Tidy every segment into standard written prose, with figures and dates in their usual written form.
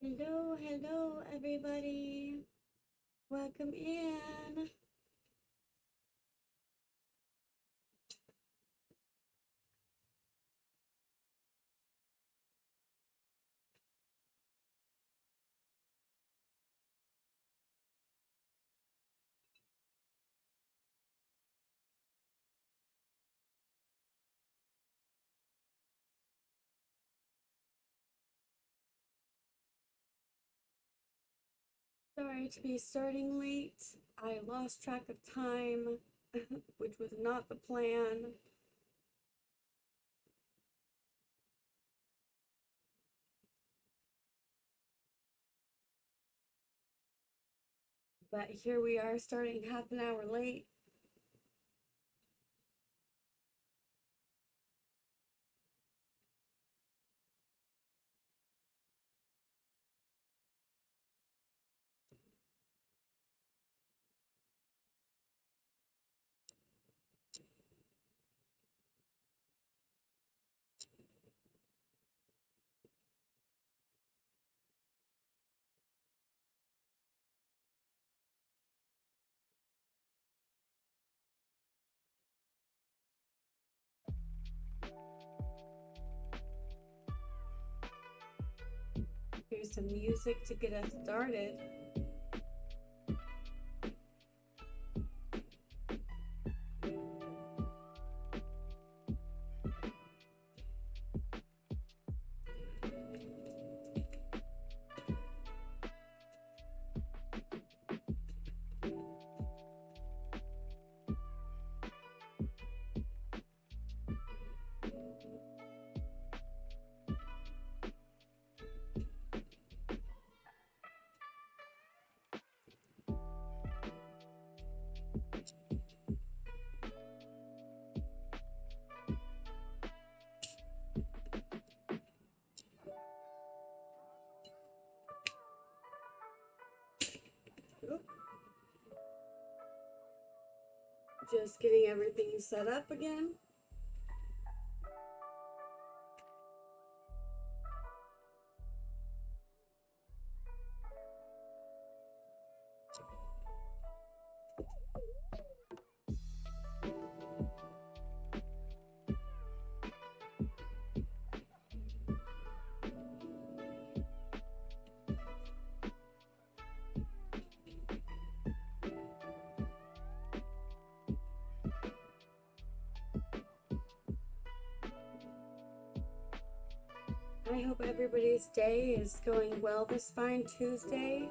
Hello, hello, everybody. Welcome in. Sorry to be starting late. I lost track of time, which was not the plan. But here we are starting half an hour late. Here's some music to get us started. Oop. Just getting everything set up again. I hope everybody's day is going well this fine Tuesday.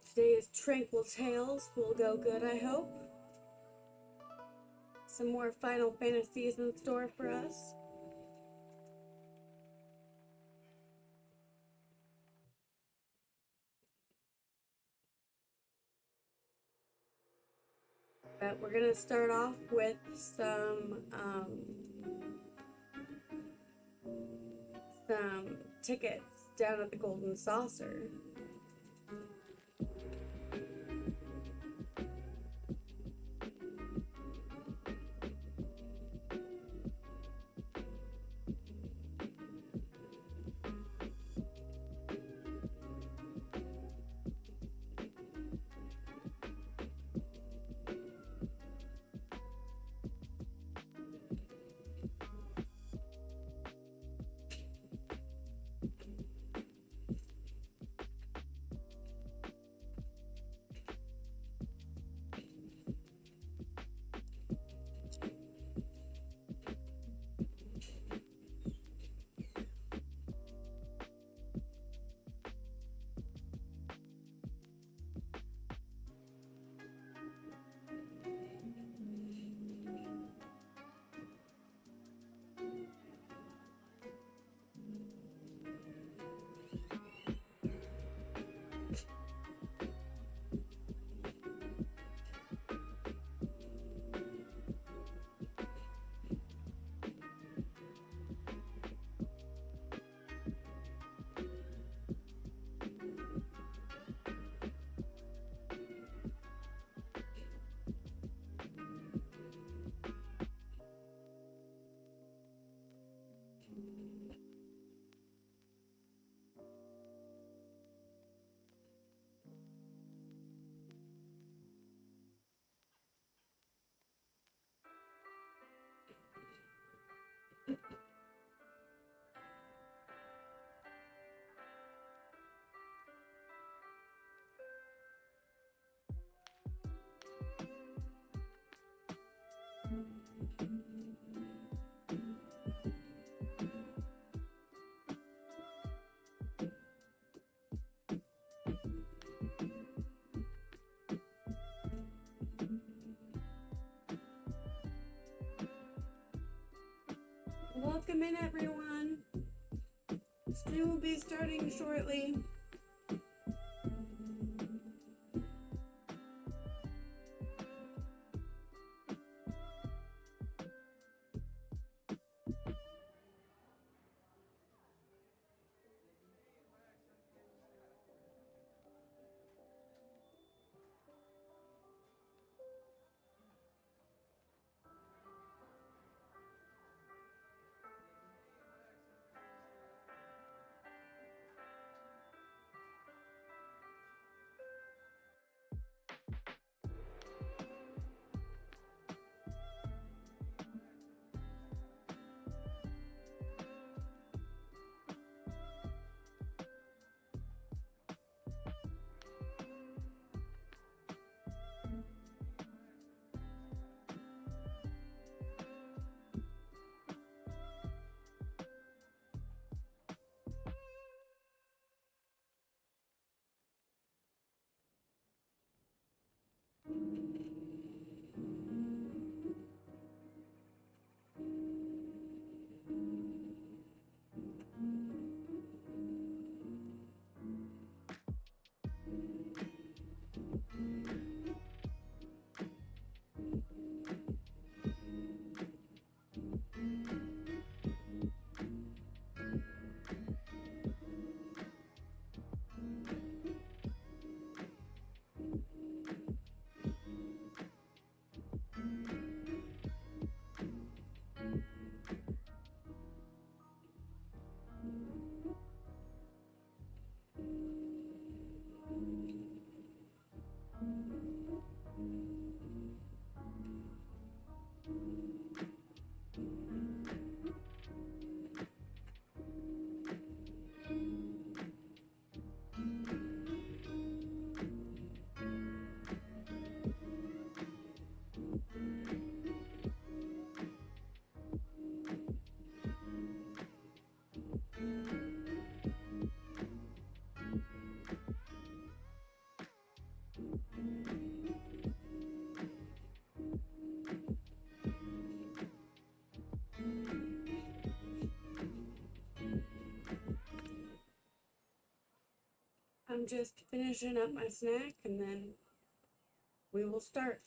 Today is Tranquil Tales. Will go good, I hope. Some more Final Fantasies in store for us. But we're gonna start off with some tickets down at the Golden Saucer. Welcome in, everyone. Stream will be starting shortly. I'm just finishing up my snack and then we will start.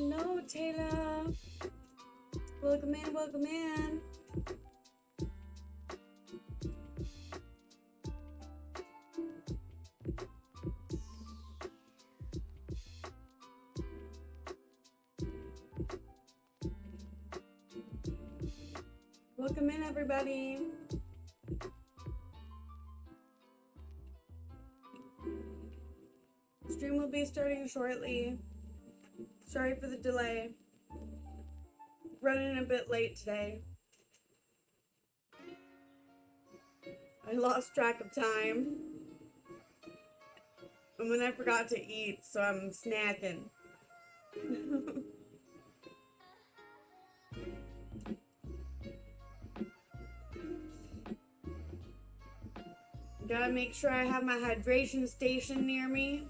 Hello, Taylor. Welcome in, welcome in. Welcome in, everybody. Stream will be starting shortly. Sorry for the delay. Running a bit late today. I lost track of time. And then I forgot to eat, so I'm snacking. Gotta make sure I have my hydration station near me.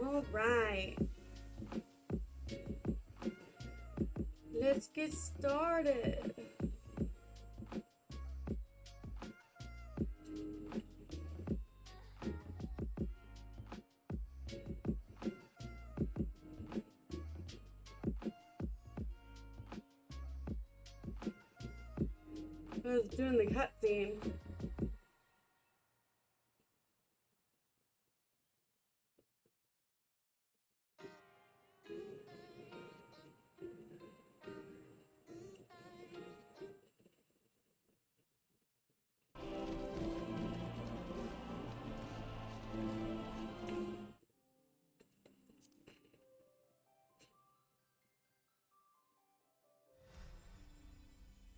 All right. Let's get started. I was doing the cutscene.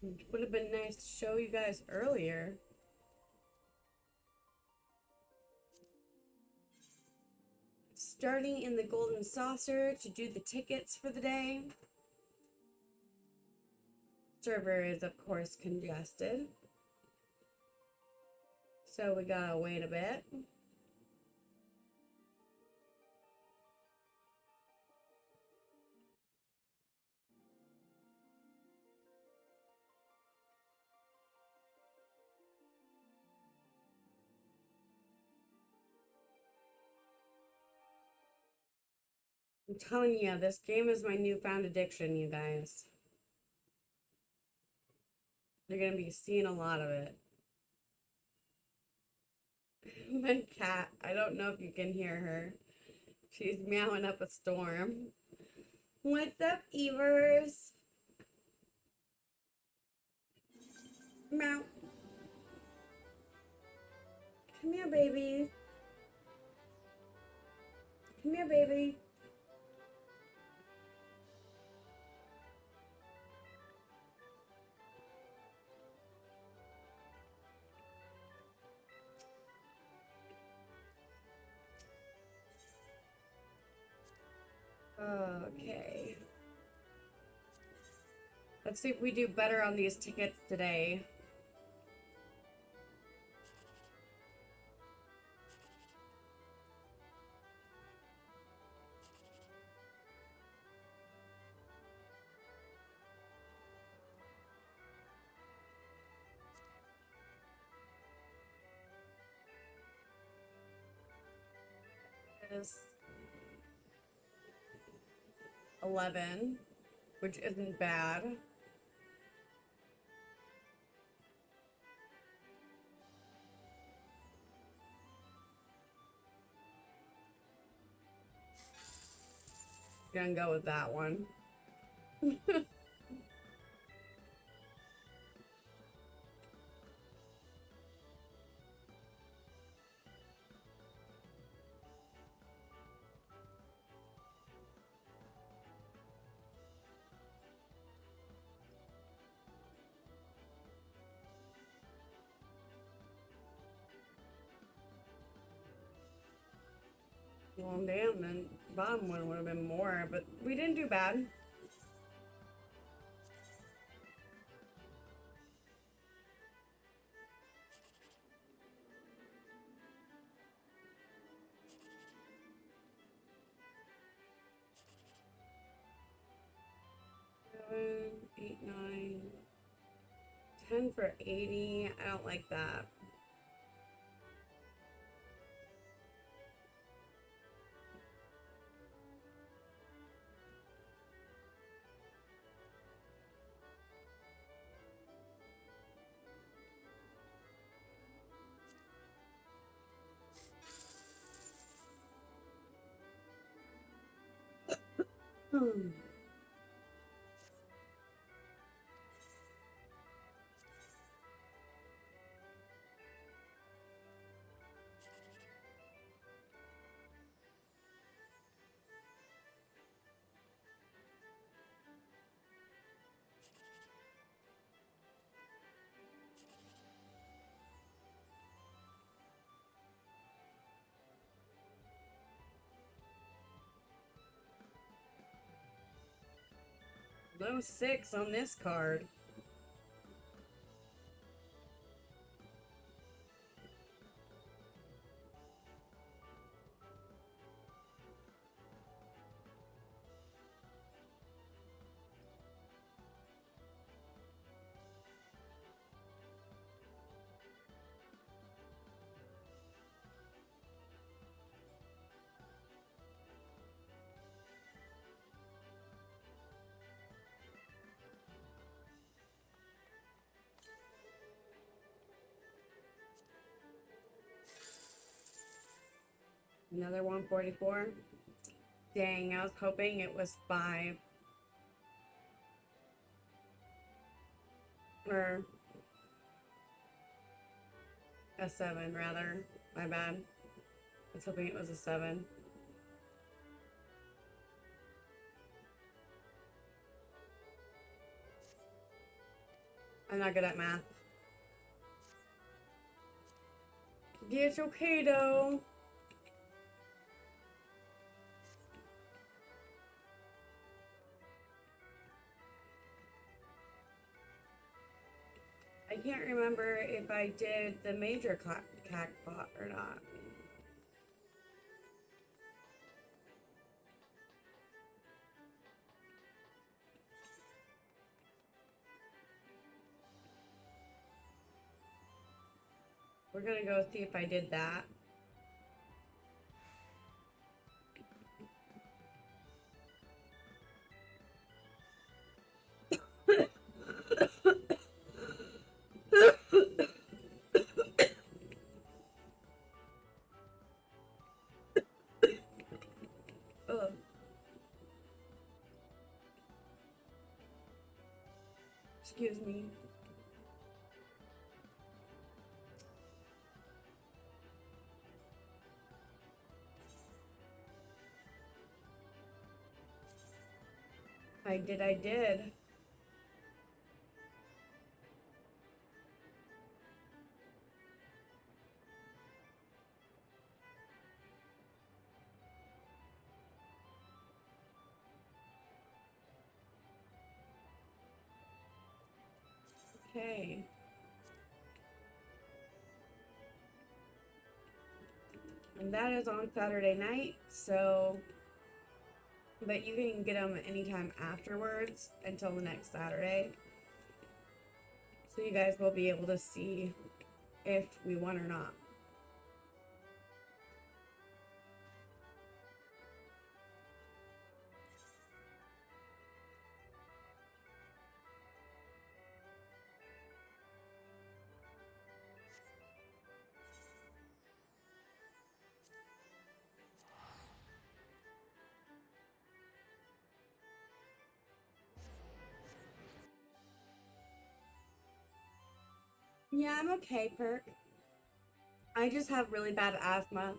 It would have been nice to show you guys earlier. Starting in the Golden Saucer to do the tickets for the day. Server is, of course, congested. So we gotta wait a bit. I'm telling you, this game is my newfound addiction, you guys. You're gonna be seeing a lot of it. My cat, I don't know if you can hear her. She's meowing up a storm. What's up, Evers? Meow. Come here, baby. Come here, baby. Okay. Let's see if we do better on these tickets today. Is 11, which isn't bad. Gonna go with that one. Well, damn, then bottom one would have been more, but we didn't do bad. Seven, 8, 9, 10 for 80. I don't like that. Hmm. Low 6 on this card. Another 144. Dang, I was hoping it was 5. Or a 7, rather. My bad. I was hoping it was a 7. I'm not good at math. It's okay though. I can't remember if I did the major pot or not. We're gonna go see if I did that. Ugh. Excuse me. I did. Okay. And that is on Saturday night, so, but you can get them anytime afterwards until the next Saturday. So you guys will be able to see if we won or not. Yeah, I'm okay, Perk. I just have really bad asthma.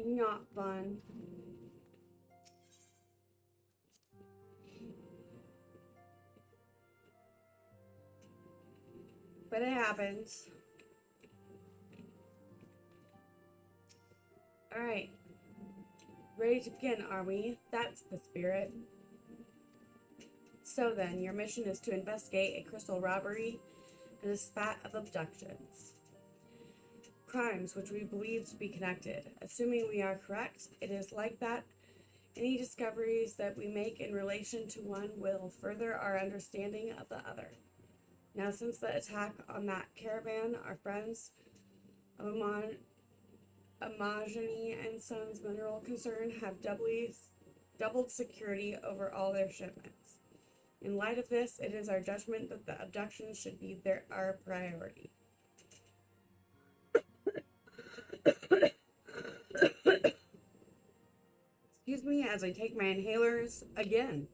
Not fun. But it happens. Alright. Ready to begin, are we? That's the spirit. So then, your mission is to investigate a crystal robbery and a spat of abductions. Crimes which we believe to be connected. Assuming we are correct, it is like that. Any discoveries that we make in relation to one will further our understanding of the other. Now, since the attack on that caravan, our friends of Amagini and Sons Mineral Concern have doubled security over all their shipments. In light of this, it is our judgment that the abductions should be our priority. Excuse me as I take my inhalers again.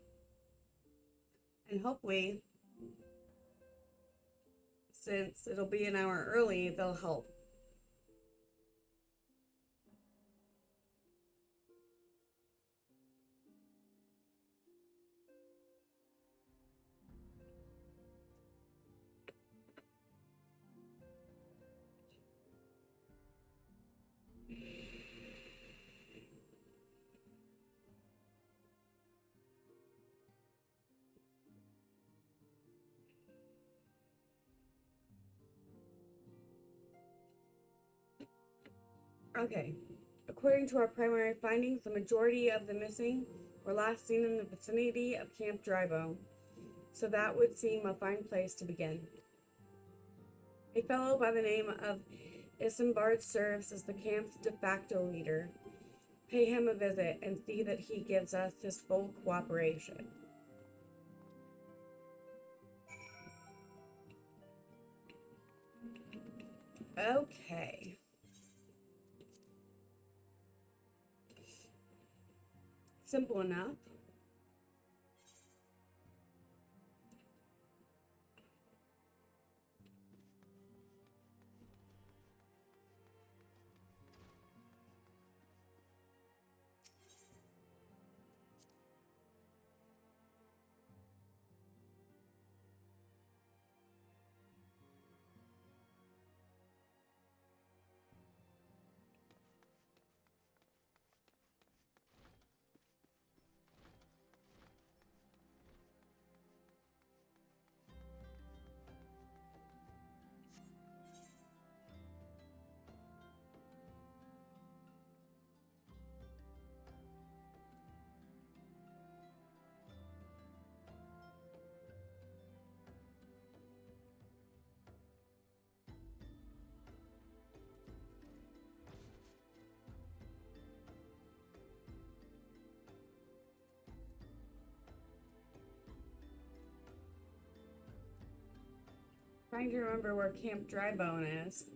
And hopefully, since it'll be an hour early, they'll help. Okay. According to our primary findings, the majority of the missing were last seen in the vicinity of Camp Drybo, so that would seem a fine place to begin. A fellow by the name of Isambard serves as the camp's de facto leader. Pay him a visit and see that he gives us his full cooperation. Okay. Simple enough. Trying to remember where Camp Drybone is.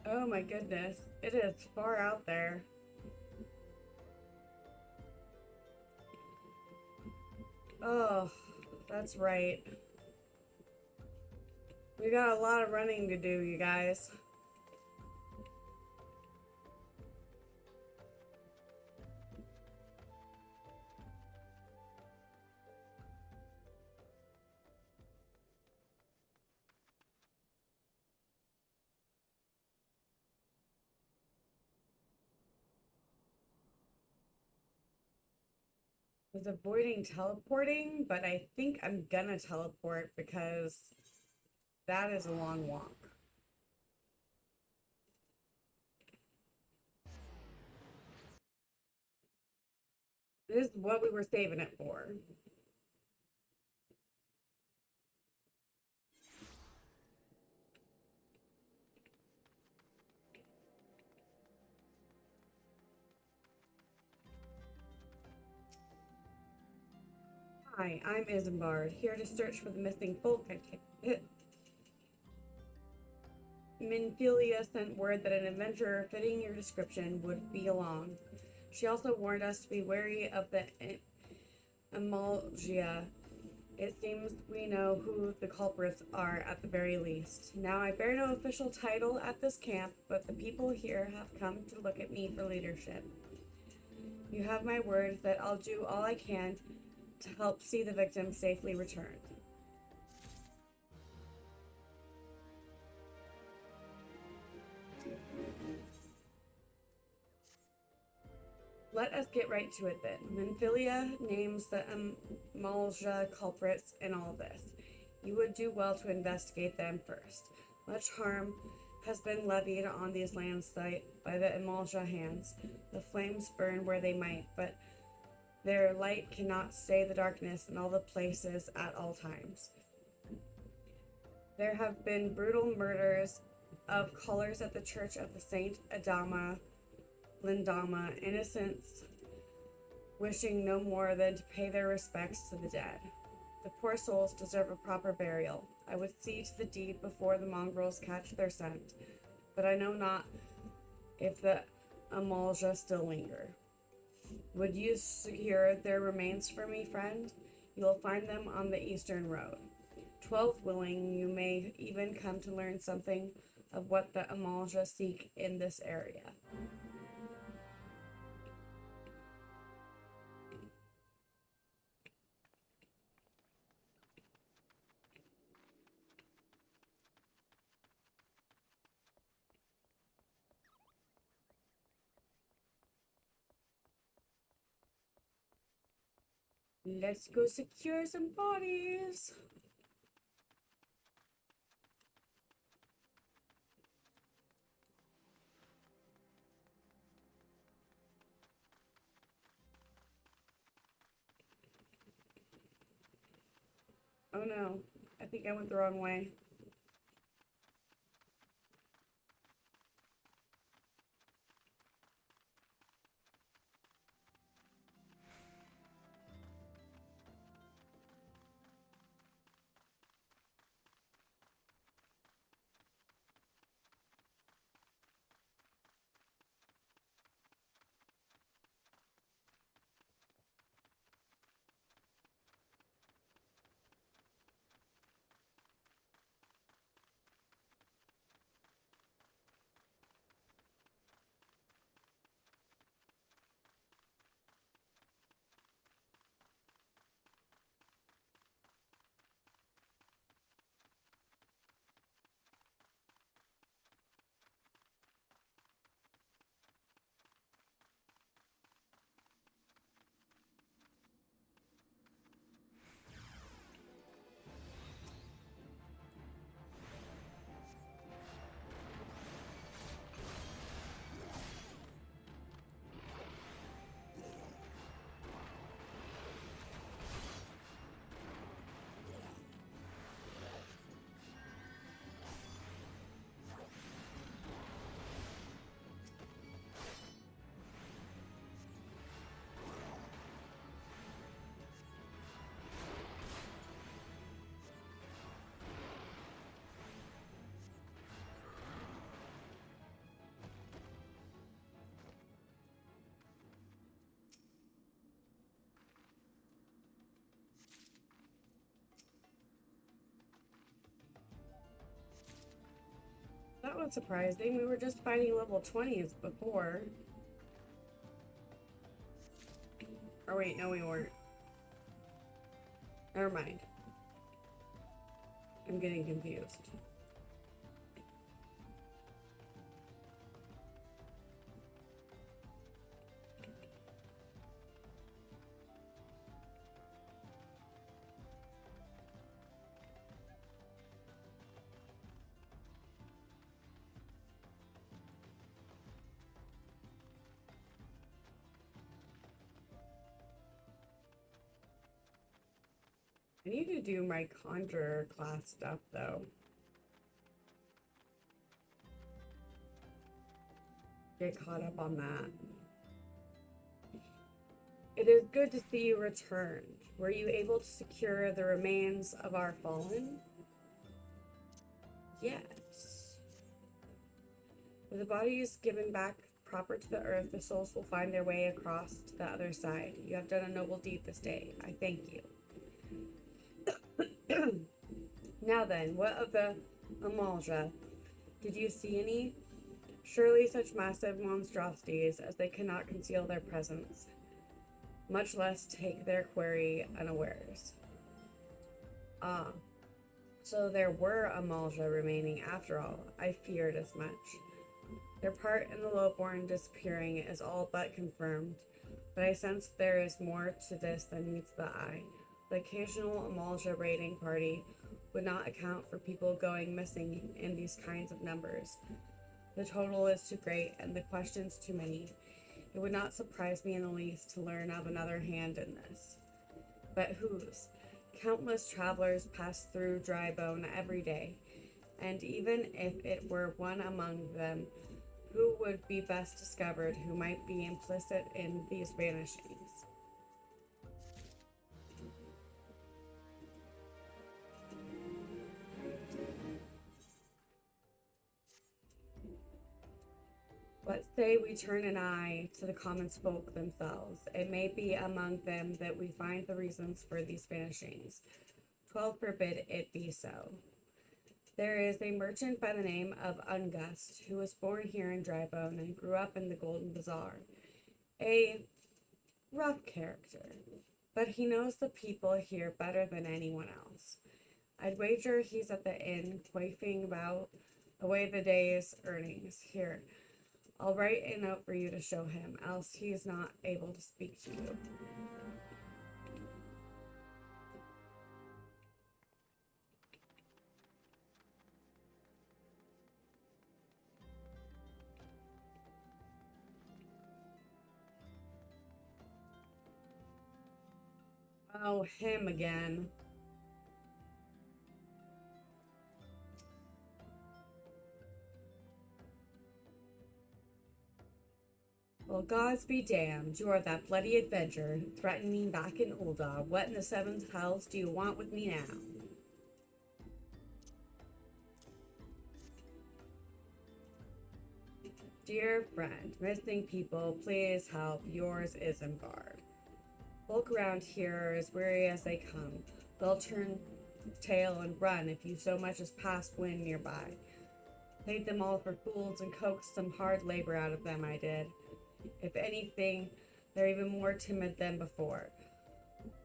Oh my goodness, it is far out there. Oh, that's right. We got a lot of running to do, you guys. I was avoiding teleporting, but I think I'm gonna teleport because that is a long walk. This is what we were saving it for. Hi, I'm Isambard, here to search for the missing folk. Minfilia sent word that an adventurer fitting your description would be along. She also warned us to be wary of the Amalgia It seems we know who the culprits are at the very least. Now, I bear no official title at this camp, but the people here have come to look at me for leadership. You have my word that I'll do all I can to help see the victims safely returned. Let us get right to it then. Menphilia names the Amalja culprits in all this. You would do well to investigate them first. Much harm has been levied on these lands by the Amalja hands. The flames burn where they might, but their light cannot stay the darkness in all the places at all times. There have been brutal murders of callers at the church of the Saint Adama Lindama, innocents wishing no more than to pay their respects to the dead. The poor souls deserve a proper burial. I would see to the deed before the mongrels catch their scent, but I know not if the Amalja still linger. Would you secure their remains for me, friend? You will find them on the eastern road. 12 willing, you may even come to learn something of what the Amalja seek in this area. Let's go secure some bodies. Oh no, I think I went the wrong way. That was surprising. We were just fighting level 20s before. Or wait, no we weren't. Never mind. I'm getting confused. I need to do my Conjurer class stuff though. Get caught up on that. It is good to see you returned. Were you able to secure the remains of our fallen? Yes. With the bodies given back proper to the earth, the souls will find their way across to the other side. You have done a noble deed this day. I thank you. Now then, what of the Amalja? Did you see any? Surely such massive monstrosities as they cannot conceal their presence, much less take their quarry unawares. Ah, so there were Amalja remaining after all. I feared as much. Their part in the lowborn disappearing is all but confirmed, but I sense there is more to this than meets the eye. The occasional Amalja raiding party would not account for people going missing in these kinds of numbers. The total is too great and the questions too many. It would not surprise me in the least to learn of another hand in this. But whose? Countless travelers pass through Dry Bone every day, and even if it were one among them, who would be best discovered who might be implicit in these vanishings? What say we turn an eye to the common folk themselves? It may be among them that we find the reasons for these vanishings. 12 forbid it be so. There is a merchant by the name of Ungust who was born here in Drybone and grew up in the Golden Bazaar. A rough character, but he knows the people here better than anyone else. I'd wager he's at the inn quaffing about away the day's earnings. Here, I'll write a note for you to show him, else he's not able to speak to you. Oh, him again. Well, gods be damned. You are that bloody adventurer who threatened me back in Ulda. What in the seventh hells do you want with me now? Dear friend, missing people, please help. Yours is Imbar. Folk around here are as weary as they come. They'll turn tail and run if you so much as pass wind nearby. Played them all for fools and coaxed some hard labor out of them, I did. If anything, they're even more timid than before.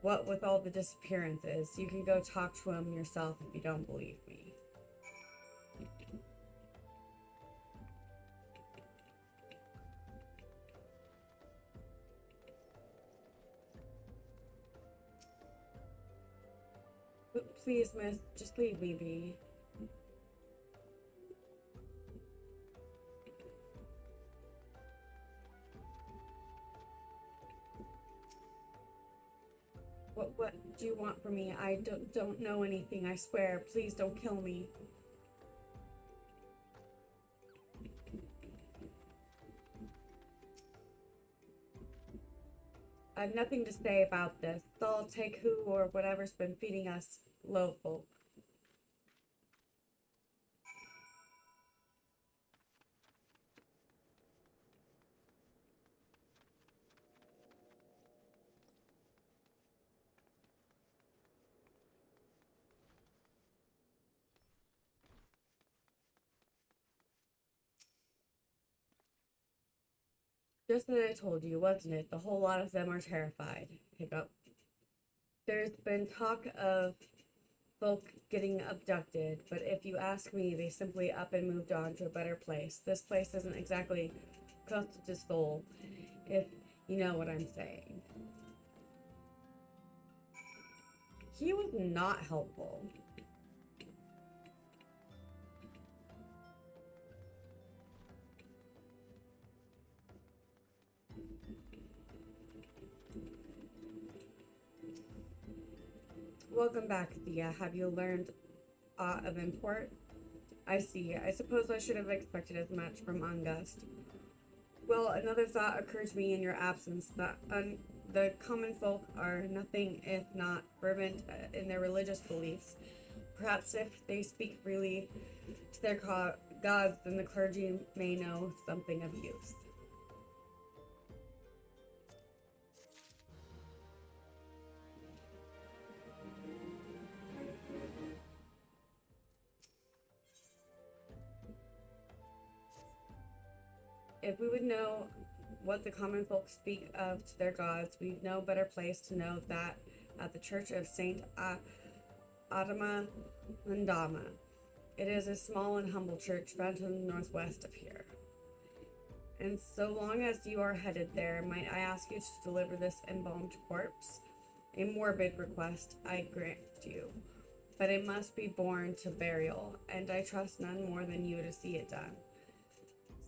What with all the disappearances, you can go talk to them yourself if you don't believe me. But please, miss, just leave me be. What do you want from me? I don't know anything, I swear. Please don't kill me. I have nothing to say about this. They'll take who or whatever's been feeding us low folk. Just as I told you, wasn't it? The whole lot of them are terrified. Hiccup. There's been talk of folk getting abducted, but if you ask me, they simply up and moved on to a better place. This place isn't exactly close to soul, if you know what I'm saying. He was not helpful. Welcome back, Thea. Have you learned aught of import? I see. I suppose I should have expected as much from August. Well, another thought occurred to me in your absence that the common folk are nothing if not fervent in their religious beliefs. Perhaps if they speak freely to their gods, then the clergy may know something of use. If we would know what the common folk speak of to their gods, we've no better place to know that at the church of Saint Adama Lindama. It is a small and humble church found in the northwest of here. And so long as you are headed there, might I ask you to deliver this embalmed corpse? A morbid request, I grant you, but it must be borne to burial, and I trust none more than you to see it done.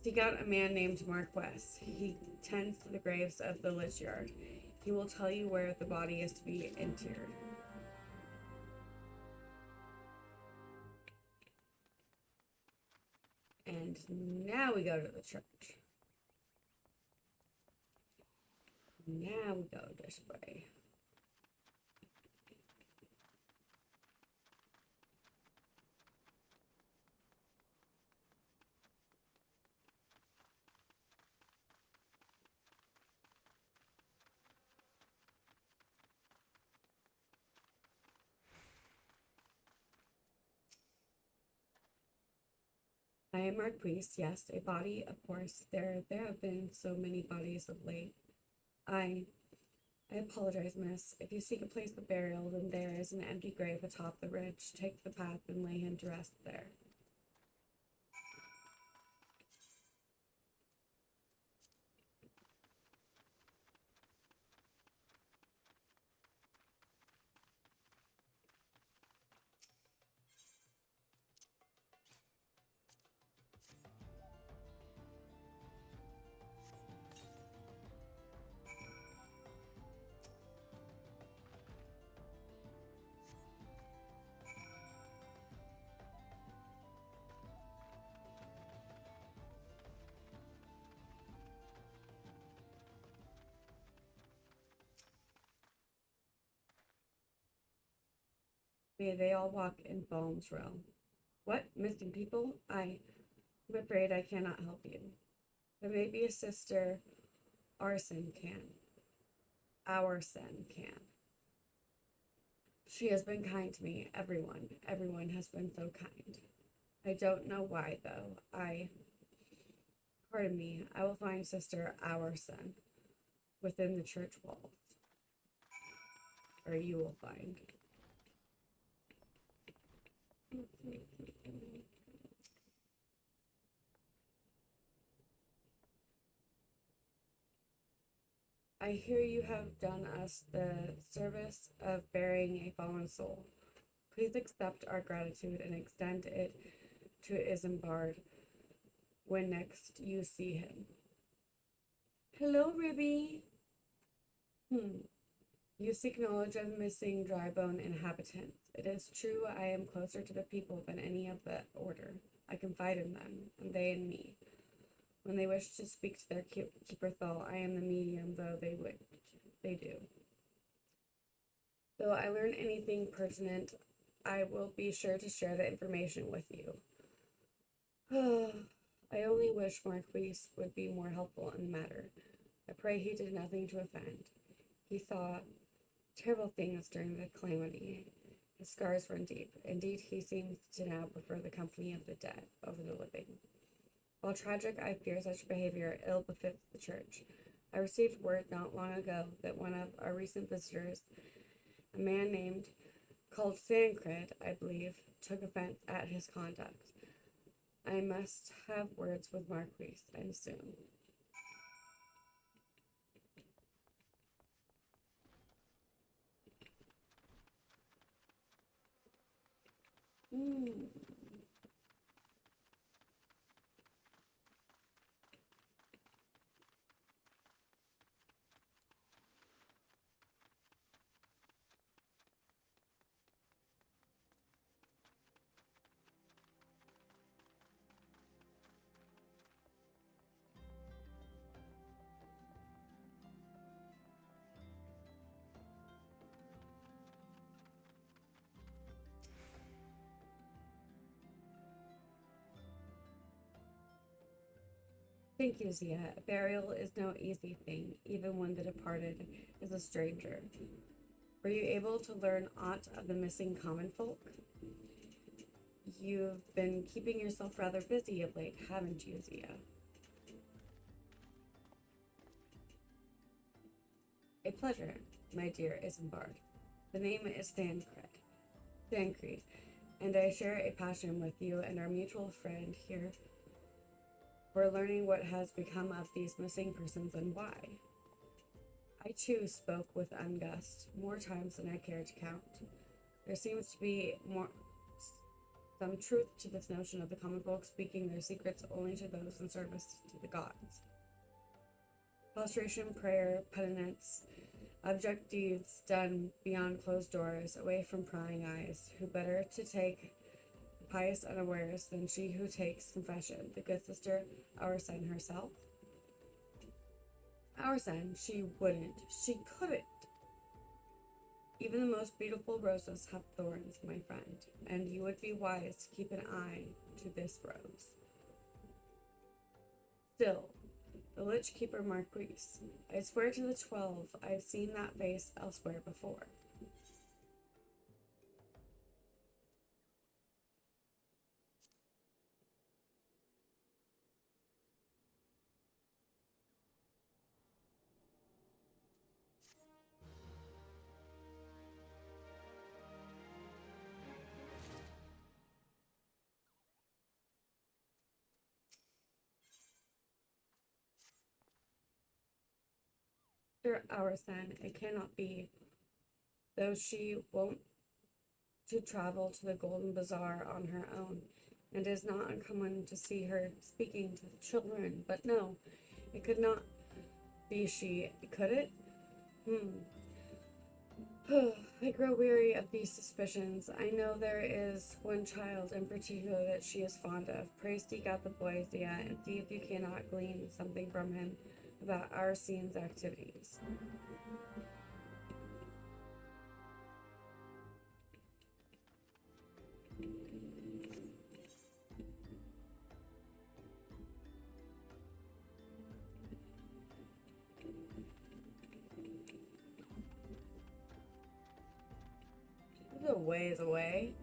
Seek out a man named Marquess. He tends to the graves of the lich yard. He will tell you where the body is to be interred. And now we go to the church. Now we go this way. I am Marquise, yes, a body, of course. There have been so many bodies of late. I I apologize, miss. If you seek a place of burial, then there is an empty grave atop the ridge. Take the path and lay him to rest there. May they all walk in Falm's realm. What? Missing people? I'm afraid I cannot help you. But maybe a sister Arson can. Our son can. She has been kind to me. Everyone has been so kind. I don't know why, though. Pardon me, I will find Sister Our Son within the church walls. Or you will find. I hear you have done us the service of burying a fallen soul. Please accept our gratitude and extend it to Isambard when next you see him. Hello, Ribby. You seek knowledge of missing dry bone inhabitants. It is true I am closer to the people than any of the order. I confide in them, and they in me. When they wish to speak to their keeper Thal, I am the medium, though they do. Though I learn anything pertinent, I will be sure to share the information with you. I only wish Marquise would be more helpful in the matter. I pray he did nothing to offend. He saw terrible things during the calamity. His scars run deep. Indeed, he seems to now prefer the company of the dead over the living. While tragic, I fear such behavior ill befits the church. I received word not long ago that one of our recent visitors, a man called Sancred, I believe, took offense at his conduct. I must have words with Marquise, and soon. Thank you, Zia. Burial is no easy thing, even when the departed is a stranger. Were you able to learn aught of the missing common folk? You've been keeping yourself rather busy of late, haven't you, Zia? pleasure, my dear Isambard. The name is Thancred, and I share a passion with you and our mutual friend here for learning what has become of these missing persons and why. I too spoke with Ungust more times than I care to count. There seems to be some truth to this notion of the common folk speaking their secrets only to those in service to the gods. Prostration, prayer, penitence, abject deeds done beyond closed doors, away from prying eyes, who better to take pious unawares than she who takes confession, the good sister Aursen herself? Aursen, she wouldn't, she couldn't. Even the most beautiful roses have thorns, my friend, and you would be wise to keep an eye to this rose. Still, the Lich Keeper Marquise, I swear to the 12, I've seen that face elsewhere before. Our son, it cannot be, though she won't to travel to the Golden Bazaar on her own, and it is not uncommon to see her speaking to the children, but no, it could not be she, could it? I grow weary of these suspicions. I know there is one child in particular that she is fond of. Pray seek out the boy, Zia, and see if you cannot glean something from him about our scene's activities. It's a ways away.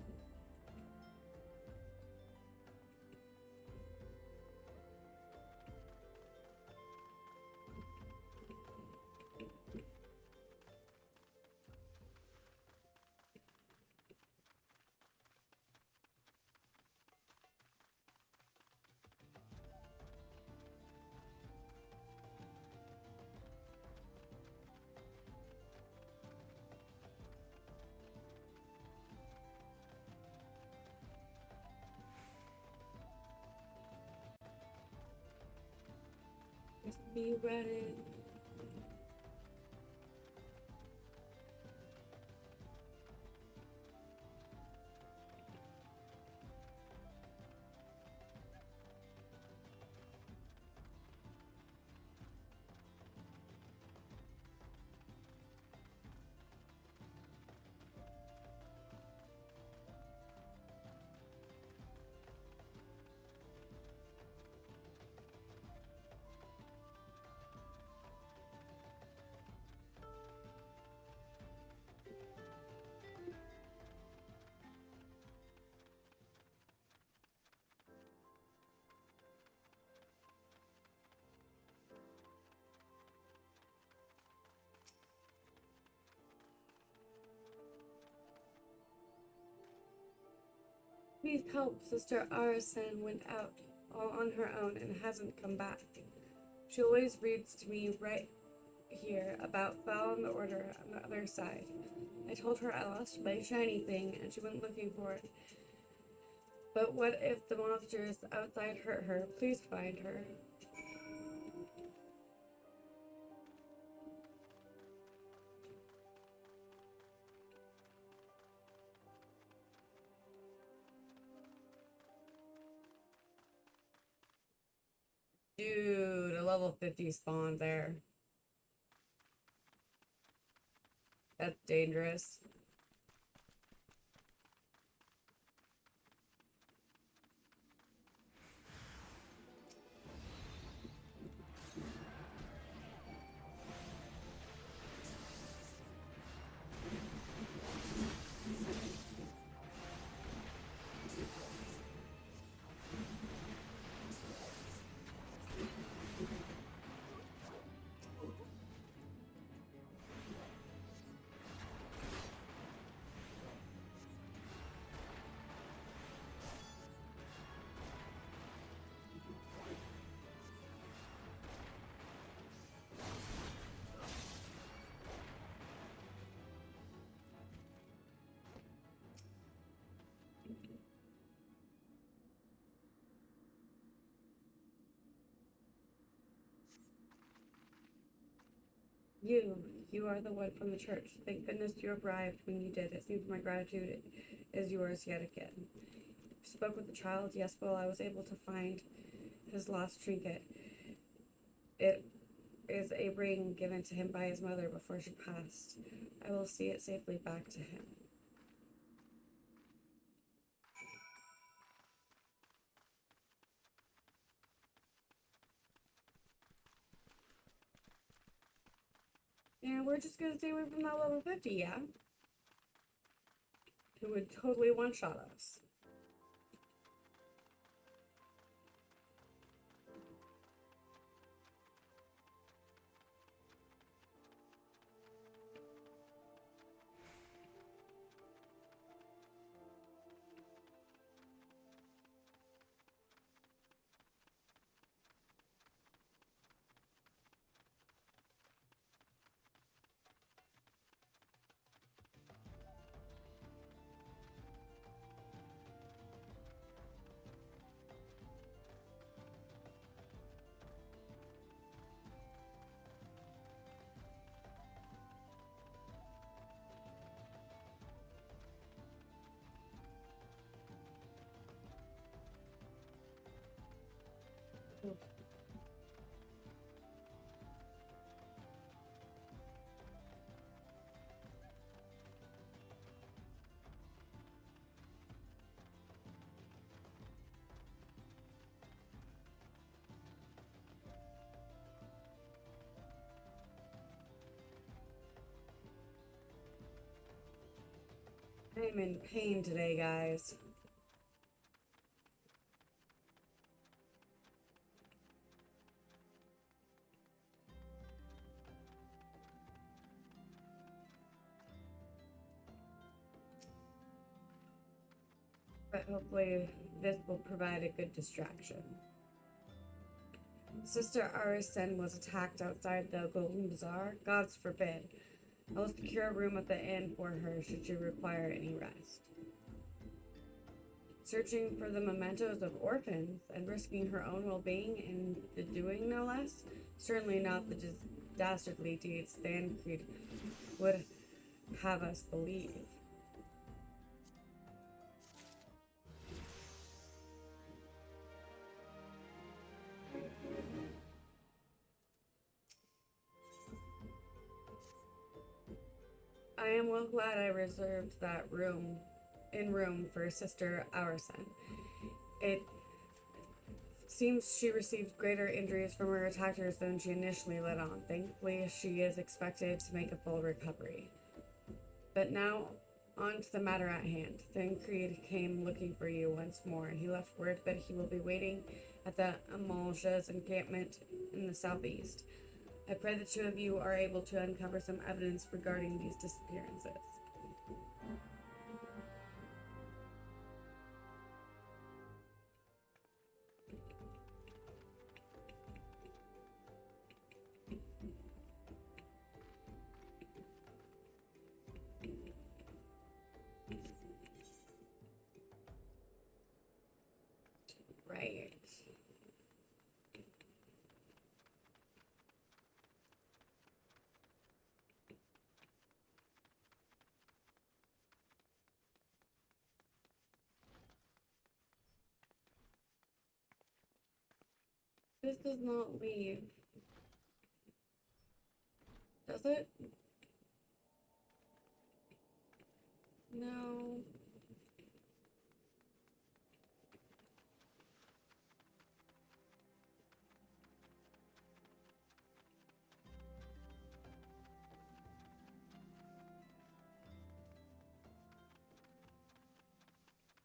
Just be running. Please help. Sister Arisen went out all on her own and hasn't come back. She always reads to me right here about foul and the order on the other side. I told her I lost my shiny thing and she went looking for it. But what if the monsters outside hurt her? Please find her. Dude, a level 50 spawn there. That's dangerous. You are the one from the church. Thank goodness you arrived when you did. It seems my gratitude is yours yet again. Spoke with the child. Yes, well, I was able to find his lost trinket. It is a ring given to him by his mother before she passed. I will see it safely back to him. And we're just gonna stay away from that level 50, yeah? Who would totally one-shot us. I'm in pain today, guys. But hopefully this will provide a good distraction. Sister Arisen was attacked outside the Golden Bazaar. Gods forbid. I will secure a room at the inn for her should she require any rest. Searching for the mementos of orphans and risking her own well-being in the doing, no less. Certainly not the dastardly deeds Thancred would have us believe. I am well glad I reserved that room for Sister Aurison. It seems she received greater injuries from her attackers than she initially let on. Thankfully, she is expected to make a full recovery. But now, on to the matter at hand. Thancred came looking for you once more, and he left word that he will be waiting at the Amalja's encampment in the southeast. I pray the two of you are able to uncover some evidence regarding these disappearances. Right. This does not leave. Does it? No.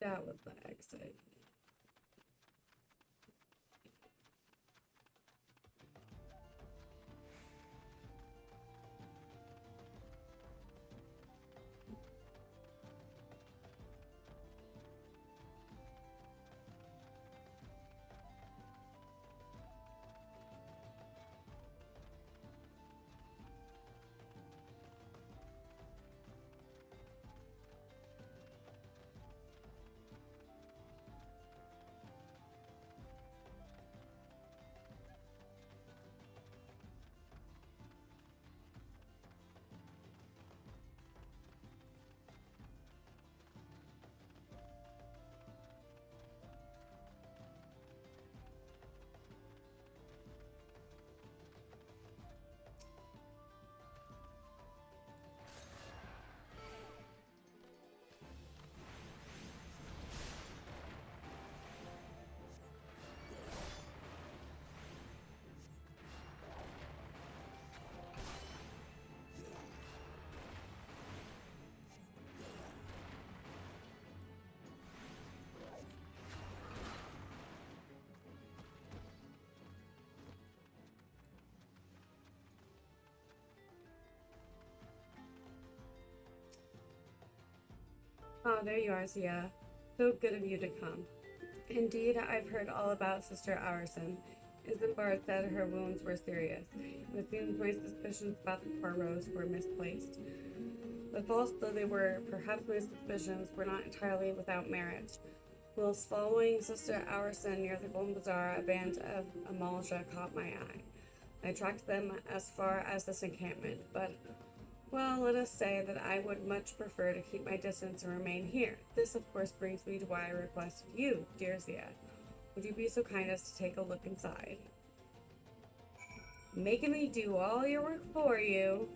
That was the exit. Ah, there you are, Zia. So good of you to come. Indeed, I've heard all about Sister Aurson. Isambard said her wounds were serious. It seems my suspicions about the Poirots were misplaced. But false though they were, perhaps my suspicions were not entirely without merit. Whilst following Sister Aurson near the Golden Bazaar, a band of Amalja caught my eye. I tracked them as far as this encampment, but, well, let us say that I would much prefer to keep my distance and remain here. This, of course, brings me to why I requested you, dear Zia. Would you be so kind as to take a look inside? Making me do all your work for you.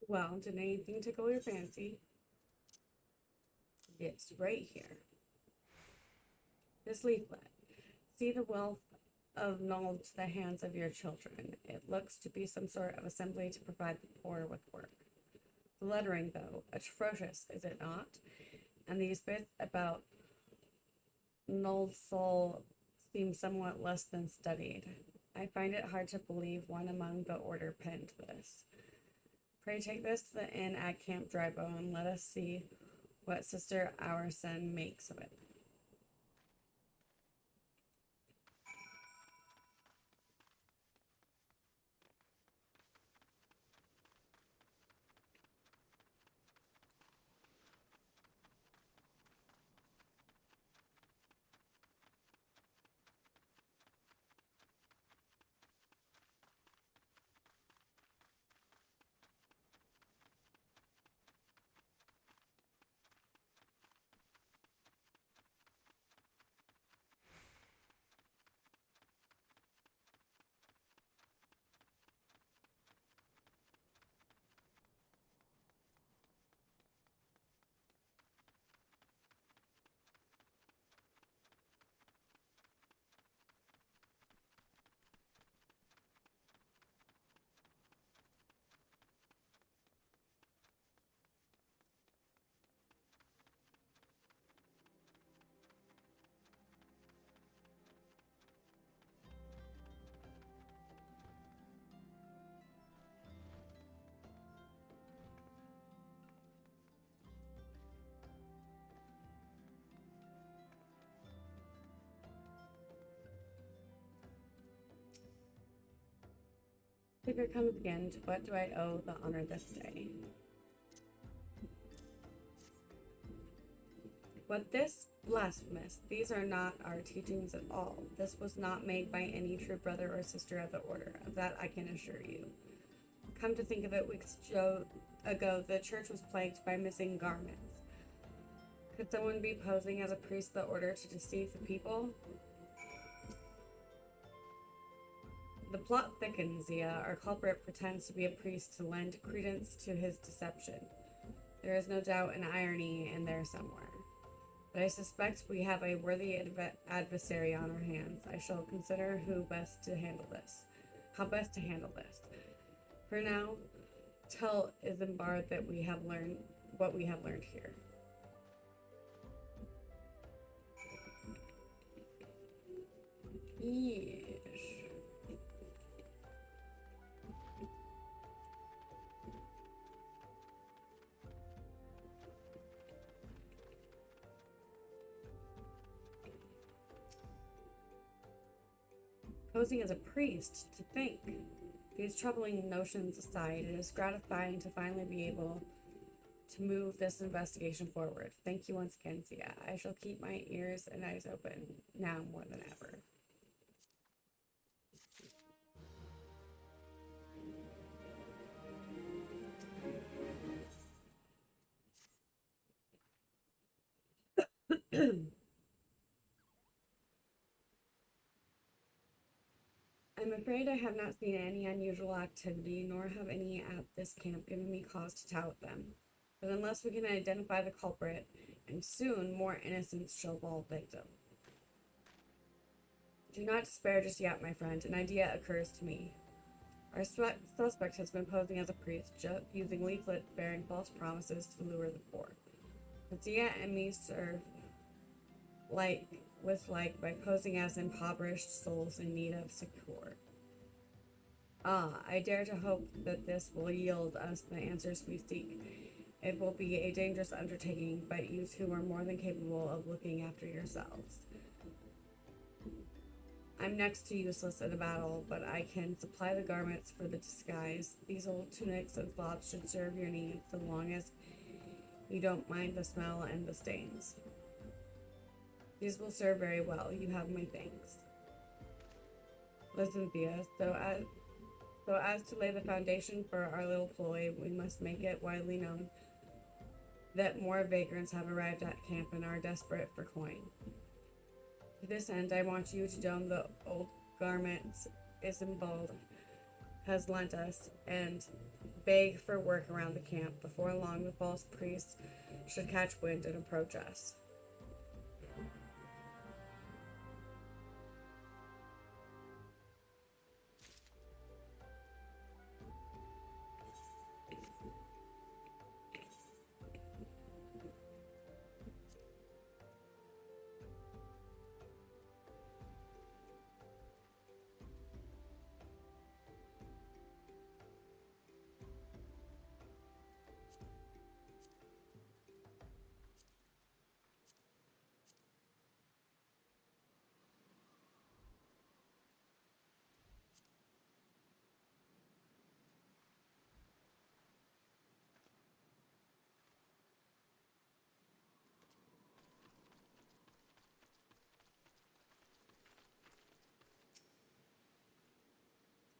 Well, did anything tickle your fancy? Yes, right here. This leaflet. See the wealth of knowledge to the hands of your children. It looks to be some sort of assembly to provide the poor with work. The lettering, though, atrocious, is it not? And these bits about Nold Soul seem somewhat less than studied. I find it hard to believe one among the order penned this. Pray take this to the inn at Camp Drybow and let us see what Sister Aurson makes of it. Figure comes again. To what do I owe the honor this day? What this? Blasphemous. These are not our teachings at all. This was not made by any true brother or sister of the order. Of that I can assure you. Come to think of it, weeks ago, the church was plagued by missing garments. Could someone be posing as a priest of the order to deceive the people? The plot thickens, Zia. Our culprit pretends to be a priest to lend credence to his deception. There is no doubt an irony in there somewhere. But I suspect we have a worthy adversary on our hands. I shall consider how best to handle this. For now, tell Isambard that we have learned what we have learned here. Yes. Posing as a priest, to think. These troubling notions aside, it is gratifying to finally be able to move this investigation forward. Thank you once again, Zia. I shall keep my ears and eyes open now more than ever. I'm afraid I have not seen any unusual activity, nor have any at this camp given me cause to tout them. But unless we can identify the culprit, and soon more innocents shall fall victim. Do not despair just yet, my friend. An idea occurs to me. Our suspect has been posing as a priest, using leaflets bearing false promises to lure the poor. Zia and me serve like by posing as impoverished souls in need of succor. I dare to hope that this will yield us the answers we seek. It will be a dangerous undertaking, but you two are more than capable of looking after yourselves. I'm next to useless in a battle, but I can supply the garments for the disguise. These old tunics and slobs should serve your needs so long as you don't mind the smell and the stains. These will serve very well. You have my thanks. Listen, Thea, so as to lay the foundation for our little ploy, we must make it widely known that more vagrants have arrived at camp and are desperate for coin. To this end, I want you to don the old garments Isambard has lent us and beg for work around the camp. Before long, the false priest should catch wind and approach us.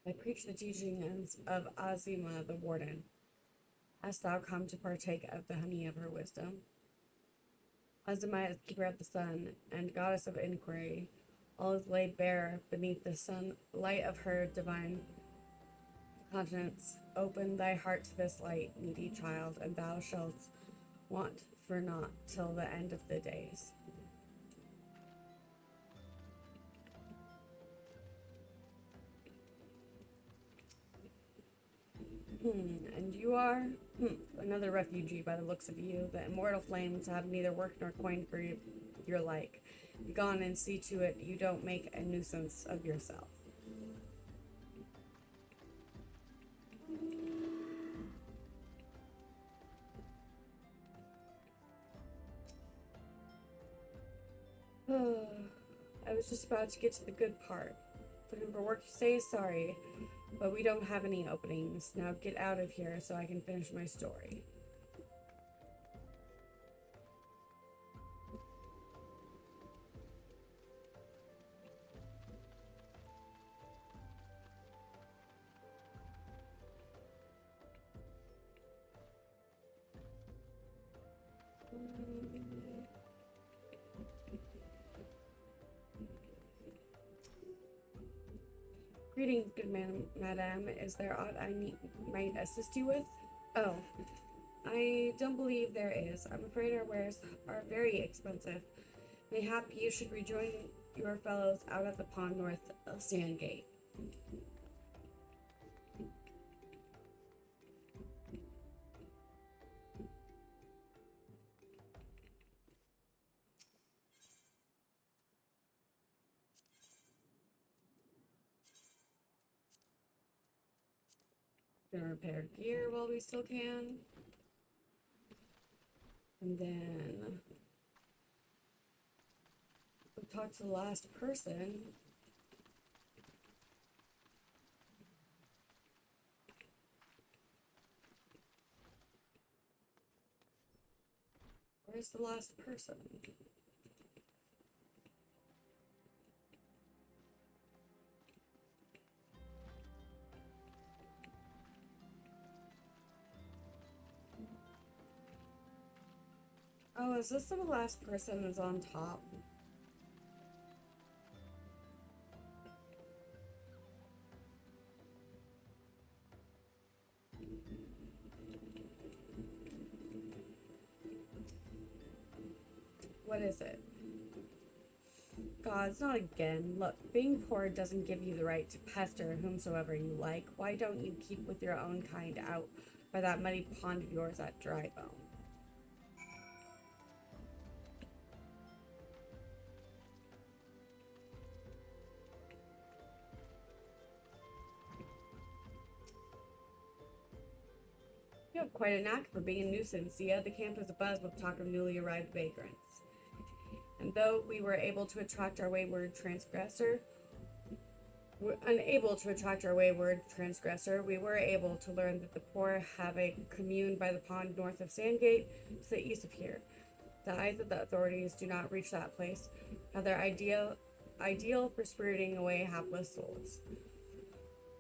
I preach the teachings of Azima the Warden. Hast thou come to partake of the honey of her wisdom? Azima is keeper of the sun and goddess of inquiry. All is laid bare beneath the sunlight of her divine countenance. Open thy heart to this light, needy child, and thou shalt want for naught till the end of the days. And you are? Another refugee by the looks of you. The immortal flames have neither work nor coin for your like. Begone and see to it you don't make a nuisance of yourself. I was just about to get to the good part. Looking for work, you say sorry, but we don't have any openings. Now get out of here so I can finish my story. Greetings, good madam. Is there aught might assist you with? Oh, I don't believe there is. I'm afraid our wares are very expensive. Mayhap you should rejoin your fellows out at the pond north of Sandgate. Gonna repair gear while we still can. And then we'll talk to the last person. Where's the last person? Oh, is this the last person that's on top? What is it? God, it's not again. Look, being poor doesn't give you the right to pester whomsoever you like. Why don't you keep with your own kind out by that muddy pond of yours at Drybone? You have quite a knack for being a nuisance. Yeah, the camp is abuzz with talk of newly arrived vagrants. And though we were able to attract our wayward transgressor, unable to attract our wayward transgressor, we were able to learn that the poor have a commune by the pond north of Sandgate to the east of here. The eyes of the authorities do not reach that place, rather ideal for spiriting away hapless souls.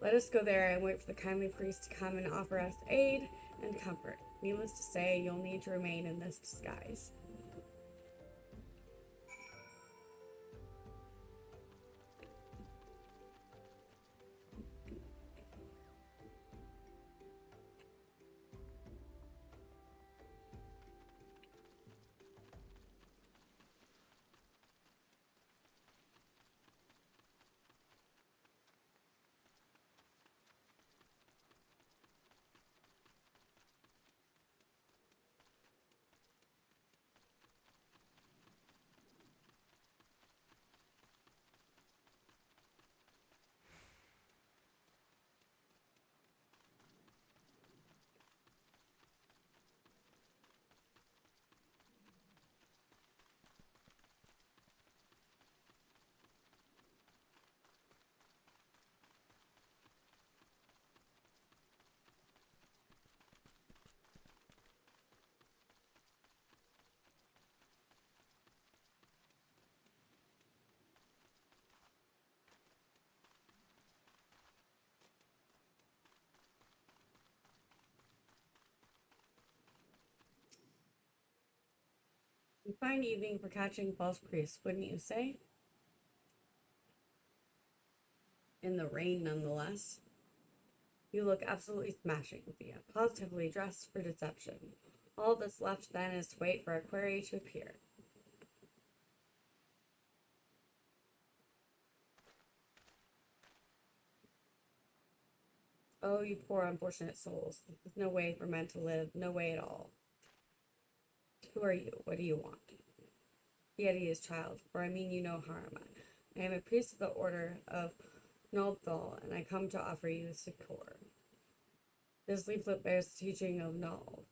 Let us go there and wait for the kindly priest to come and offer us aid and comfort. Needless to say, you'll need to remain in this disguise. A fine evening for catching false priests, wouldn't you say? In the rain, nonetheless. You look absolutely smashing, Thea, positively dressed for deception. All that's left then is to wait for a query to appear. Oh, you poor unfortunate souls. There's no way for men to live, no way at all. Who are you? What do you want? Pieti's child, for I mean you no harm. I am a priest of the order of Naldthal, and I come to offer you succor. This leaflet bears the teaching of Nald.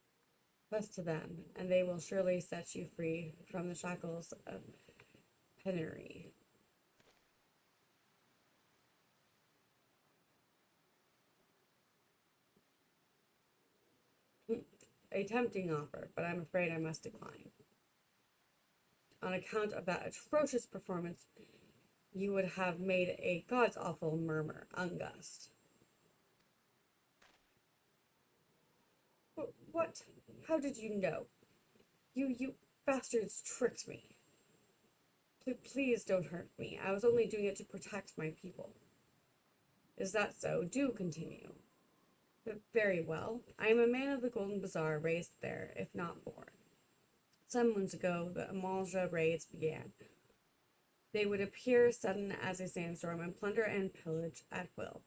Trust to them, and they will surely set you free from the shackles of penury. A tempting offer, but I'm afraid I must decline. On account of that atrocious performance, you would have made a god's awful murmur, Ungust. What? How did you know? You bastards tricked me. Please don't hurt me. I was only doing it to protect my people. Is that so? Do continue. Very well. I am a man of the Golden Bazaar, raised there, if not born. Some moons ago, the Amalja raids began. They would appear sudden as a sandstorm and plunder and pillage at will.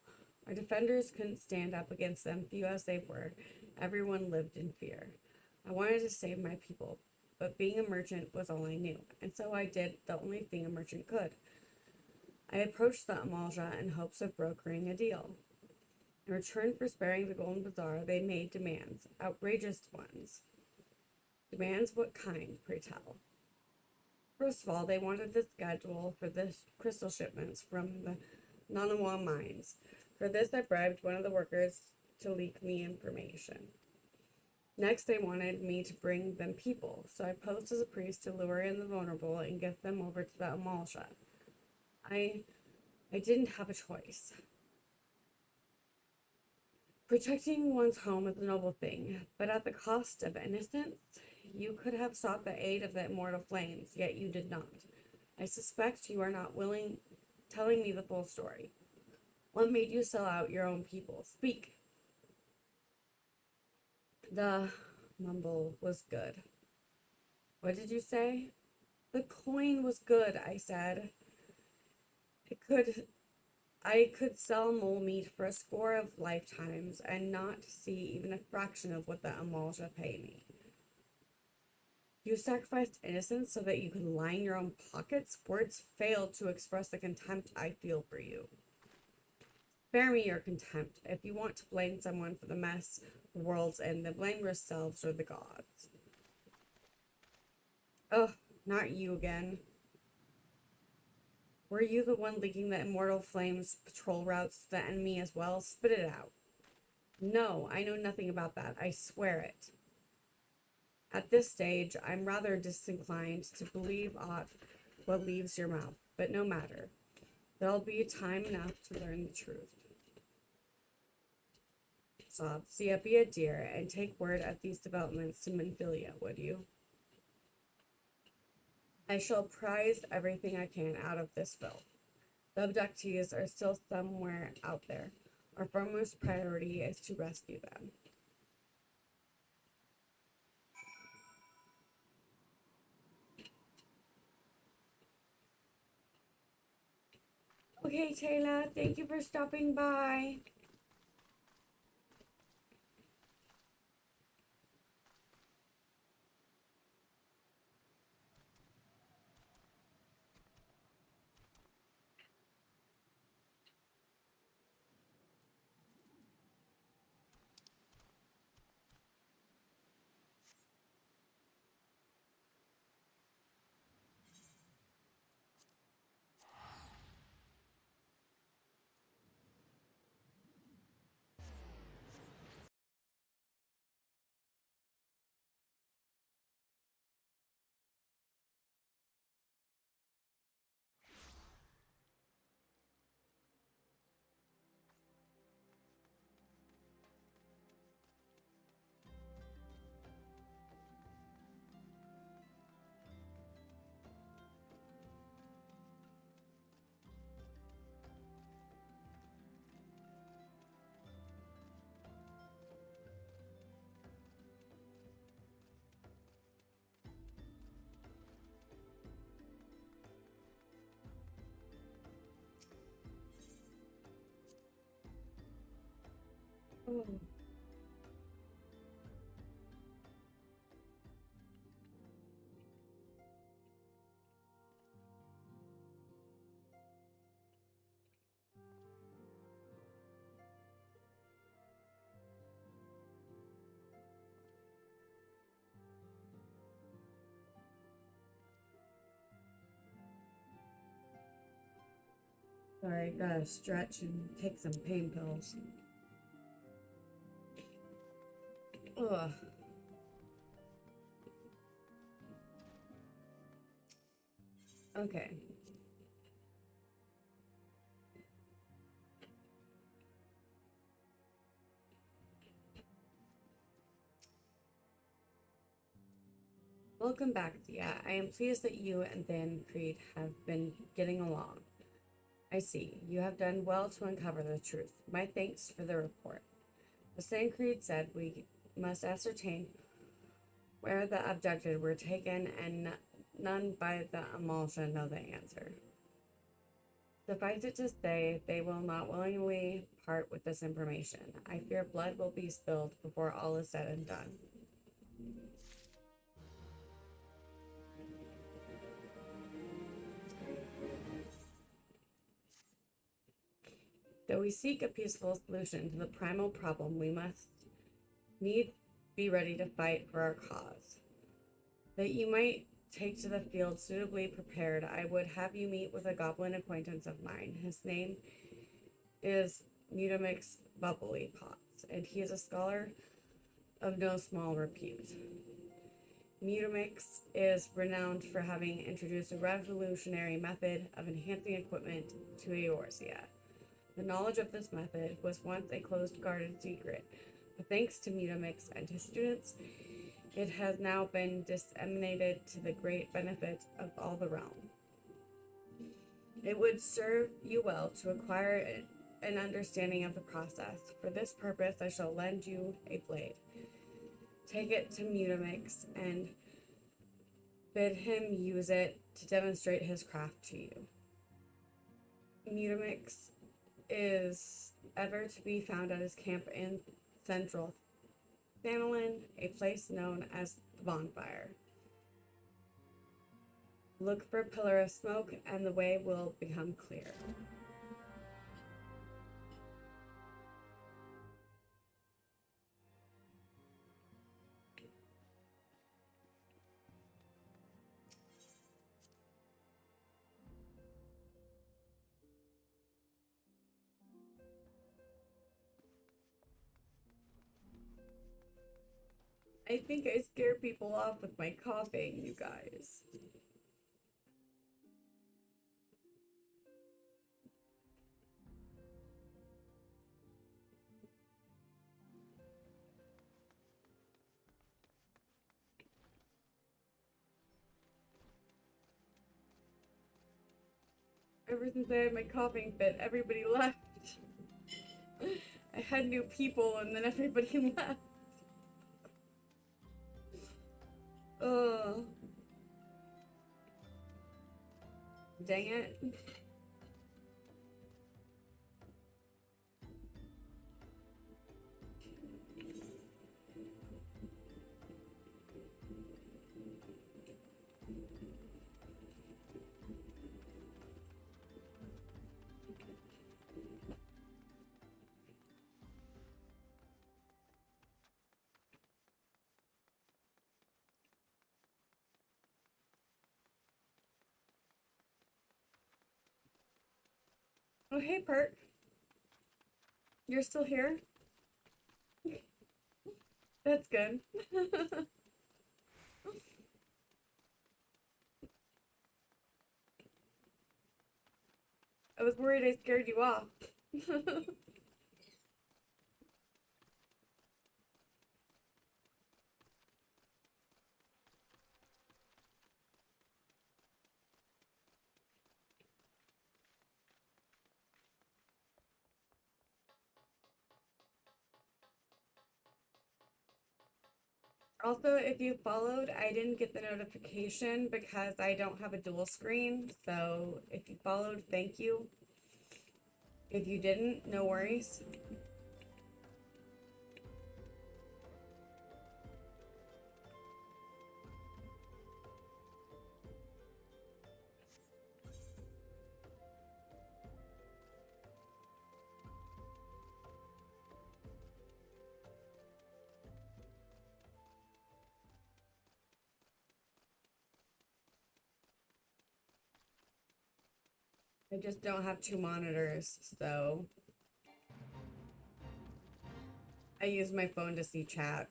Our defenders couldn't stand up against them, few as they were. Everyone lived in fear. I wanted to save my people, but being a merchant was all I knew, and so I did the only thing a merchant could. I approached the Amalja in hopes of brokering a deal. In return for sparing the Golden Bazaar, they made demands, outrageous ones. Demands what kind, pray tell? First of all, they wanted the schedule for the crystal shipments from the Nanawa mines. For this, I bribed one of the workers to leak me information. Next, they wanted me to bring them people, so I posed as a priest to lure in the vulnerable and give them over to the Amalsha. I didn't have a choice. Protecting one's home is a noble thing, but at the cost of innocence. You could have sought the aid of the immortal flames, yet you did not. I suspect you are not telling me the full story. What made you sell out your own people? Speak. The mumble was good. What did you say? The coin was good, I said. I could sell mole meat for a score of lifetimes and not see even a fraction of what the Amalja pay me. You sacrificed innocence so that you could line your own pockets? Words fail to express the contempt I feel for you. Spare me your contempt. If you want to blame someone for the mess the world's in, then blame yourselves or the gods. Oh, not you again. Were you the one leaking the immortal flames patrol routes to the enemy as well? Spit it out. No, I know nothing about that. I swear it. At this stage, I'm rather disinclined to believe aught what leaves your mouth, but no matter. There'll be time enough to learn the truth. Sob, see be a dear, and take word of these developments to Minfilia, would you? I shall prize everything I can out of this filth. The abductees are still somewhere out there. Our foremost priority is to rescue them. Okay, Taylor, thank you for stopping by. Oh. Sorry, gotta stretch and take some pain pills. Ugh. Okay. Welcome back, Thea. I am pleased that you and Than Creed have been getting along. I see. You have done well to uncover the truth. My thanks for the report. As Than Creed said, we must ascertain where the abducted were taken, and none by the Amalsha know the answer. Suffice it to say, they will not willingly part with this information. I fear blood will be spilled before all is said and done. Though we seek a peaceful solution to the primal problem, we must need be ready to fight for our cause. That you might take to the field suitably prepared, I would have you meet with a goblin acquaintance of mine. His name is Mutamix Bubbly Pots, and he is a scholar of no small repute. Mutamix is renowned for having introduced a revolutionary method of enhancing equipment to Eorzea. The knowledge of this method was once a closed guarded secret, but thanks to Mutamix and his students, it has now been disseminated to the great benefit of all the realm. It would serve you well to acquire an understanding of the process. For this purpose, I shall lend you a blade. Take it to Mutamix and bid him use it to demonstrate his craft to you. Mutamix is ever to be found at his camp in central Thanolin, a place known as the Bonfire. Look for a pillar of smoke and the way will become clear. I think I scare people off with my coughing, you guys. Ever since I had my coughing fit, everybody left. I had new people and then everybody left. Oh. Dang it. Oh, hey, Perk. You're still here? That's good. I was worried I scared you off. Also, if you followed, I didn't get the notification because I don't have a dual screen. So if you followed, thank you. If you didn't, no worries. I just don't have two monitors, so I use my phone to see chat.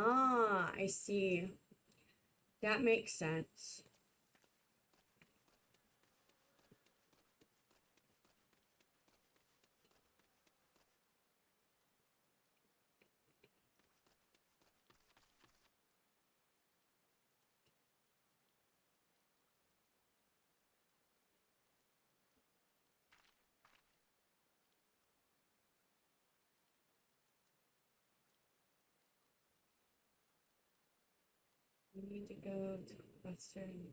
Ah, I see. That makes sense. I need to go to Western.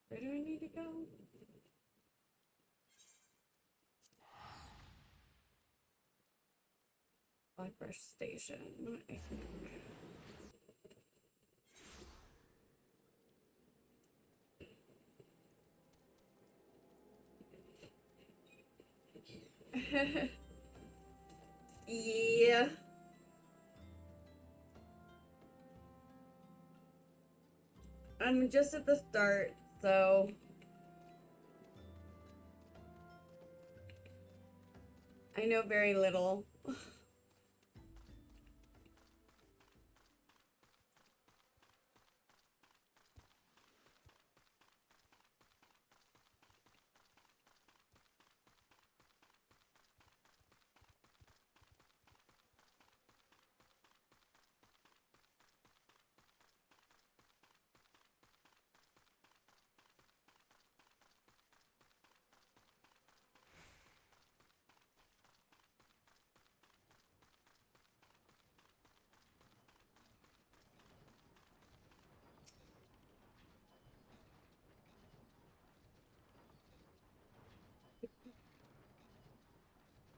Where do I need to go? Blackbrush Station, I think. Yeah. I'm just at the start, so I know very little.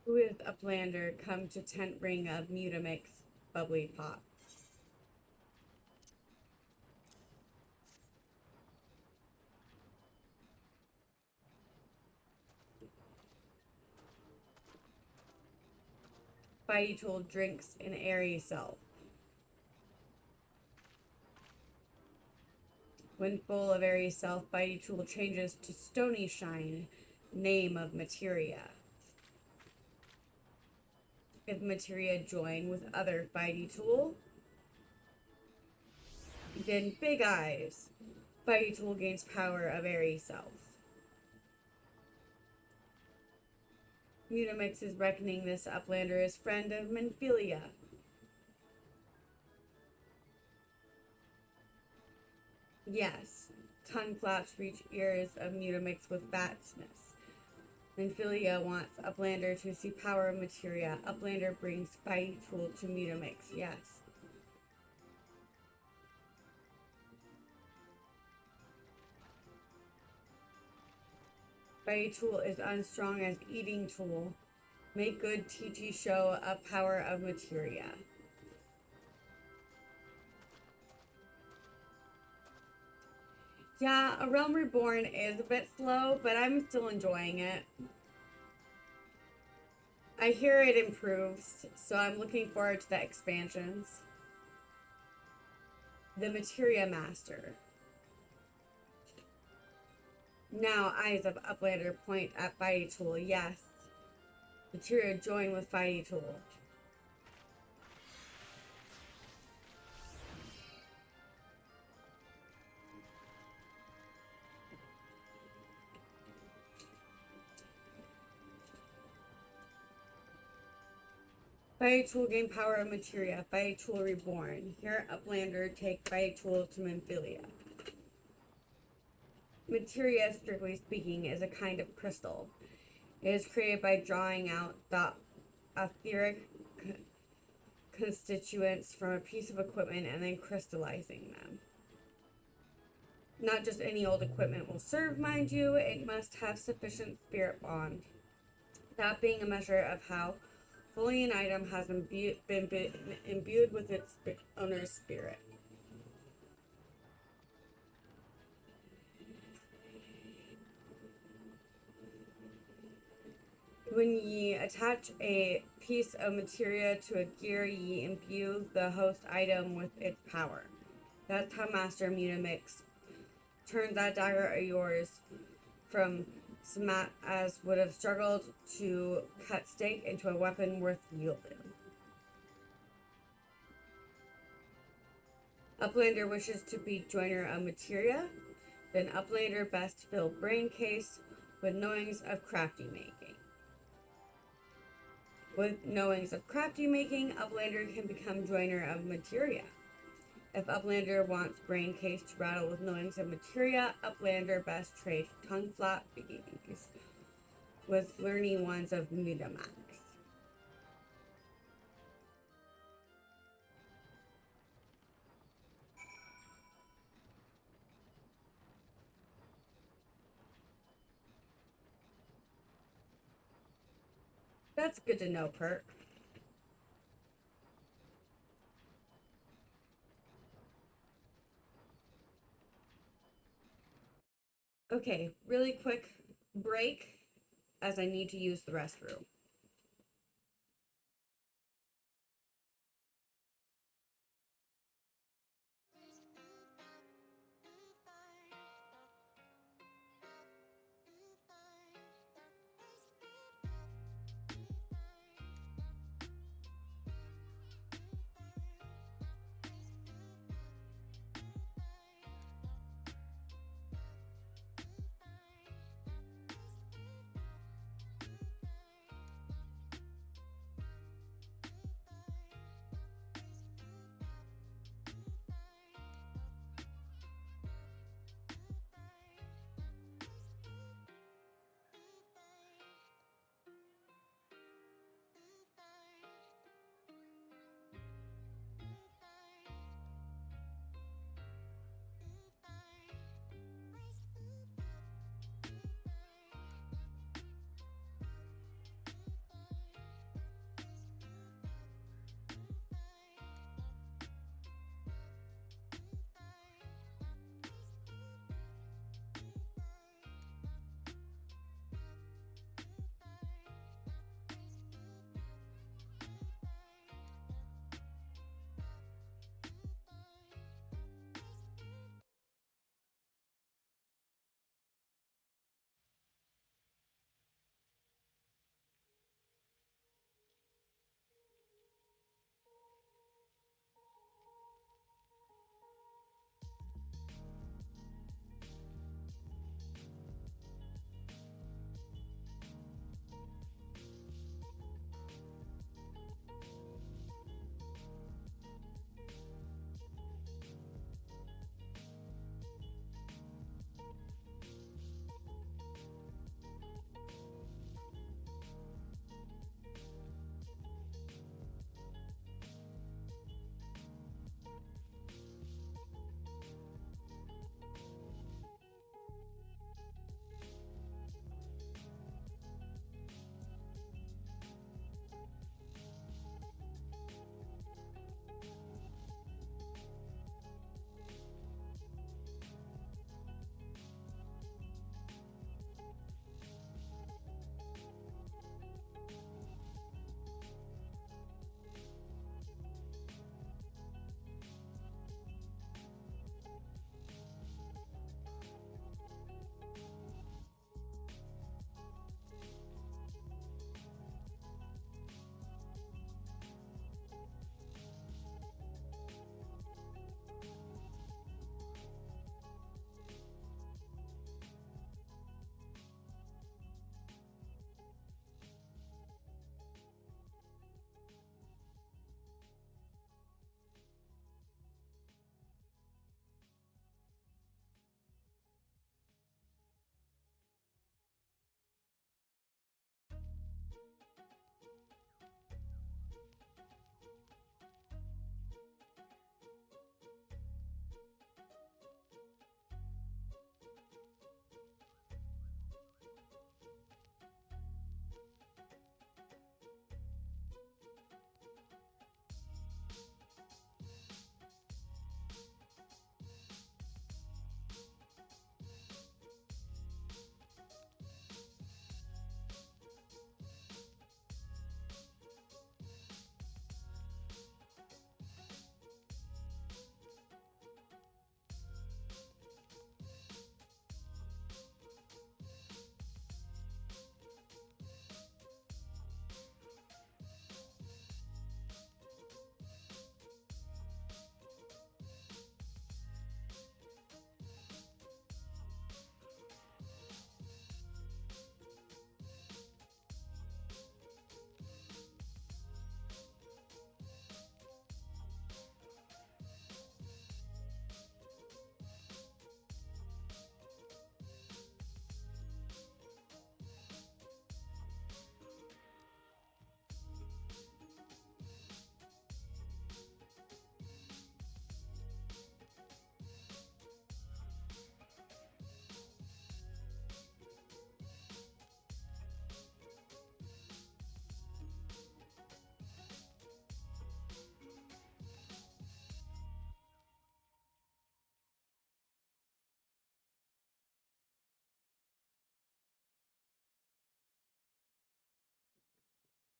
Who is Uplander come to tent ring of Mutamix bubbly pot? Fighty Tool drinks an airy self. When full of airy self, Fighty Tool changes to Stony Shine, name of materia. If materia join with other Fighty Tool, then Big Eyes. Fighty Tool gains power of airy self. Mutamix is reckoning this Uplander as friend of Menphilia. Yes, tongue flaps reach ears of Mutamix with fatness. Menphilia wants Uplander to see power of materia. Uplander brings Fighty Tool to Mutamix. Yes. Fighty Tool is unstrong as eating tool. Make good TT show a power of materia. Yeah, A Realm Reborn is a bit slow, but I'm still enjoying it. I hear it improves, so I'm looking forward to the expansions. The Materia Master. Now, Eyes of Uplander point at Fighty Tool. Yes. Materia join with Fighty Tool. Fighty Tool gain power of materia. Fighty Tool reborn. Here, Uplander take Fighty Tool to Menphilia. Materia, strictly speaking, is a kind of crystal. It is created by drawing out the etheric constituents from a piece of equipment and then crystallizing them. Not just any old equipment will serve, mind you, it must have sufficient spirit bond. That being a measure of how fully an item has been imbued with its owner's spirit. When ye attach a piece of materia to a gear, ye imbue the host item with its power. That's how Master Mutamix turned that dagger of yours from smat as would have struggled to cut steak into a weapon worth yielding. Uplander wishes to be joiner of materia, then Uplander best fill brain case with knowings of crafty making. With knowings of crafty making, Uplander can become joiner of materia. If Uplander wants brain case to rattle with knowings of materia, Uplander best trade tongue flap beginnings with learning ones of Mutamax. That's good to know, Perk. Okay, really quick break as I need to use the restroom.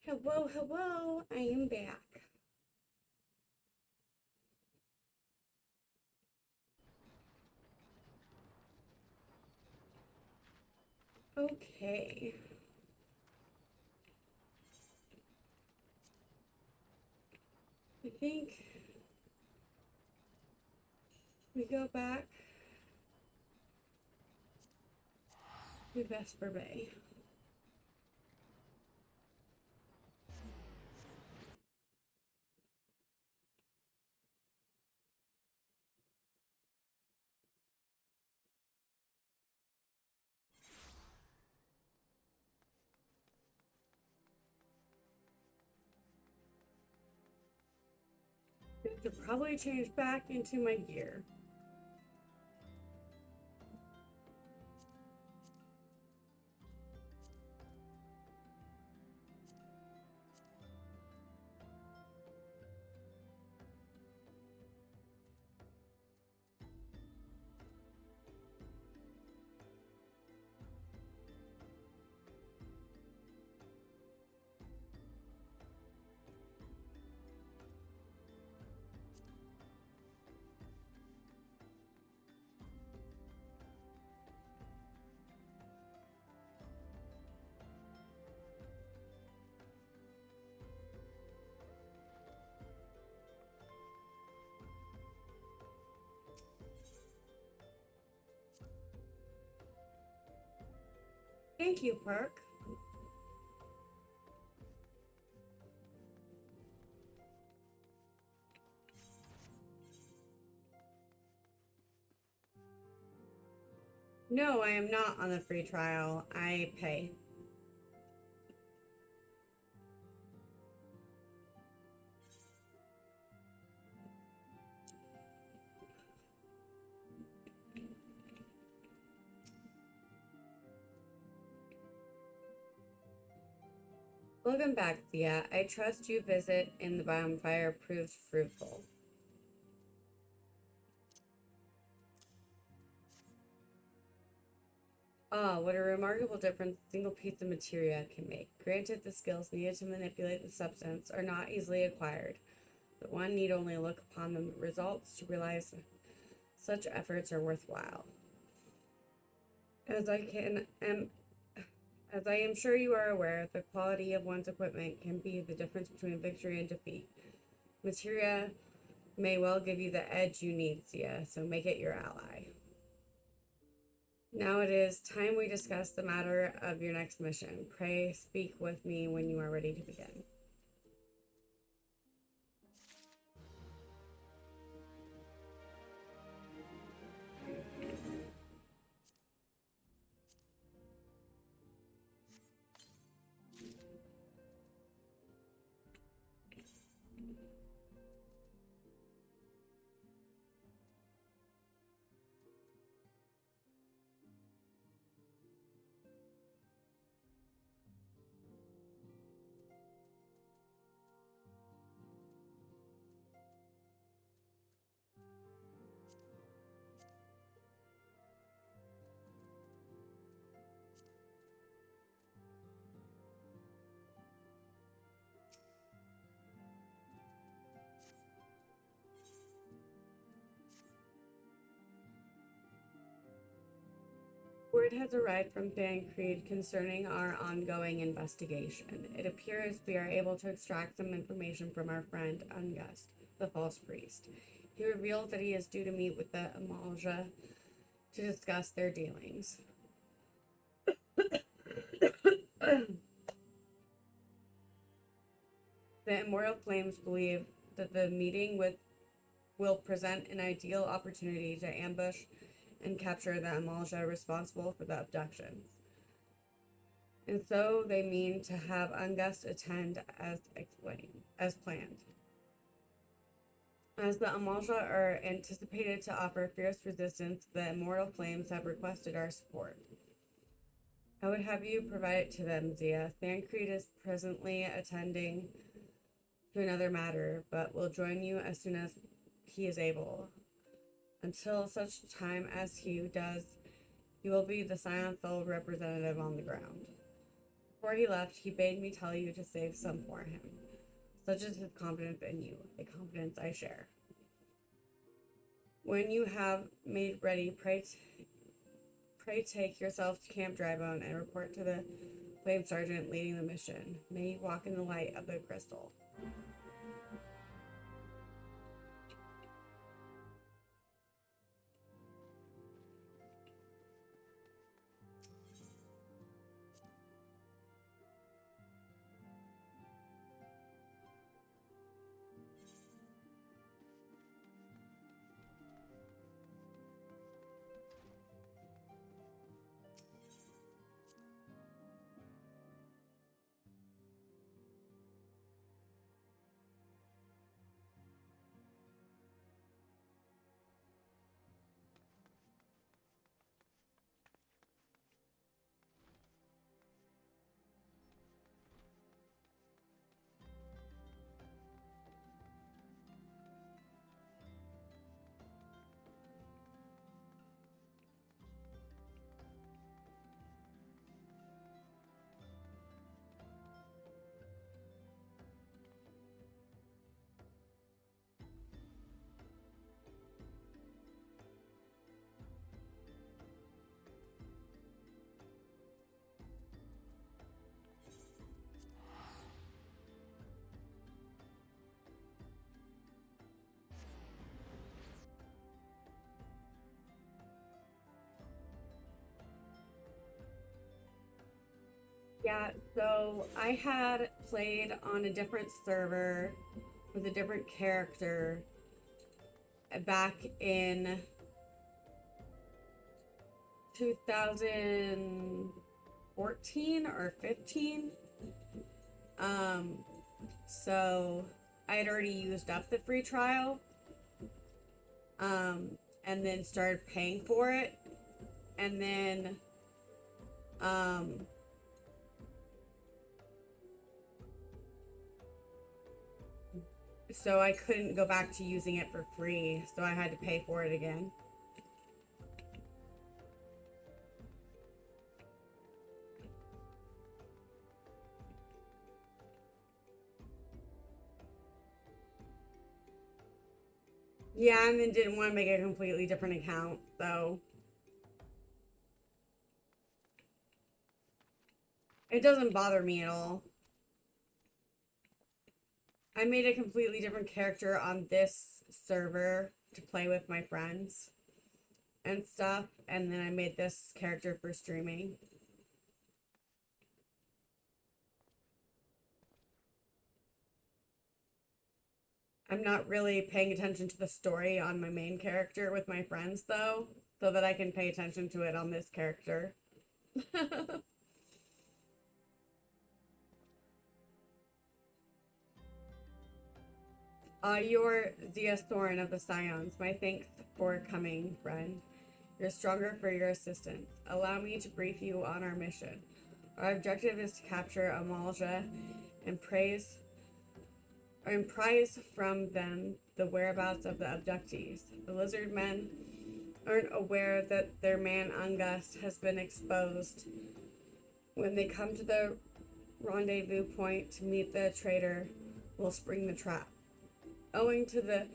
Hello, hello, I am back. Okay. I think we go back to Vesper Bay. I should probably change back into my gear. Thank you, Perk. No, I am not on the free trial. I pay. Welcome back, Thea. I trust your visit in the bonfire proved fruitful. Ah, what a remarkable difference a single piece of materia can make. Granted, the skills needed to manipulate the substance are not easily acquired, but one need only look upon the results to realize such efforts are worthwhile. As I can am As I am sure you are aware, the quality of one's equipment can be the difference between victory and defeat. Materia may well give you the edge you need, Zia, so make it your ally. Now it is time we discuss the matter of your next mission. Pray speak with me when you are ready to begin. Word has arrived from Thancred concerning our ongoing investigation. It appears we are able to extract some information from our friend Ungust, the false priest. He revealed that he is due to meet with the Amalja to discuss their dealings. The Immortal Flames believe that the meeting will present an ideal opportunity to ambush and capture the Amalja responsible for the abductions. And so they mean to have Ungust attend as planned. As the Amalja are anticipated to offer fierce resistance, the Immortal Flames have requested our support. I would have you provide it to them, Zia. Thancred is presently attending to another matter, but will join you as soon as he is able. Until such time as he does, you will be the silent soul representative on the ground. Before he left, he bade me tell you to save some for him. Such is his confidence in you, a confidence I share. When you have made ready, pray take yourself to Camp Drybone and report to the flame sergeant leading the mission. May you walk in the light of the crystal. Yeah, so I had played on a different server with a different character back in 2014 or 15. So I had already used up the free trial, and then started paying for it, and then, so I couldn't go back to using it for free, so I had to pay for it again. Yeah, and then didn't want to make a completely different account, so it doesn't bother me at all. I made a completely different character on this server to play with my friends and stuff, and then I made this character for streaming. I'm not really paying attention to the story on my main character with my friends, though, so that I can pay attention to it on this character. You're Zia Thorin of the Scions. My thanks for coming, friend. You're stronger for your assistance. Allow me to brief you on our mission. Our objective is to capture Amalja and prize from them the whereabouts of the abductees. The lizard men aren't aware that their man Ungust has been exposed. When they come to the rendezvous point to meet the traitor, we'll spring the trap. Owing to the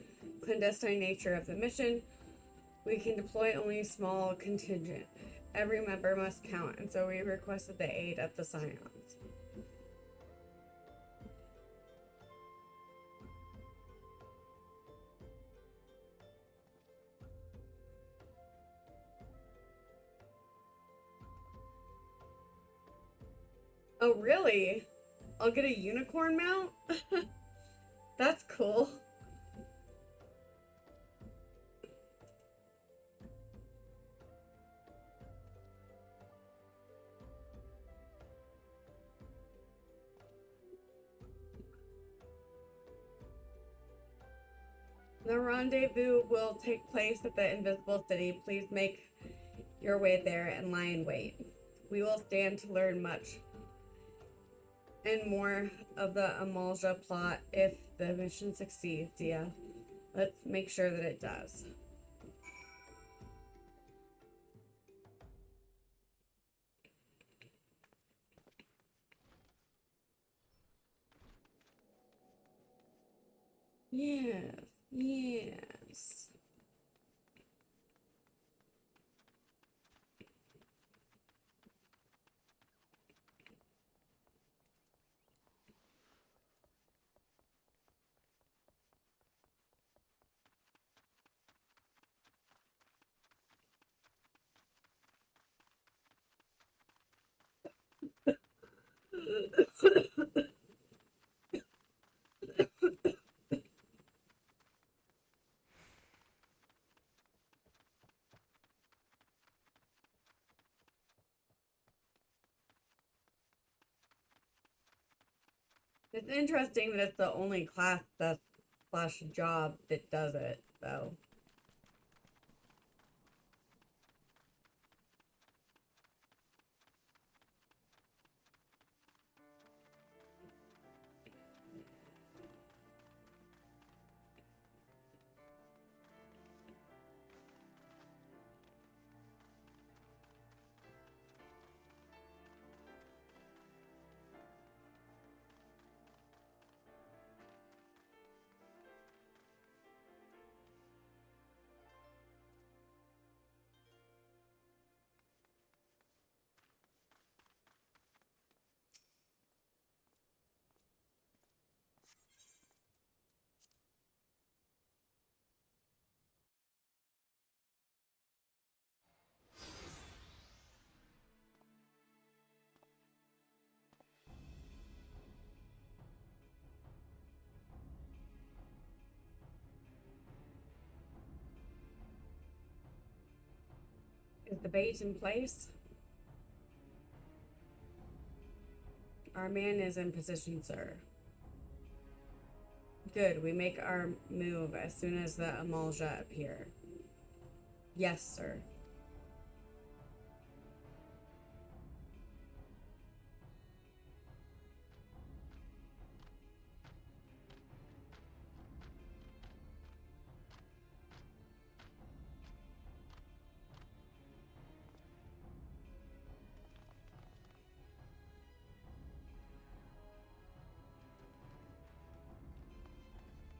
clandestine nature of the mission, we can deploy only a small contingent. Every member must count, and so we requested the aid of the Scions. Oh, really? I'll get a unicorn mount? That's cool. The rendezvous will take place at the Invisible City. Please make your way there and lie in wait. We will stand to learn much and more of the Amalja plot if the mission succeeds, Dia. Let's make sure that it does. Yes, yes. It's interesting that it's the only class that slash job that does it, though. Is the bait in place? Our man is in position, sir. Good. We make our move as soon as the Amalja appear. Yes, sir.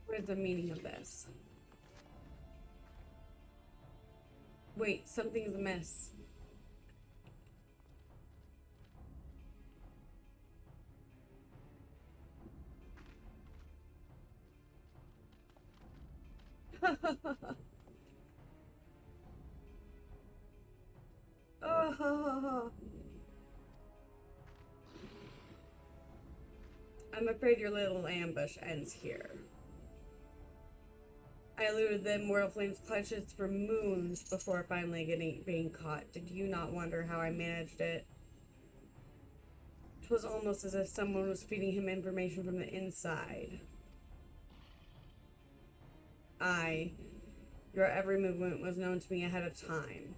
What is the meaning of this? Wait, something's amiss. Oh, I'm afraid your little ambush ends here. I eluded the immortal flame's clutches for moons before finally being caught. Did you not wonder how I managed it? 'Twas almost as if someone was feeding him information from the inside. I, your every movement was known to me ahead of time.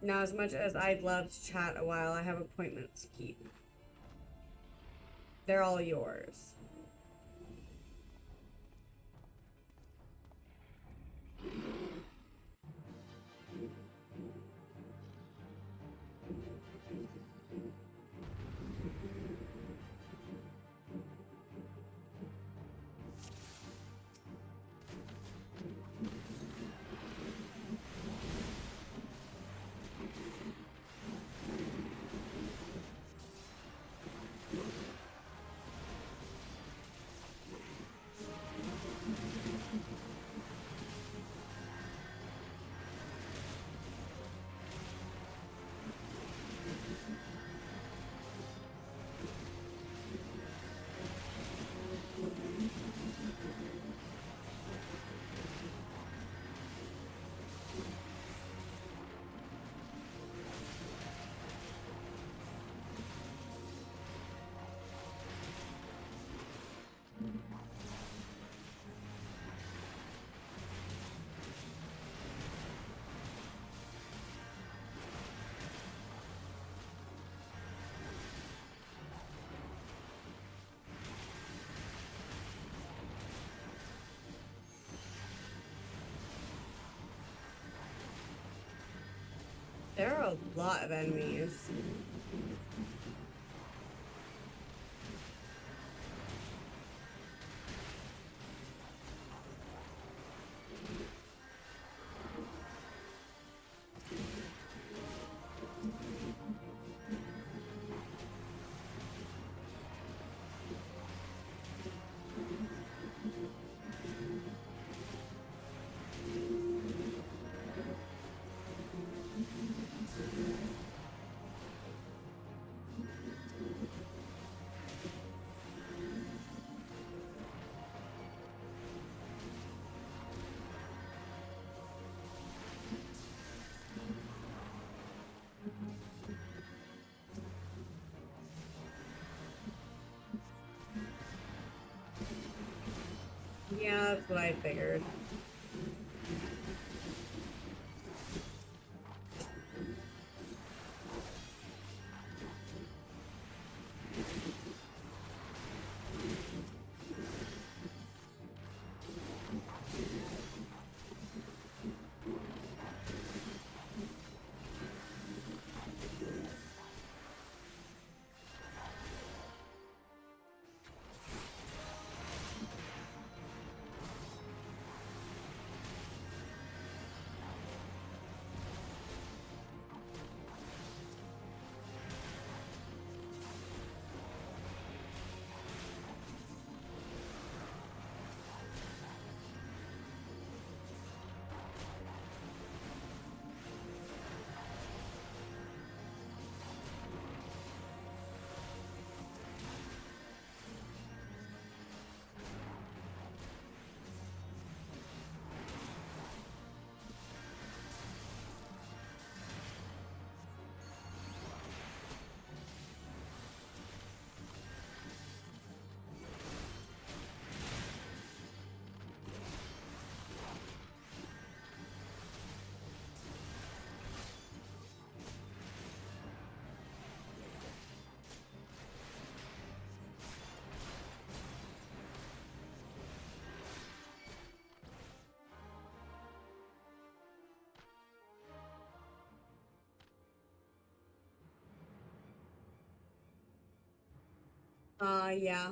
Now, as much as I'd love to chat a while, I have appointments to keep. They're all yours. There are a lot of enemies. Yeah, that's what I figured. Yeah.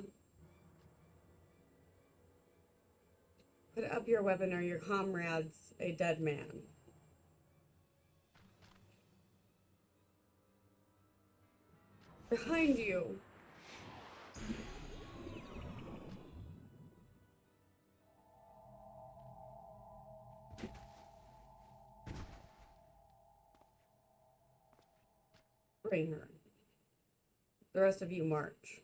Put up your weapon or your comrade's a dead man. Behind you. Bring her. The rest of you march.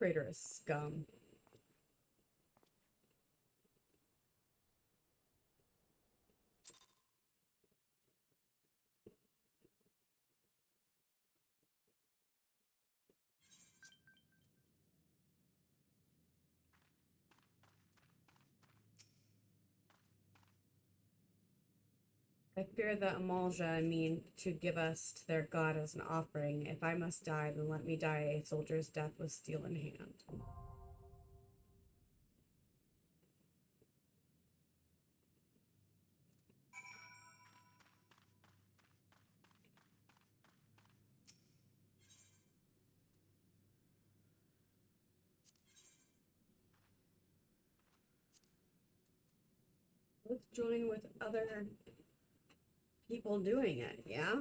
Traitorous scum. I fear that Amalja mean to give us to their god as an offering. If I must die, then let me die a soldier's death with steel in hand. Let's join with other people doing it, yeah?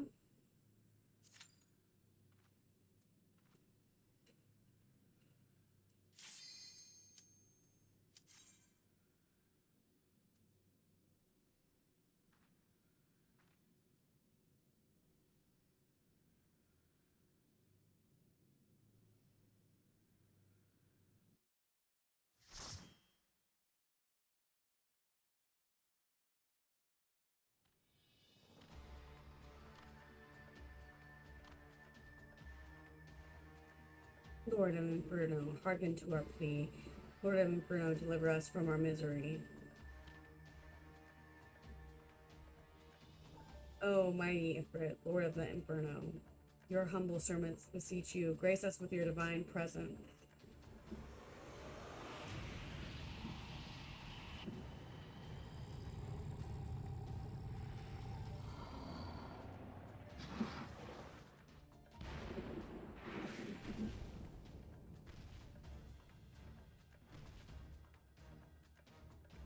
Lord of Inferno, hearken to our plea. Lord of Inferno, deliver us from our misery. O mighty Ifrit, Lord of the Inferno, your humble servants beseech you, grace us with your divine presence.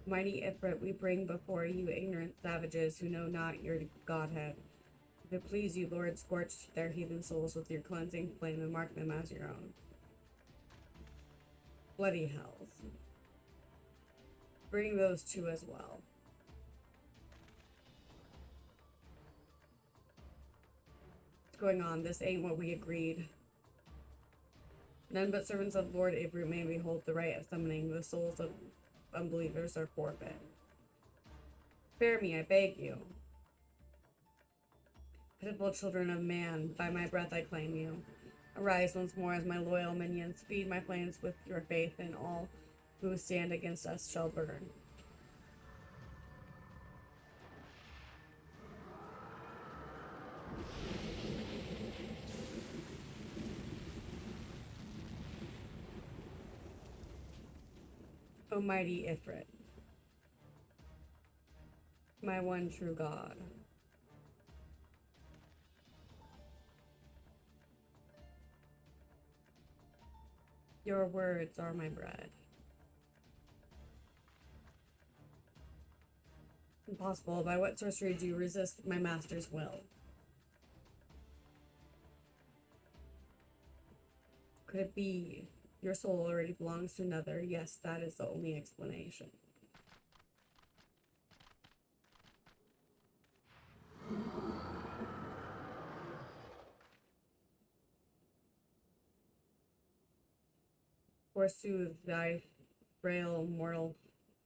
Mighty Ifrit, we bring before you ignorant savages who know not your godhead. If it please you, Lord, scorch their heathen souls with your cleansing flame and mark them as your own. Bloody hells. Bring those two as well. What's going on? This ain't what we agreed. None but servants of Lord Ifrit may behold the right of summoning. The souls of unbelievers are forfeit. Spare me, I beg you. Pitiful children of man, by my breath I claim you. Arise once more as my loyal minions. Feed my flames with your faith in all who stand against us shall burn. O mighty Ifrit, my one true God, your words are my bread. Impossible. By what sorcery do you resist my master's will? Could it be your soul already belongs to another? Yes, that is the only explanation. Forsooth, thy frail mortal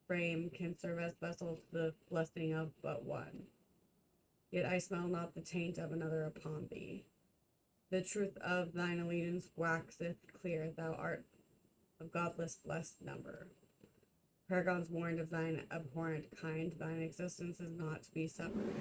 frame can serve as vessel to the blessing of but one. Yet I smell not the taint of another upon thee. The truth of thine allegiance waxeth clear. Thou art of godless blessed number. Paragons warned of thine abhorrent kind, thine existence is not to be suffered.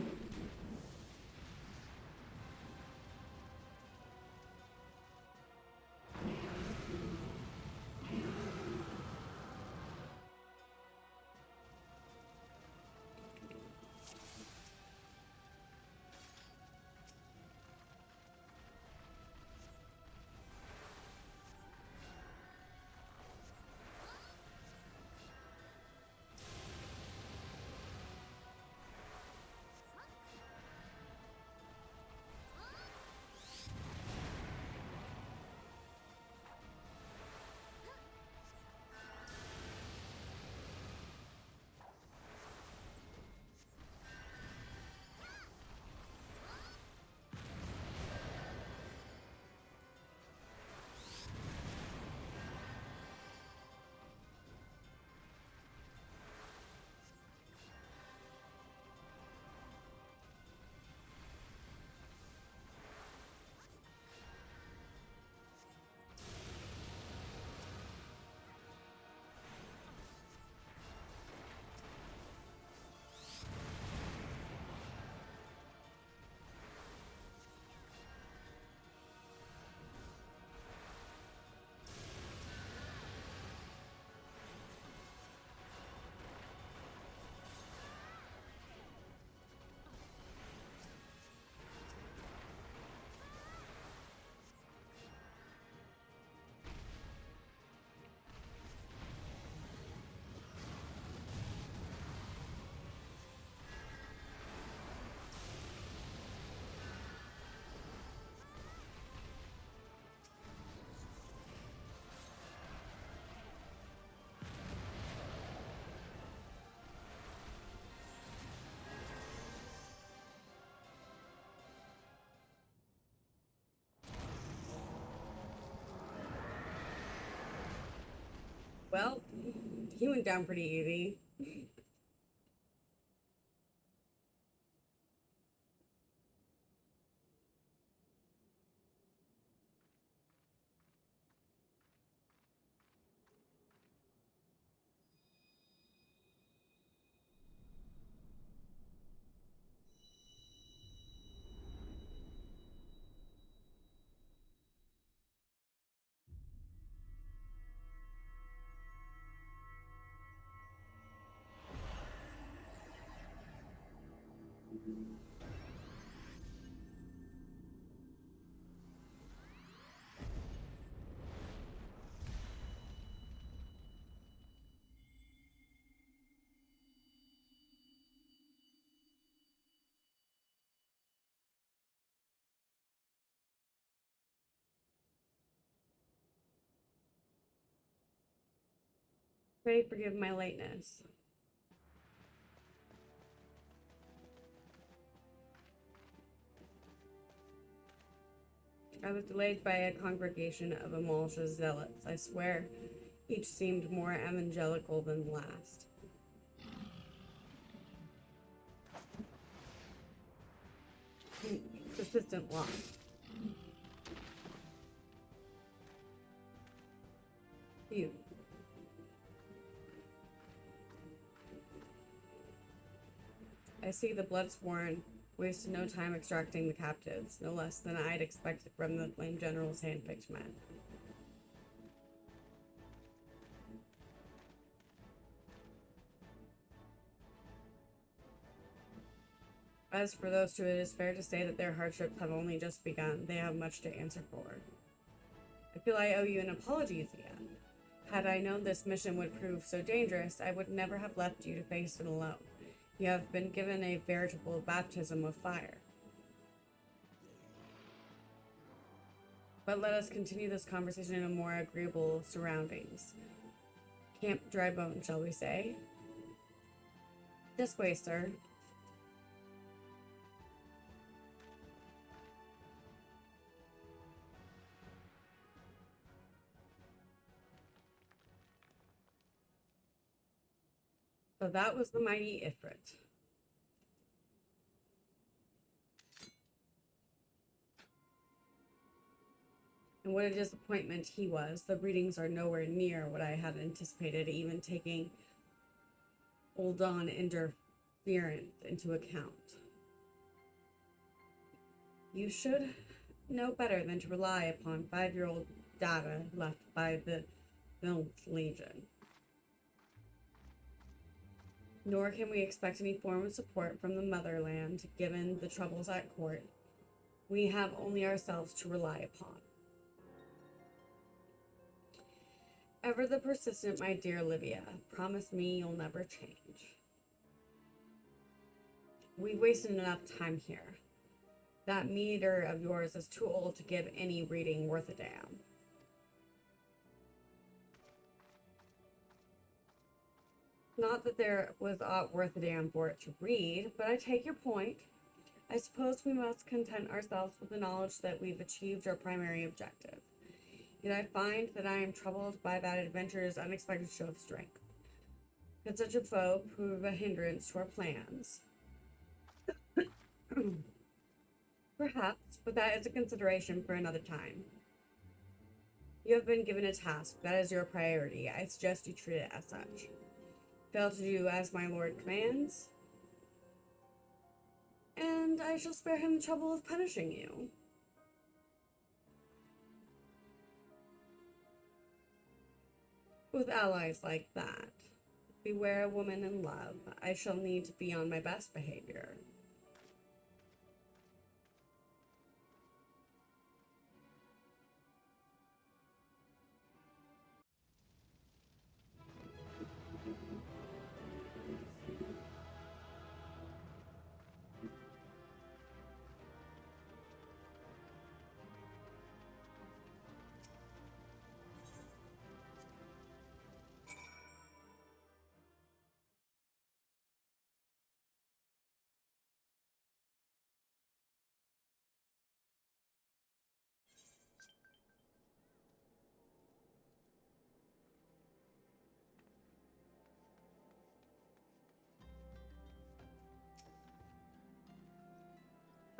Well, he went down pretty easy. Pray forgive my lateness. I was delayed by a congregation of Amalcia's zealots. I swear, each seemed more evangelical than the last. Persistent loss. Phew. I see the Bloodsworn wasted no time extracting the captives, no less than I'd expected from the Flame General's hand-picked men. As for those two, it is fair to say that their hardships have only just begun. They have much to answer for. I feel I owe you an apology, Zia. Had I known this mission would prove so dangerous, I would never have left you to face it alone. You have been given a veritable baptism of fire. But let us continue this conversation in a more agreeable surroundings. Camp Dry Bone, shall we say? This way, sir. So that was the mighty Ifrit. And what a disappointment he was. The readings are nowhere near what I had anticipated, even taking Uldan interference into account. You should know better than to rely upon 5-year-old data left by the Vilth Legion. Nor can we expect any form of support from the motherland, given the troubles at court. We have only ourselves to rely upon. Ever the persistent, my dear Livia. Promise me you'll never change. We've wasted enough time here. That meter of yours is too old to give any reading worth a damn. Not that there was aught worth a damn for it to read, but I take your point. I suppose we must content ourselves with the knowledge that we've achieved our primary objective. Yet I find that I am troubled by that adventurer's unexpected show of strength. Could such a foe prove a hindrance to our plans? Perhaps, but that is a consideration for another time. You have been given a task. That is your priority. I suggest you treat it as such. Fail to do as my lord commands, and I shall spare him the trouble of punishing you. With allies like that, beware a woman in love. I shall need to be on my best behavior.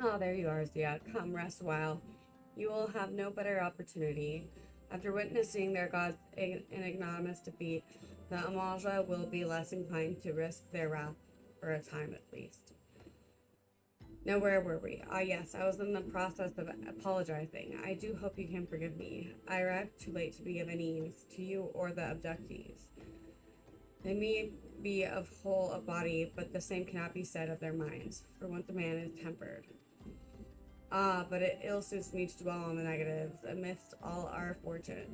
Oh, there you are, Zia. Come, rest a while. You will have no better opportunity. After witnessing their god's ignominious defeat, the Amaja will be less inclined to risk their wrath for a time at least. Now, where were we? Ah, yes, I was in the process of apologizing. I do hope you can forgive me. I arrived too late to be of any use to you or the abductees. They may be of whole of body, but the same cannot be said of their minds, for once a man is tempered. Ah, but it ill suits me to dwell on the negatives. Amidst all our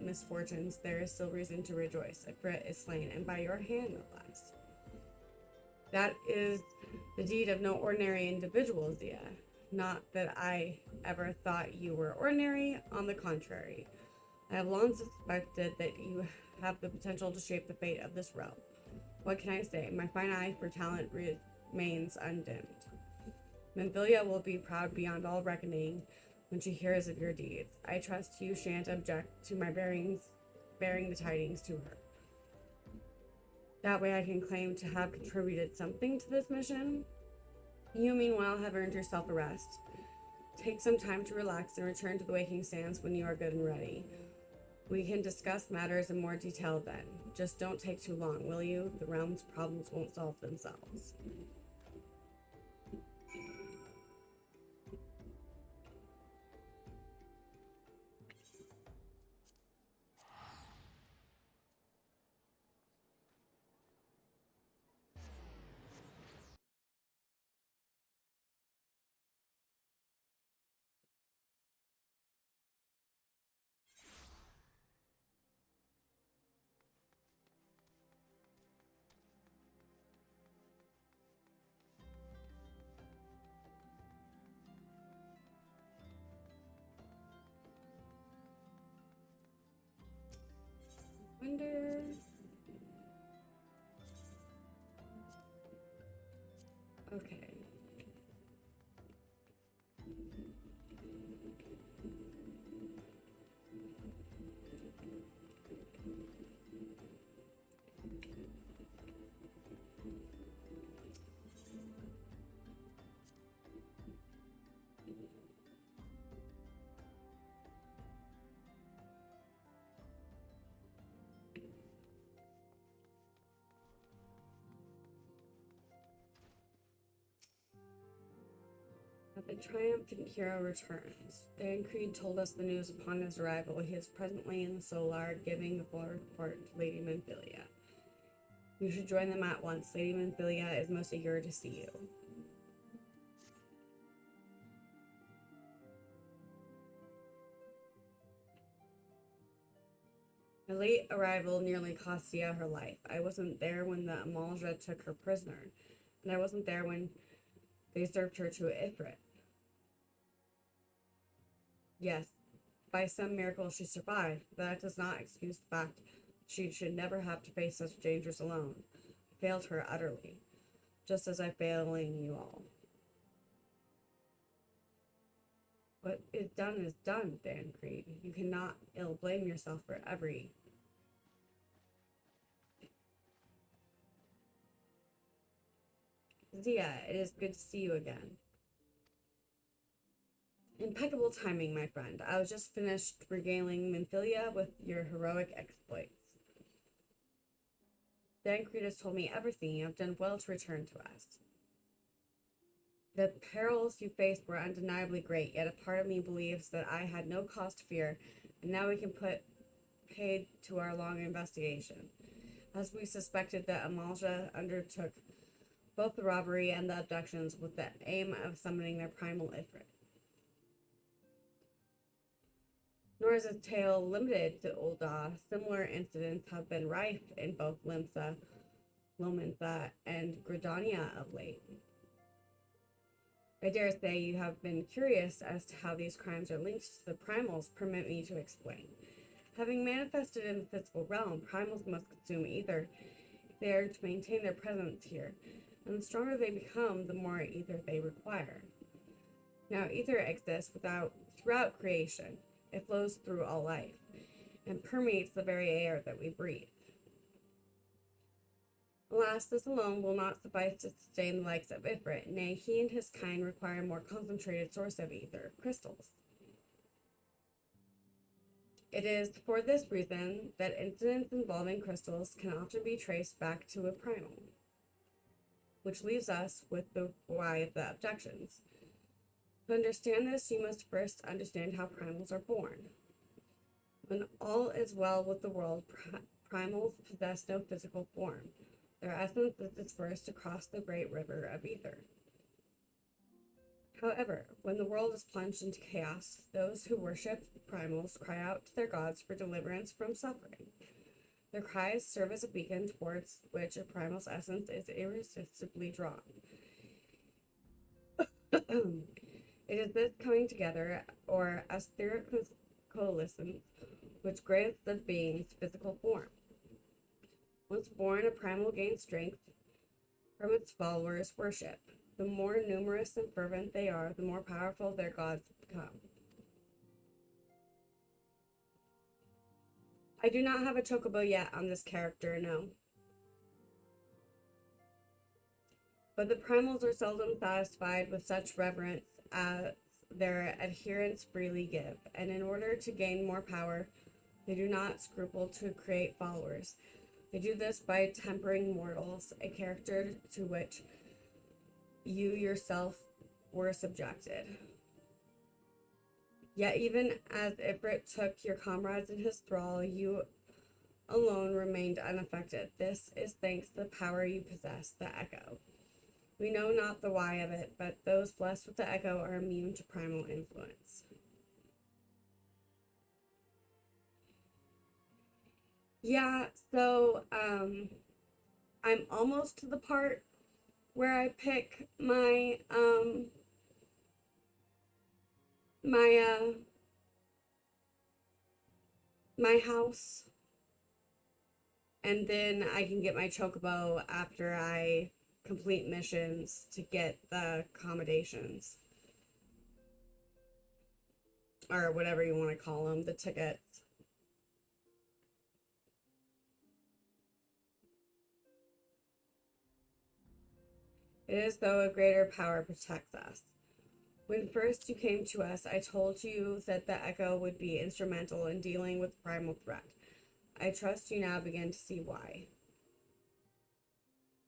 misfortunes, there is still reason to rejoice. Ifrit is slain, and by your hand, no less. That is the deed of no ordinary individual, Zia. Not that I ever thought you were ordinary. On the contrary, I have long suspected that you have the potential to shape the fate of this realm. What can I say? My fine eye for talent remains undimmed. Menthilia will be proud beyond all reckoning when she hears of your deeds. I trust you shan't object to my bearing the tidings to her. That way I can claim to have contributed something to this mission. You, meanwhile, have earned yourself a rest. Take some time to relax and return to the Waking Sands when you are good and ready. We can discuss matters in more detail then. Just don't take too long, will you? The realm's problems won't solve themselves. reminder. Okay. The triumphant hero returns. Dancreed told us the news upon his arrival. He is presently in the Solar giving the full report to Lady Minfilia. You should join them at once. Lady Minfilia is most eager to see you. My late arrival nearly cost Sia her life. I wasn't there when the Amalja took her prisoner, and I wasn't there when they served her to Ifrit. Yes, by some miracle she survived, but that does not excuse the fact she should never have to face such dangers alone. I failed her utterly, just as I'm failing you all. What is done, Dancreed. You cannot ill blame yourself for every. Zia, it is good to see you again. Impeccable timing, my friend. I was just finished regaling Minfilia with your heroic exploits. Dancreed has told me everything. You have done well to return to us. The perils you faced were undeniably great, yet a part of me believes that I had no cause to fear, and now we can put paid to our long investigation. As we suspected, that Amalja undertook both the robbery and the abductions with the aim of summoning their primal Ifrit. Nor is his tale limited to Ul'dah. Similar incidents have been rife in both Limsa, Lominsa, and Gridania of late. I dare say you have been curious as to how these crimes are linked to the primals. Permit me to explain. Having manifested in the physical realm, primals must consume ether if they are to maintain their presence here, and the stronger they become, the more ether they require. Now, ether exists throughout creation. It flows through all life and permeates the very air that we breathe. Alas, this alone will not suffice to sustain the likes of Ifrit. Nay, he and his kind require a more concentrated source of ether, crystals. It is for this reason that incidents involving crystals can often be traced back to a primal, which leaves us with the why of the abductions. To understand this, you must first understand how primals are born. When all is well with the world, primals possess no physical form. Their essence is dispersed across the great river of ether. However, when the world is plunged into chaos, those who worship primals cry out to their gods for deliverance from suffering. Their cries serve as a beacon towards which a primal's essence is irresistibly drawn. It is this coming together, or etheric coalescence, which grants the being's physical form. Once born, a primal gains strength from its followers' worship. The more numerous and fervent they are, the more powerful their gods become. I do not have a chocobo yet on this character, no. But the primals are seldom satisfied with such reverence as their adherents freely give, and in order to gain more power, they do not scruple to create followers. They do this by tempering mortals, a character to which you yourself were subjected. Yet even as Ifrit took your comrades in his thrall, you alone remained unaffected. This is thanks to the power you possess, the Echo. We know not the why of it, but those blessed with the Echo are immune to primal influence. Yeah, so I'm almost to the part where I pick my my house. And then I can get my chocobo after I complete missions to get the accommodations. Or whatever you want to call them, the tickets. It is though a greater power protects us. When first you came to us, I told you that the Echo would be instrumental in dealing with primal threat. I trust you now begin to see why.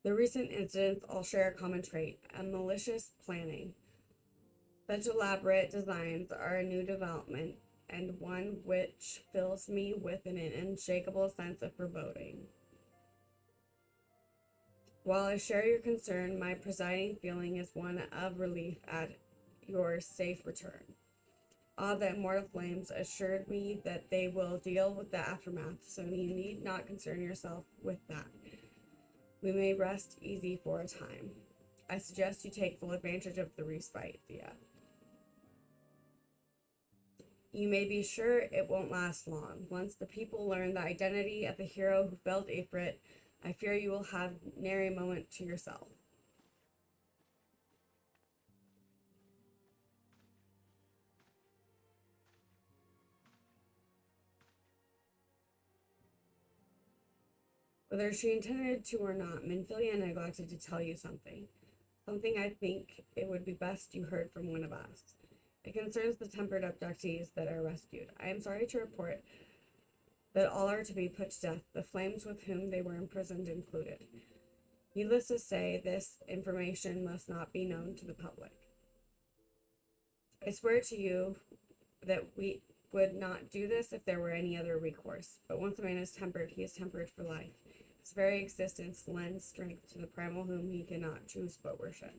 The recent incidents all share a common trait, a malicious planning. Such elaborate designs are a new development, and one which fills me with an unshakable sense of foreboding. While I share your concern, my presiding feeling is one of relief at your safe return. The immortal flames assured me that they will deal with the aftermath, so you need not concern yourself with that. We may rest easy for a time. I suggest you take full advantage of the respite, Thea. You may be sure it won't last long. Once the people learn the identity of the hero who felled Ifrit, I fear you will have nary moment to yourself. Whether she intended to or not, Minfilia neglected to tell you something. Something I think it would be best you heard from one of us. It concerns the tempered abductees that are rescued. I am sorry to report that all are to be put to death, the flames with whom they were imprisoned included. Needless to say, this information must not be known to the public. I swear to you that we would not do this if there were any other recourse, but once a man is tempered, he is tempered for life. His very existence lends strength to the primal whom he cannot choose but worship.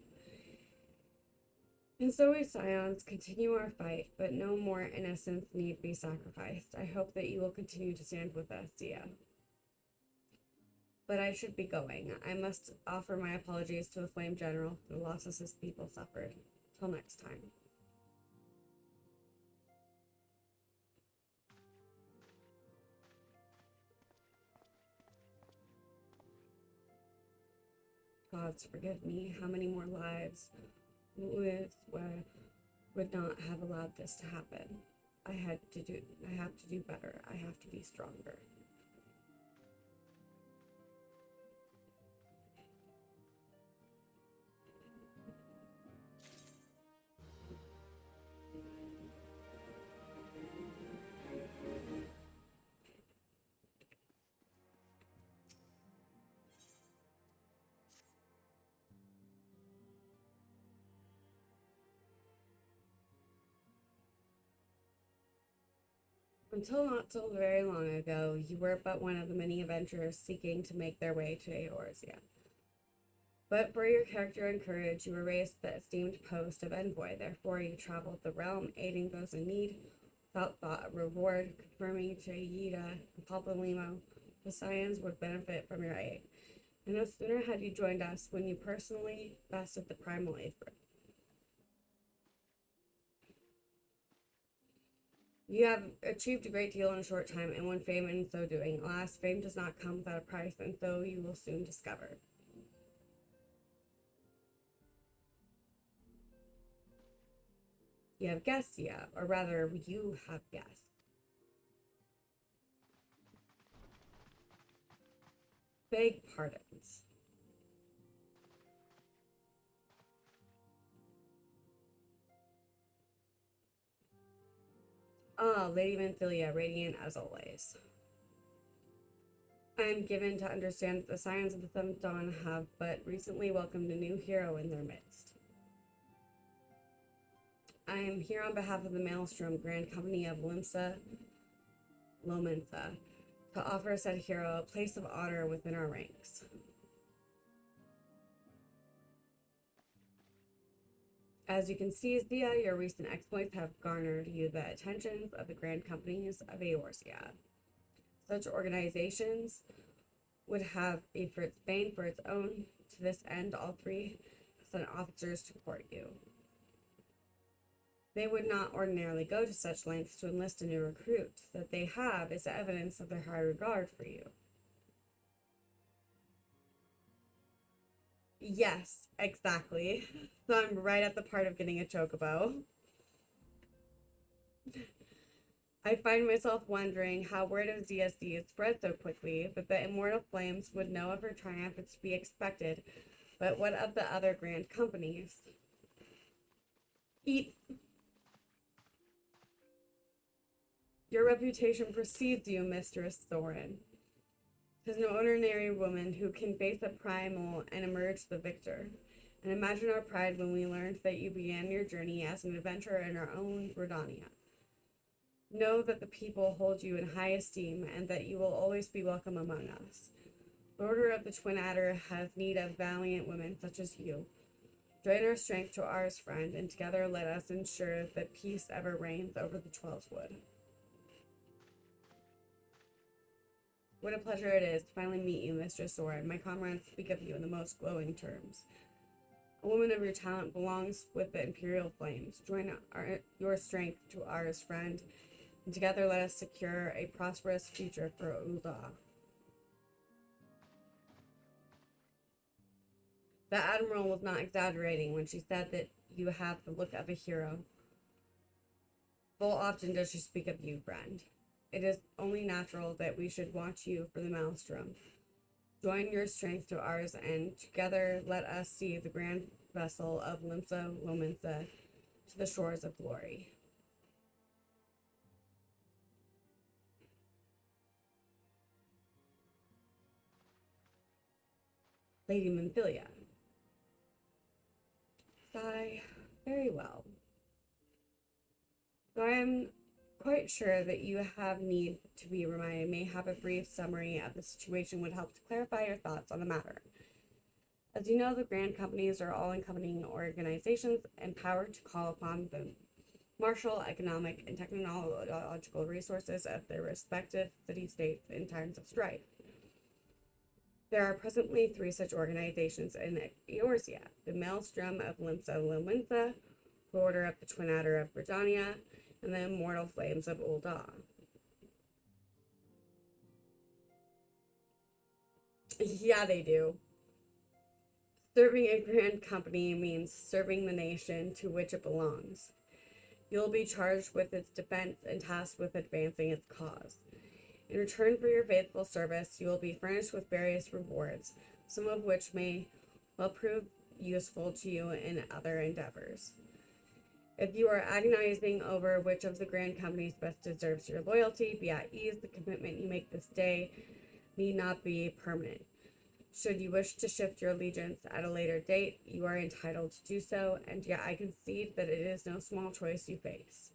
And so we scions continue our fight, but no more innocents need be sacrificed. I hope that you will continue to stand with us, Dia. But I should be going. I must offer my apologies to the Flame General for the losses his people suffered. Till next time. Gods forgive me. How many more lives would not have allowed this to happen? I have to do better. I have to be stronger. Until not so very long ago, you were but one of the many adventurers seeking to make their way to Eorzea. But for your character and courage, you were raised to the esteemed post of envoy. Therefore, you traveled the realm, aiding those in need, without thought of reward, confirming to Yida and Papa Limo the scions would benefit from your aid. And no sooner had you joined us when you personally bested the primal Ifrit. You have achieved a great deal in a short time and won fame in so doing. Alas, fame does not come without a price, and so you will soon discover. You have guests, yeah, or rather, you have guests. Beg pardons. Lady Minfilia, radiant as always. I am given to understand that the Scions of the Seventh Dawn have but recently welcomed a new hero in their midst. I am here on behalf of the Maelstrom Grand Company of Lomensa to offer said hero a place of honor within our ranks. As you can see, Zia, your recent exploits have garnered you the attentions of the Grand Companies of Eorzea. Such organizations would have Ifrit's bane for its own. To this end, all three sent officers to court you. They would not ordinarily go to such lengths to enlist a new recruit. That they have is evidence of their high regard for you. Yes, exactly. So I'm right at the part of getting a chocobo. I find myself wondering how word of ZSD is spread so quickly, but the Immortal Flames would know of her triumph is to be expected. But what of the other grand companies? Eat. Your reputation precedes you, Mistress Thorin. 'Tis no ordinary woman who can face a primal and emerge the victor. And imagine our pride when we learned that you began your journey as an adventurer in our own Redania. Know that the people hold you in high esteem and that you will always be welcome among us. The Order of the Twin Adder has need of valiant women such as you. Join our strength to ours, friend, and together let us ensure that peace ever reigns over the Twelveswood. What a pleasure it is to finally meet you, Mistress Thorin. My comrades speak of you in the most glowing terms. A woman of your talent belongs with the Imperial Flames. Join your strength to ours, friend, and together let us secure a prosperous future for Ul'dah. The Admiral was not exaggerating when she said that you have the look of a hero. Full often does she speak of you, friend. It is only natural that we should want you for the Maelstrom. Join your strength to ours, and together let us see the grand vessel of Limsa Lominsa to the shores of glory. Lady Menphilia. Sigh. Very well. Though I am quite sure that you have need to be reminded, may have a brief summary of the situation would help to clarify your thoughts on the matter. As you know, the grand companies are all encompassing organizations empowered to call upon the martial, economic, and technological resources of their respective city-states in times of strife. There are presently 3 such organizations in Eorzea: the Maelstrom of Limsa Lominsa, the Order of the Twin Adder of Britannia, and the Immortal Flames of Ul'dah. Yeah, they do. Serving a grand company means serving the nation to which it belongs. You'll be charged with its defense and tasked with advancing its cause. In return for your faithful service, you will be furnished with various rewards, some of which may well prove useful to you in other endeavors. If you are agonizing over which of the grand companies best deserves your loyalty, be at ease. The commitment you make this day need not be permanent. Should you wish to shift your allegiance at a later date, you are entitled to do so, and yet I concede that it is no small choice you face.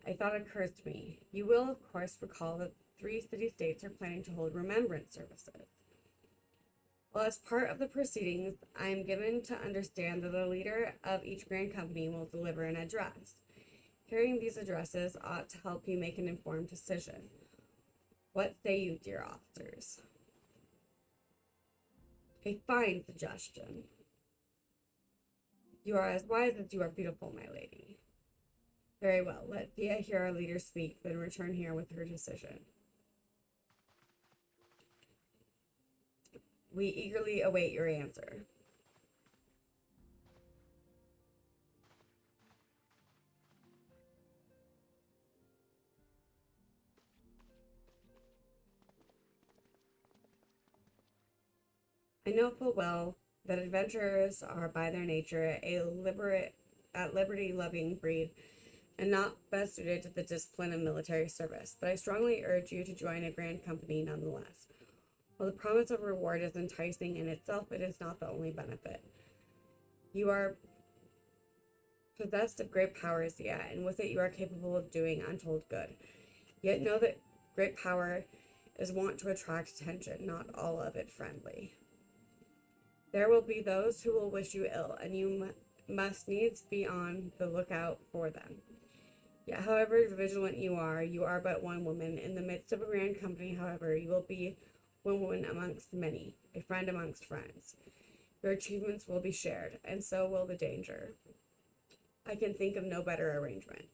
A thought occurs to me. You will, of course, recall that 3 city-states are planning to hold remembrance services. Well, as part of the proceedings, I am given to understand that the leader of each grand company will deliver an address. Hearing these addresses ought to help you make an informed decision. What say you, dear officers? A fine suggestion. You are as wise as you are beautiful, my lady. Very well, let Thea hear our leader speak, then return here with her decision. We eagerly await your answer. I know full well that adventurers are by their nature a liberty-loving breed and not best suited to the discipline of military service, but I strongly urge you to join a grand company nonetheless. While the promise of reward is enticing in itself, it is not the only benefit. You are possessed of great powers, yet, and with it you are capable of doing untold good. Yet know that great power is wont to attract attention, not all of it friendly. There will be those who will wish you ill, and you must needs be on the lookout for them. Yet, however vigilant you are but one woman. In the midst of a grand company, however, you will be one woman amongst many, a friend amongst friends. Your achievements will be shared, and so will the danger. I can think of no better arrangement.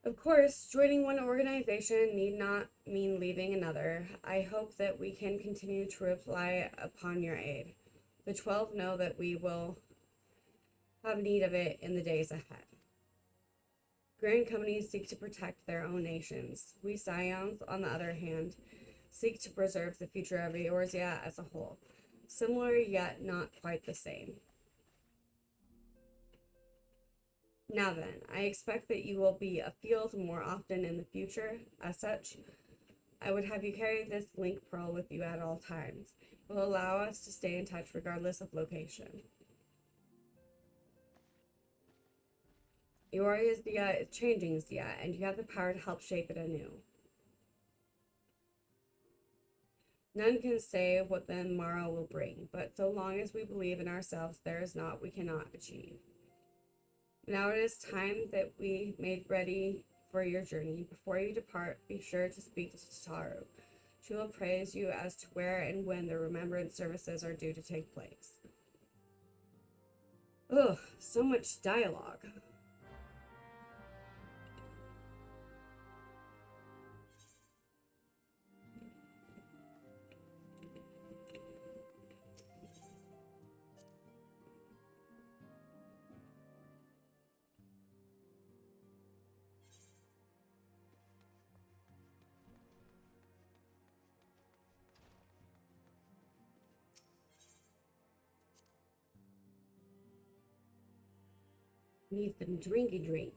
Of course, joining one organization need not mean leaving another. I hope that we can continue to rely upon your aid. The 12 know that we will have need of it in the days ahead. Grand companies seek to protect their own nations. We Scions, on the other hand, seek to preserve the future of Eorzea as a whole. Similar yet not quite the same. Now then, I expect that you will be afield more often in the future. As such, I would have you carry this link pearl with you at all times. It will allow us to stay in touch regardless of location. Eorzea is changing Zea, and you have the power to help shape it anew. None can say what the morrow will bring, but so long as we believe in ourselves, there is naught we cannot achieve. Now it is time that we made ready for your journey. Before you depart, be sure to speak to Tataru. She will praise you as to where and when the remembrance services are due to take place. Ugh, so much dialogue. Need some drinky drink.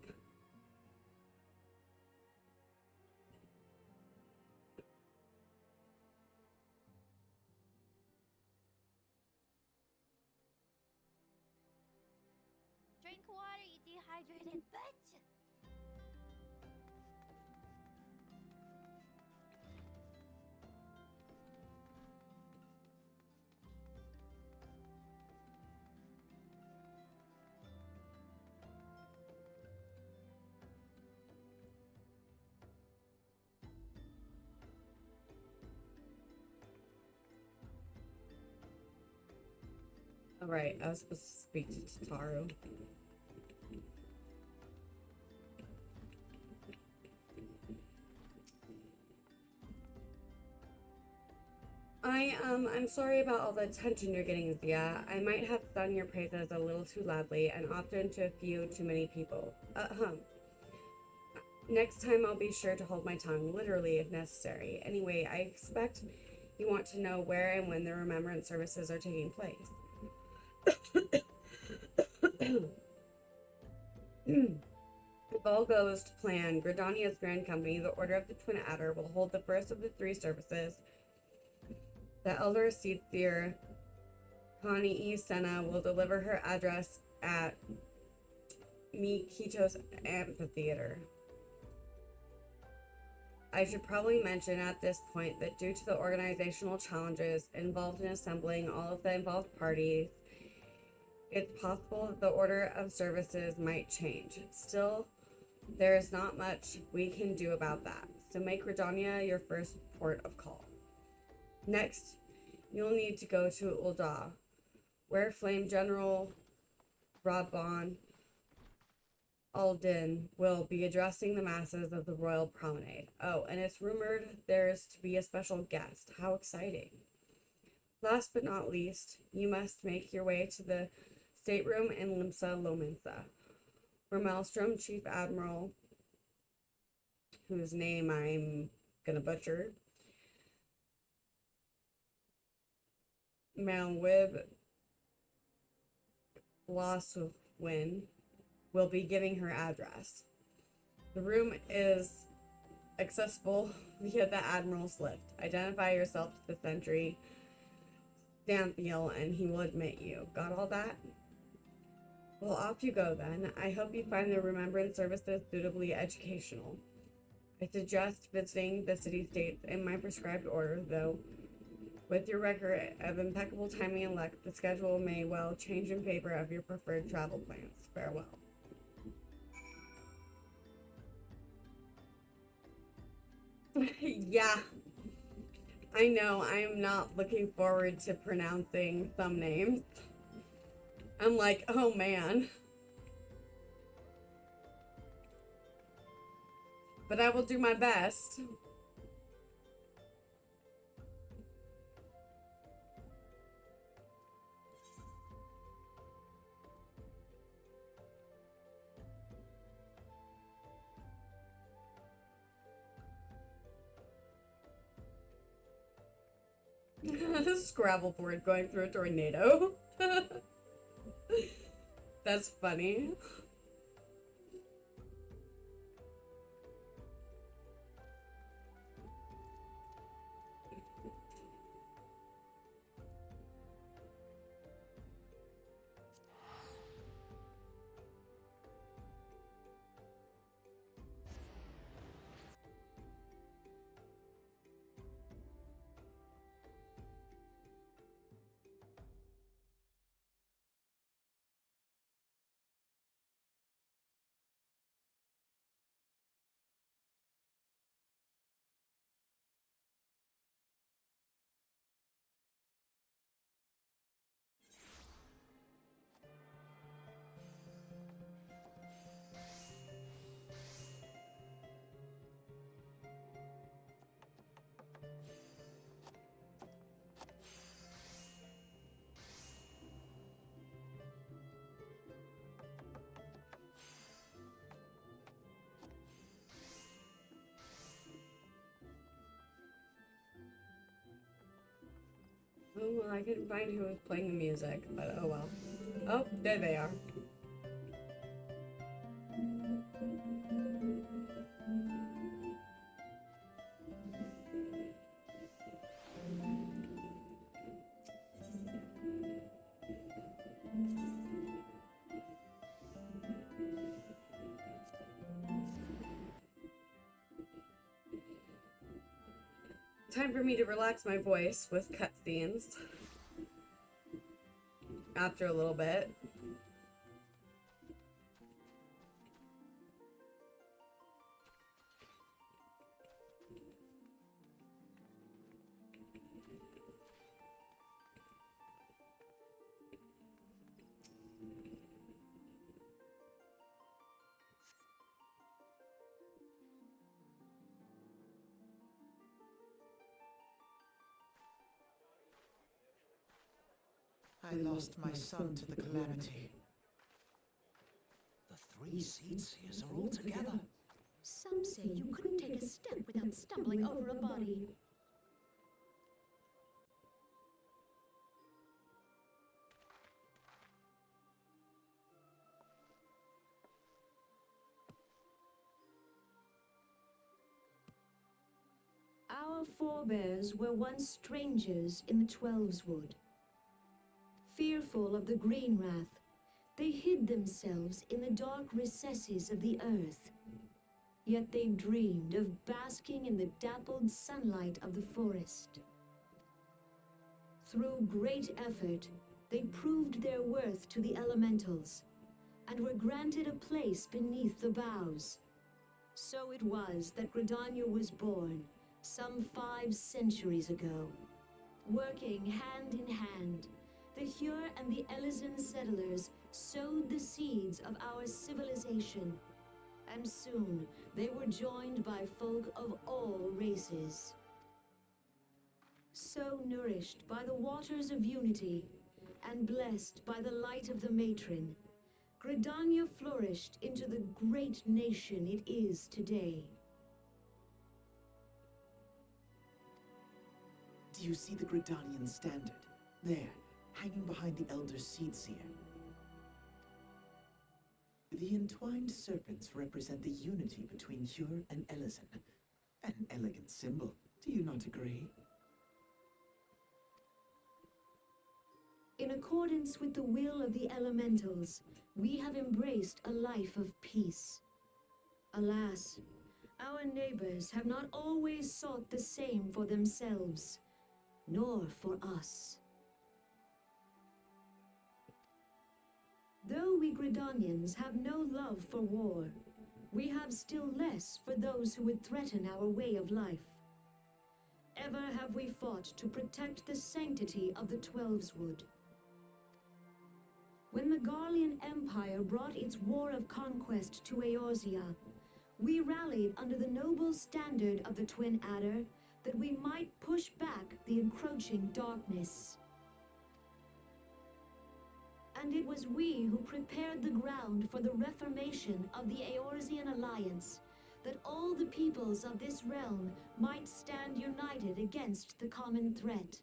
Drink water, you dehydrated bitch! Alright, I was supposed to speak to Tataru. I'm sorry about all the attention you're getting, Zia. I might have sung your praises a little too loudly and often to a few too many people. Next time I'll be sure to hold my tongue, literally if necessary. Anyway, I expect you want to know where and when the remembrance services are taking place. If all goes to plan, Gridania's Grand Company, the Order of the Twin Adder, will hold the first of the 3 services. The Elder Seedseer, Connie E. Senna, will deliver her address at Mikito's Amphitheater. I should probably mention at this point that due to the organizational challenges involved in assembling all of the involved parties, it's possible that the order of services might change. Still, there is not much we can do about that, so make Redania your first port of call. Next, you'll need to go to Ul'dah, where Flame General Rabban Aldin will be addressing the masses of the Royal Promenade. Oh, and it's rumored there's to be a special guest. How exciting. Last but not least, you must make your way to the stateroom in Limsa Lominsa, where Maelstrom Chief Admiral, whose name I'm gonna butcher, Malwib Blosswin, will be giving her address. The room is accessible via the Admiral's lift. Identify yourself to the sentry, Stanthiel, and he will admit you. Got all that? Well, off you go then. I hope you find the remembrance services suitably educational. I suggest visiting the city-states in my prescribed order, though with your record of impeccable timing and luck, the schedule may well change in favor of your preferred travel plans. Farewell. Yeah, I know. I am not looking forward to pronouncing some names. I'm like, oh man. But I will do my best. Scrabble board going through a tornado. That's funny. Oh, well, I couldn't find who was playing the music, but oh well. Oh, there they are. Time for me to relax my voice with cutscenes. After a little bit. I lost my son to the calamity. The three Seedseers are all together. Some say you couldn't take a step without stumbling over a body. Our forebears were once strangers in the Twelveswood. Fearful of the Green Wrath, they hid themselves in the dark recesses of the earth. Yet they dreamed of basking in the dappled sunlight of the forest. Through great effort, they proved their worth to the elementals, and were granted a place beneath the boughs. So it was that Gridania was born, some 5 centuries ago. Working hand in hand, the Hyur and the Elysian settlers sowed the seeds of our civilization, and soon they were joined by folk of all races. So nourished by the waters of unity, and blessed by the light of the matron, Gridania flourished into the great nation it is today. Do you see the Gridanian standard? There, hanging behind the Elder Seedseer. The entwined serpents represent the unity between Hyur and Elysian. An elegant symbol, do you not agree? In accordance with the will of the elementals, we have embraced a life of peace. Alas, our neighbors have not always sought the same for themselves, nor for us. Though we Gridanians have no love for war, we have still less for those who would threaten our way of life. Ever have we fought to protect the sanctity of the Twelveswood. When the Garlean Empire brought its war of conquest to Eorzea, We rallied under the noble standard of the Twin Adder that we might push back the encroaching darkness. And it was we who prepared the ground for the reformation of the Eorzean Alliance, that all the peoples of this realm might stand united against the common threat.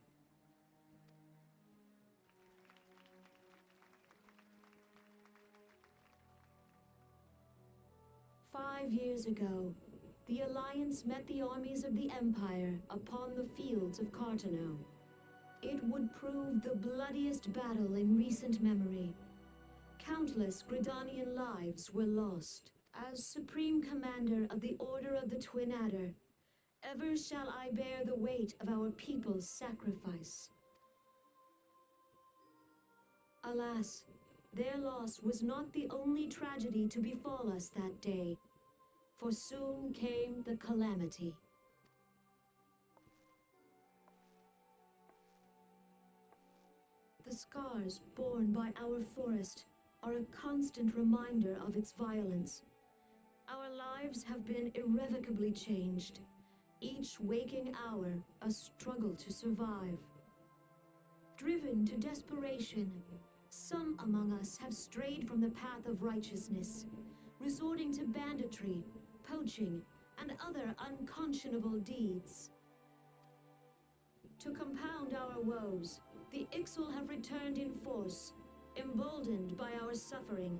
"5 years ago, the Alliance met the armies of the Empire upon the fields of Cartano. It would prove the bloodiest battle in recent memory. Countless Gridanian lives were lost. As Supreme Commander of the Order of the Twin Adder, ever shall I bear the weight of our people's sacrifice. Alas, their loss was not the only tragedy to befall us that day, for soon came the calamity. The scars borne by our forest are a constant reminder of its violence. Our lives have been irrevocably changed, each waking hour a struggle to survive. Driven to desperation, some among us have strayed from the path of righteousness, resorting to banditry, poaching, and other unconscionable deeds. To compound our woes, the Ixal have returned in force, emboldened by our suffering.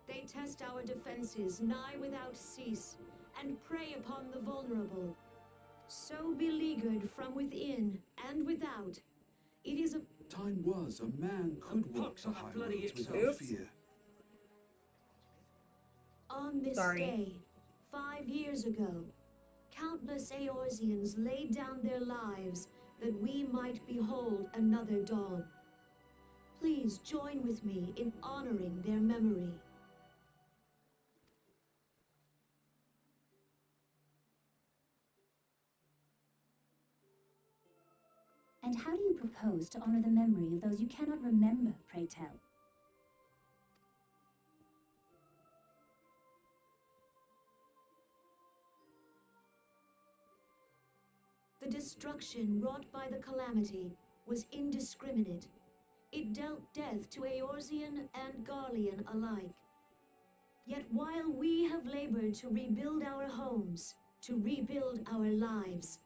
They test our defenses nigh without cease, and prey upon the vulnerable. So beleaguered from within and without, it is a Time was a man could walk the high bloody roads Ixal. without Oops. fear. On this Sorry. day, 5 years ago, countless Eorzeans laid down their lives that we might behold another dawn. Please join with me in honoring their memory. And how do you propose to honor the memory of those you cannot remember, pray tell? The destruction wrought by the calamity was indiscriminate. It dealt death to Eorzean and Garlean alike. Yet while we have labored to rebuild our homes, to rebuild our lives,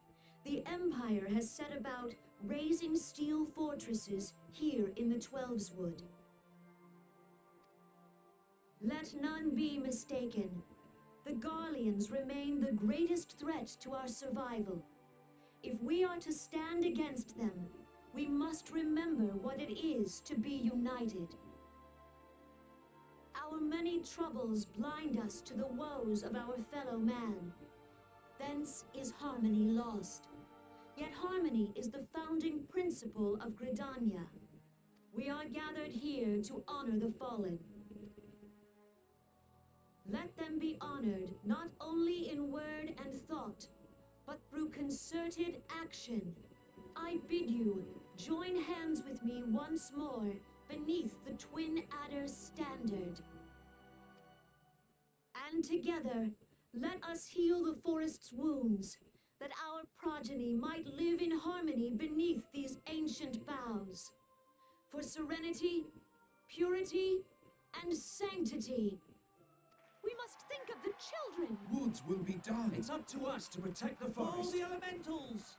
the Empire has set about raising steel fortresses here in the Twelveswood. Let none be mistaken. The Garleans remain the greatest threat to our survival. If we are to stand against them, we must remember what it is to be united. Our many troubles blind us to the woes of our fellow man. Thence is harmony lost. Yet harmony is the founding principle of Gridania. We are gathered here to honor the fallen. Let them be honored not only in word and thought, but through concerted action. I bid you join hands with me once more beneath the Twin Adder's standard. And together, let us heal the forest's wounds, that our progeny might live in harmony beneath these ancient boughs. For serenity, purity, and sanctity. We must think of the children. Woods will be done. It's up to us to protect the All forest. the elementals!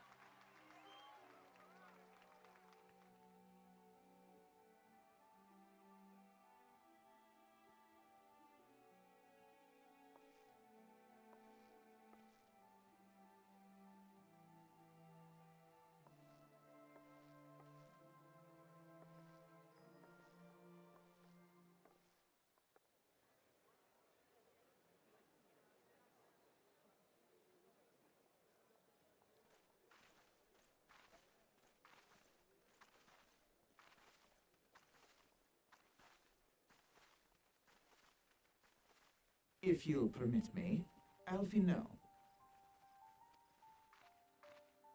If you'll permit me, Alfino.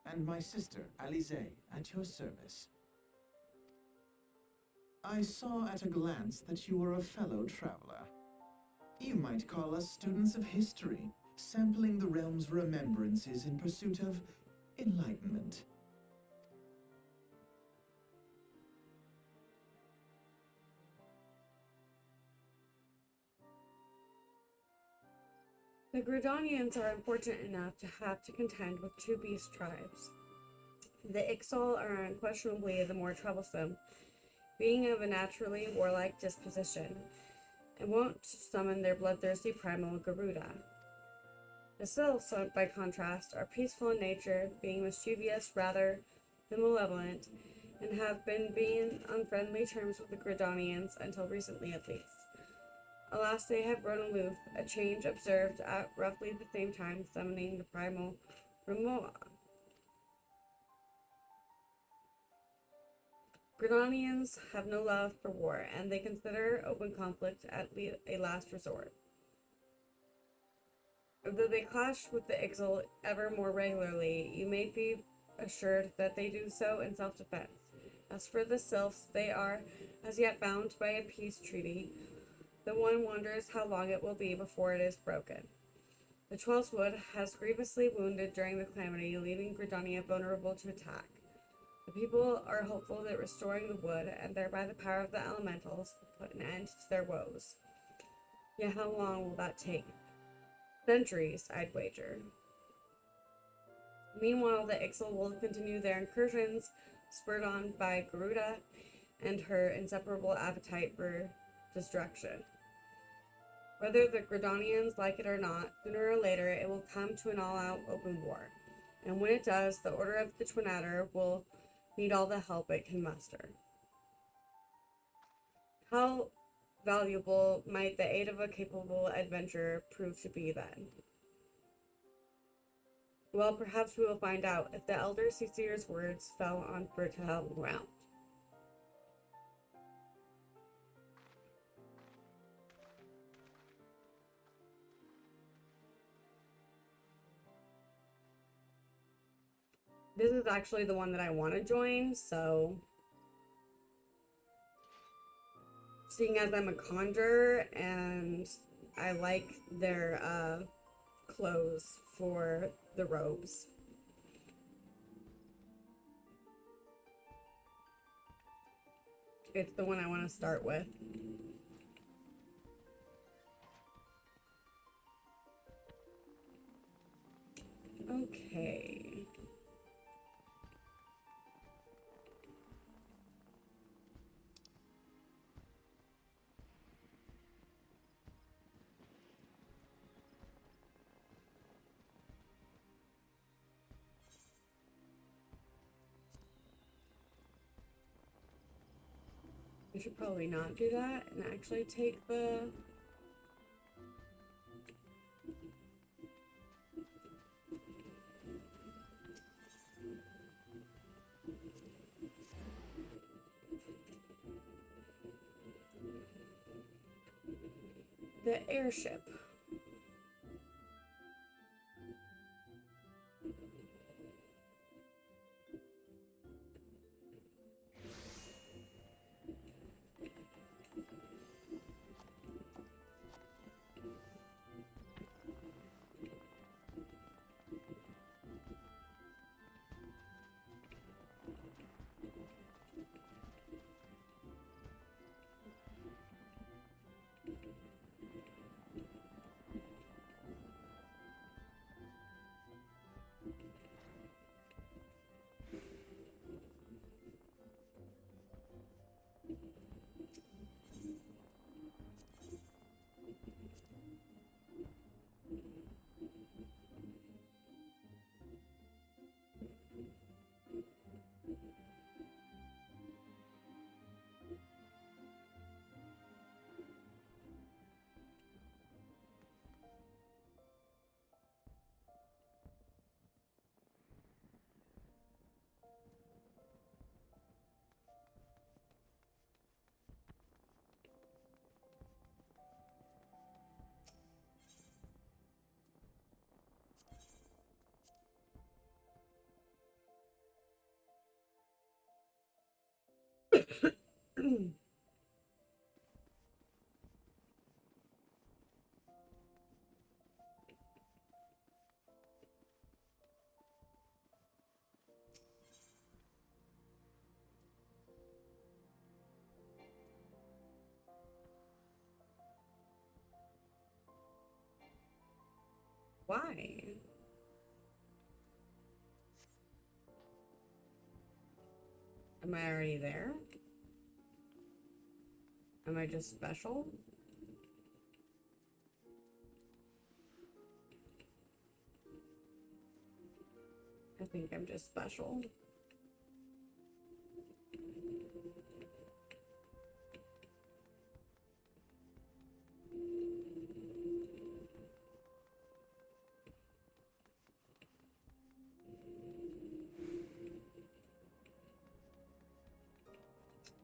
And my sister, Alize, at your service. I saw at a glance that you were a fellow traveler. You might call us students of history, sampling the realm's remembrances in pursuit of enlightenment. The Gridanians are unfortunate enough to have to contend with two beast tribes. The Ixal are unquestionably the more troublesome, being of a naturally warlike disposition, and won't summon their bloodthirsty primal Garuda. The Sylphs, by contrast, are peaceful in nature, being mischievous rather than malevolent, and have been on friendly terms with the Gridanians until recently at least. Alas, they have grown aloof, a change observed at roughly the same time summoning the primal Ramoa. Gridanians have no love for war, and they consider open conflict a last resort. Though they clash with the Ixal ever more regularly, you may be assured that they do so in self-defense. As for the Sylphs, they are as yet bound by a peace treaty, though one wonders how long it will be before it is broken. The Twelfth Wood has grievously wounded during the calamity, leaving Gridania vulnerable to attack. The people are hopeful that restoring the wood, and thereby the power of the elementals, will put an end to their woes. Yet how long will that take? Centuries, I'd wager. Meanwhile, the Ixal will continue their incursions, spurred on by Garuda and her inseparable appetite for destruction. Whether the Gridanians like it or not, sooner or later it will come to an all-out open war. And when it does, the Order of the Twin Adder will need all the help it can muster. How valuable might the aid of a capable adventurer prove to be then? Well, perhaps we will find out if the Elder Seer's words fell on fertile ground. This is actually the one that I want to join, so seeing as I'm a conjurer and I like their clothes for the robes. It's the one I want to start with. Okay. I should probably not do that and actually take the airship. Why? Am I already there? Am I just special? I think I'm just special.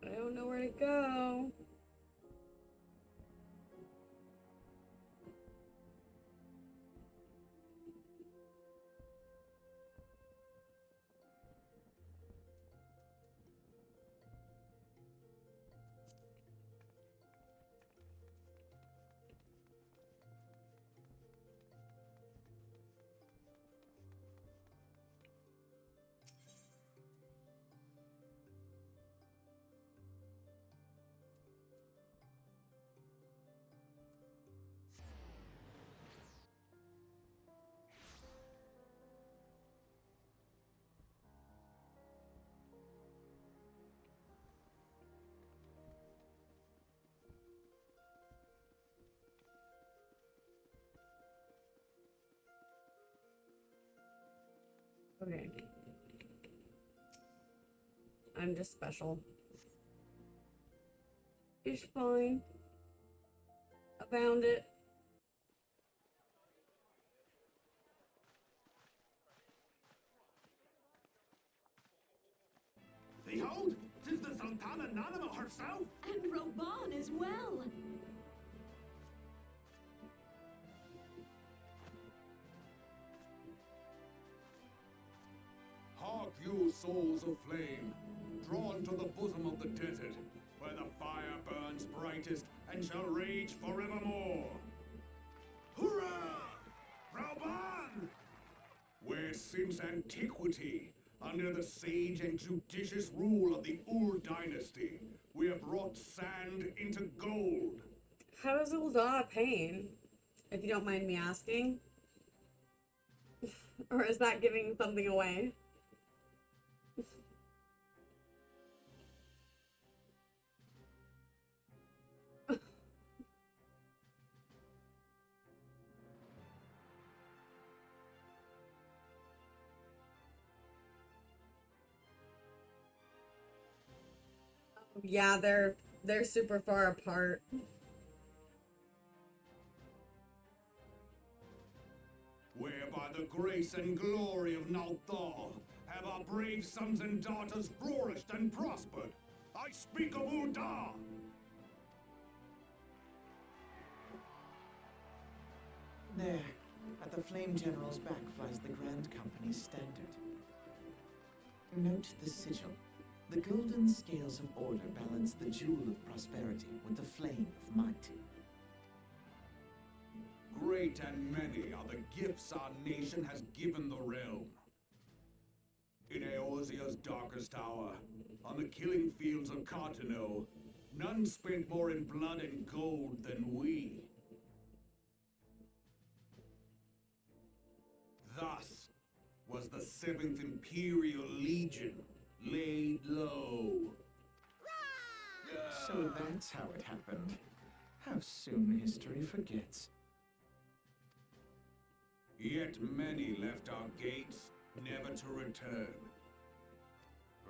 I don't know where to go. Okay. I'm just special. It's fine. I found it. Behold, 'tis the Sultana Nanima herself! And Reborn as well! Hark you, souls of flame, drawn to the bosom of the desert, where the fire burns brightest and shall rage forevermore. Hurrah! Reborn! Where since antiquity, under the sage and judicious rule of the Ur dynasty, we have wrought sand into gold. How does Ulda pain? If you don't mind me asking. Or is that giving something away? Yeah, they're super far apart. Where by the grace and glory of Nalthal have our brave sons and daughters flourished and prospered. I speak of Ulda! There, at the Flame General's back flies the Grand Company's standard. Note the sigil. The golden scales of order balance the jewel of prosperity with the flame of might. Great and many are the gifts our nation has given the realm. In Eorzea's darkest hour, on the killing fields of Cartano, none spent more in blood and gold than we. Thus was the 7th Imperial Legion laid low. So that's how it happened. How soon history forgets. Yet many left our gates, never to return.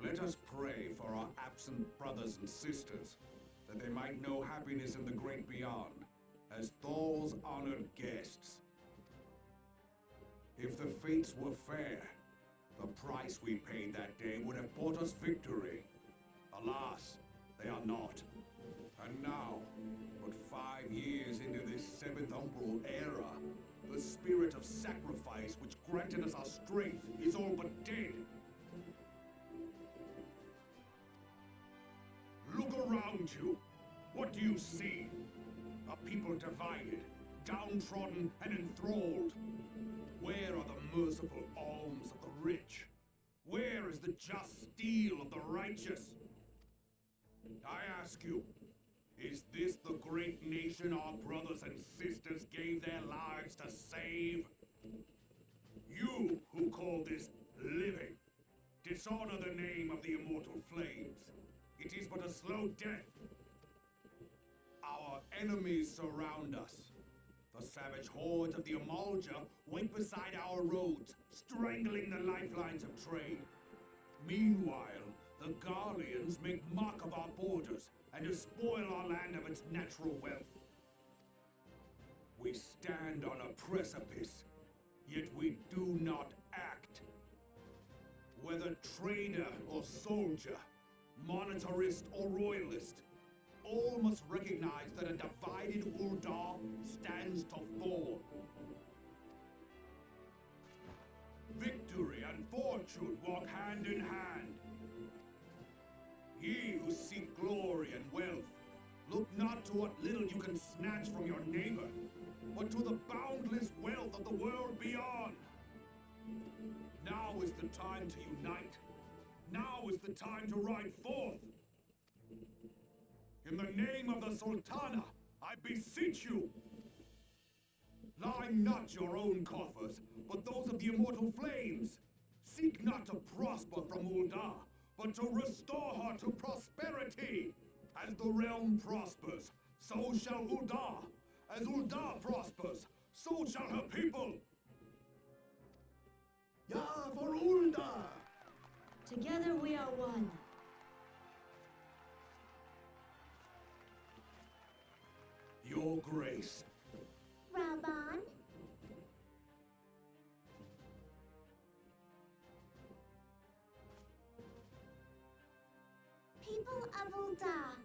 Let us pray for our absent brothers and sisters, that they might know happiness in the great beyond, as Thal's honored guests. If the fates were fair, the price we paid that day would have bought us victory. Alas, they are not. And now, but 5 years into this 7th Umbral era, the spirit of sacrifice which granted us our strength is all but dead. Look around you. What do you see? A people divided, downtrodden and enthralled. Where are the merciful alms of the rich? Where is the just steel of the righteous? I ask you, is this the great nation our brothers and sisters gave their lives to save? You who call this living, dishonor the name of the immortal flames. It is but a slow death. Our enemies surround us. The savage hordes of the Amalja wait beside our roads, strangling the lifelines of trade. Meanwhile, the Garleans make mock of our borders and despoil our land of its natural wealth. We stand on a precipice, yet we do not act. Whether trader or soldier, monetarist or royalist, all must recognize that a divided Uldar stands to fall. Victory and fortune walk hand in hand. Ye who seek glory and wealth, look not to what little you can snatch from your neighbor, but to the boundless wealth of the world beyond. Now is the time to unite. Now is the time to ride forth. In the name of the Sultana, I beseech you. Line not your own coffers, but those of the immortal flames. Seek not to prosper from Ul'dah, but to restore her to prosperity. As the realm prospers, so shall Ul'dah. As Ul'dah prospers, so shall her people. Ya for Ul'dah! Together we are one. Your Grace. Reborn? People of Ul'dah,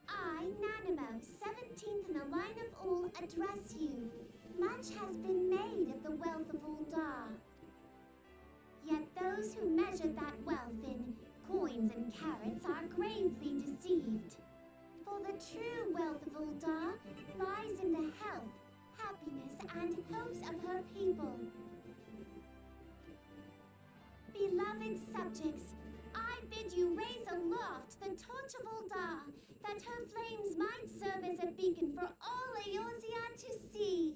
I, Nanimo, 17th in the line of Ul, address you. Much has been made of the wealth of Ul'dah. Yet those who measure that wealth in coins and carats are gravely deceived. For the true wealth of Ul'dah lies in the health, happiness, and hopes of her people. Beloved subjects, I bid you raise aloft the torch of Ul'dah, that her flames might serve as a beacon for all Eorzea to see.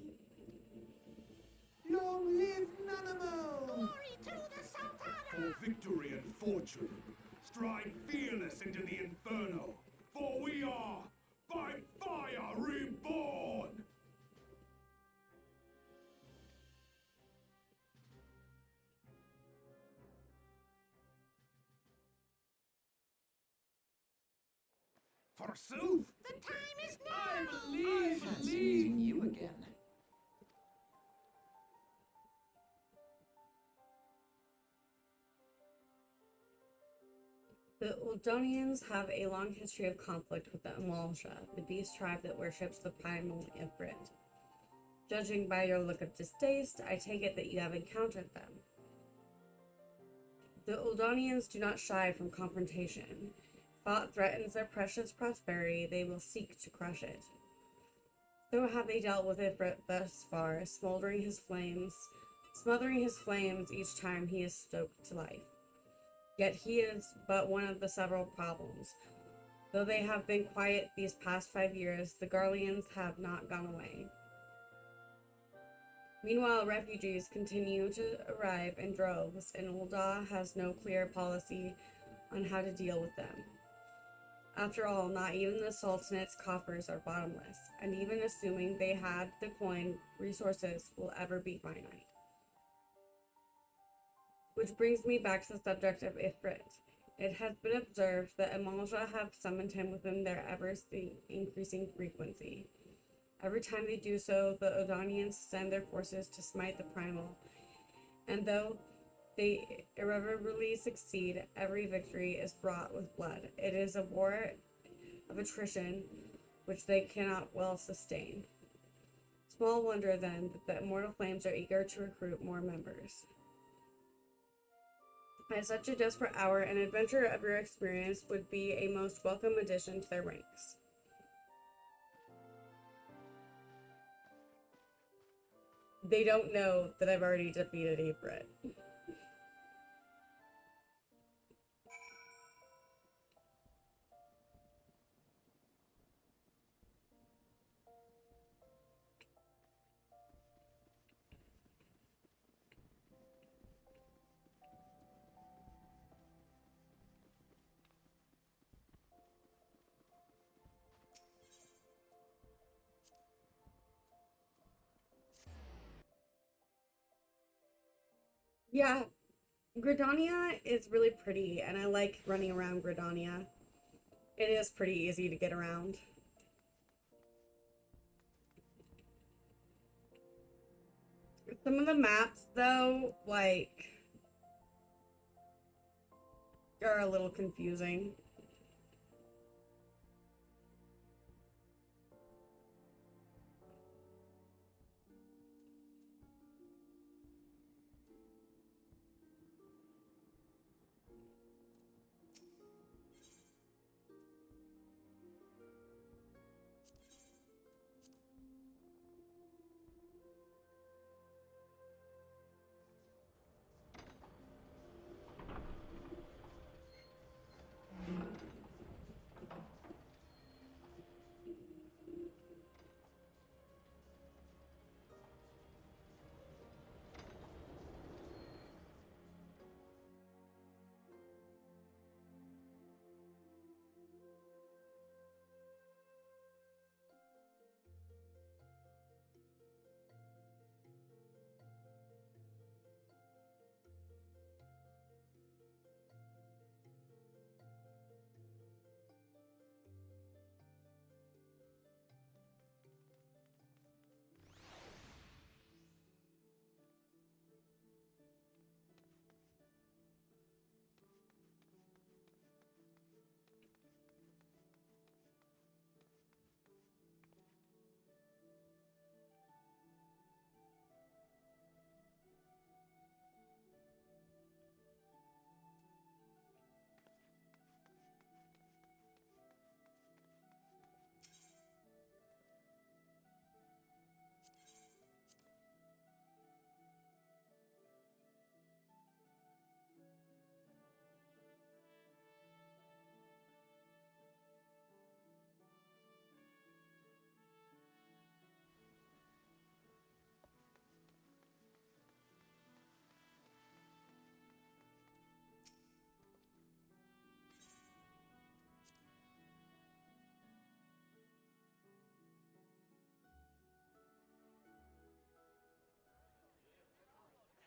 Long live Nanamo! Glory to the Sultana! For victory and fortune, stride fearless into the inferno, for we are, by fire, reborn! Forsooth! The time is now! I fancy meeting you again. The Uldonians have a long history of conflict with the Amalja, the beast tribe that worships the primal Ifrit. Judging by your look of distaste, I take it that you have encountered them. The Uldonians do not shy from confrontation. If thought threatens their precious prosperity, they will seek to crush it. So have they dealt with Ifrit thus far, smothering his flames each time he is stoked to life. Yet he is but one of the several problems. Though they have been quiet these past 5 years, the Garleans have not gone away. Meanwhile, refugees continue to arrive in droves, and Ul'dah has no clear policy on how to deal with them. After all, not even the Sultanate's coffers are bottomless, and even assuming they had the coin, resources will ever be finite. Which brings me back to the subject of Ifrit. It has been observed that Amalja have summoned him within their ever-increasing frequency. Every time they do so, the Odonians send their forces to smite the primal, and though they irreparably succeed, every victory is fraught with blood. It is a war of attrition which they cannot well sustain. Small wonder, then, that the Immortal Flames are eager to recruit more members. At such a desperate hour, an adventure of your experience would be a most welcome addition to their ranks. They don't know that I've already defeated Ifrit. Yeah, Gridania is really pretty, and I like running around Gridania. It is pretty easy to get around. Some of the maps, though, like, are a little confusing.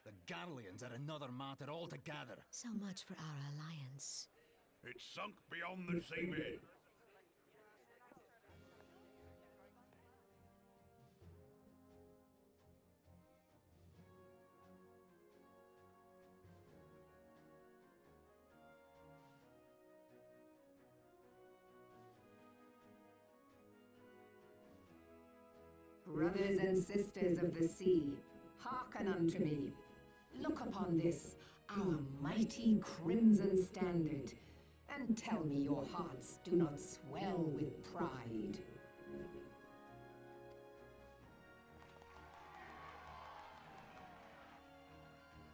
The Garleans are another matter altogether. So much for our alliance. It's sunk beyond the seabed. Brothers and sisters of the sea, hearken unto me. Look upon this, our mighty crimson standard, and tell me your hearts do not swell with pride.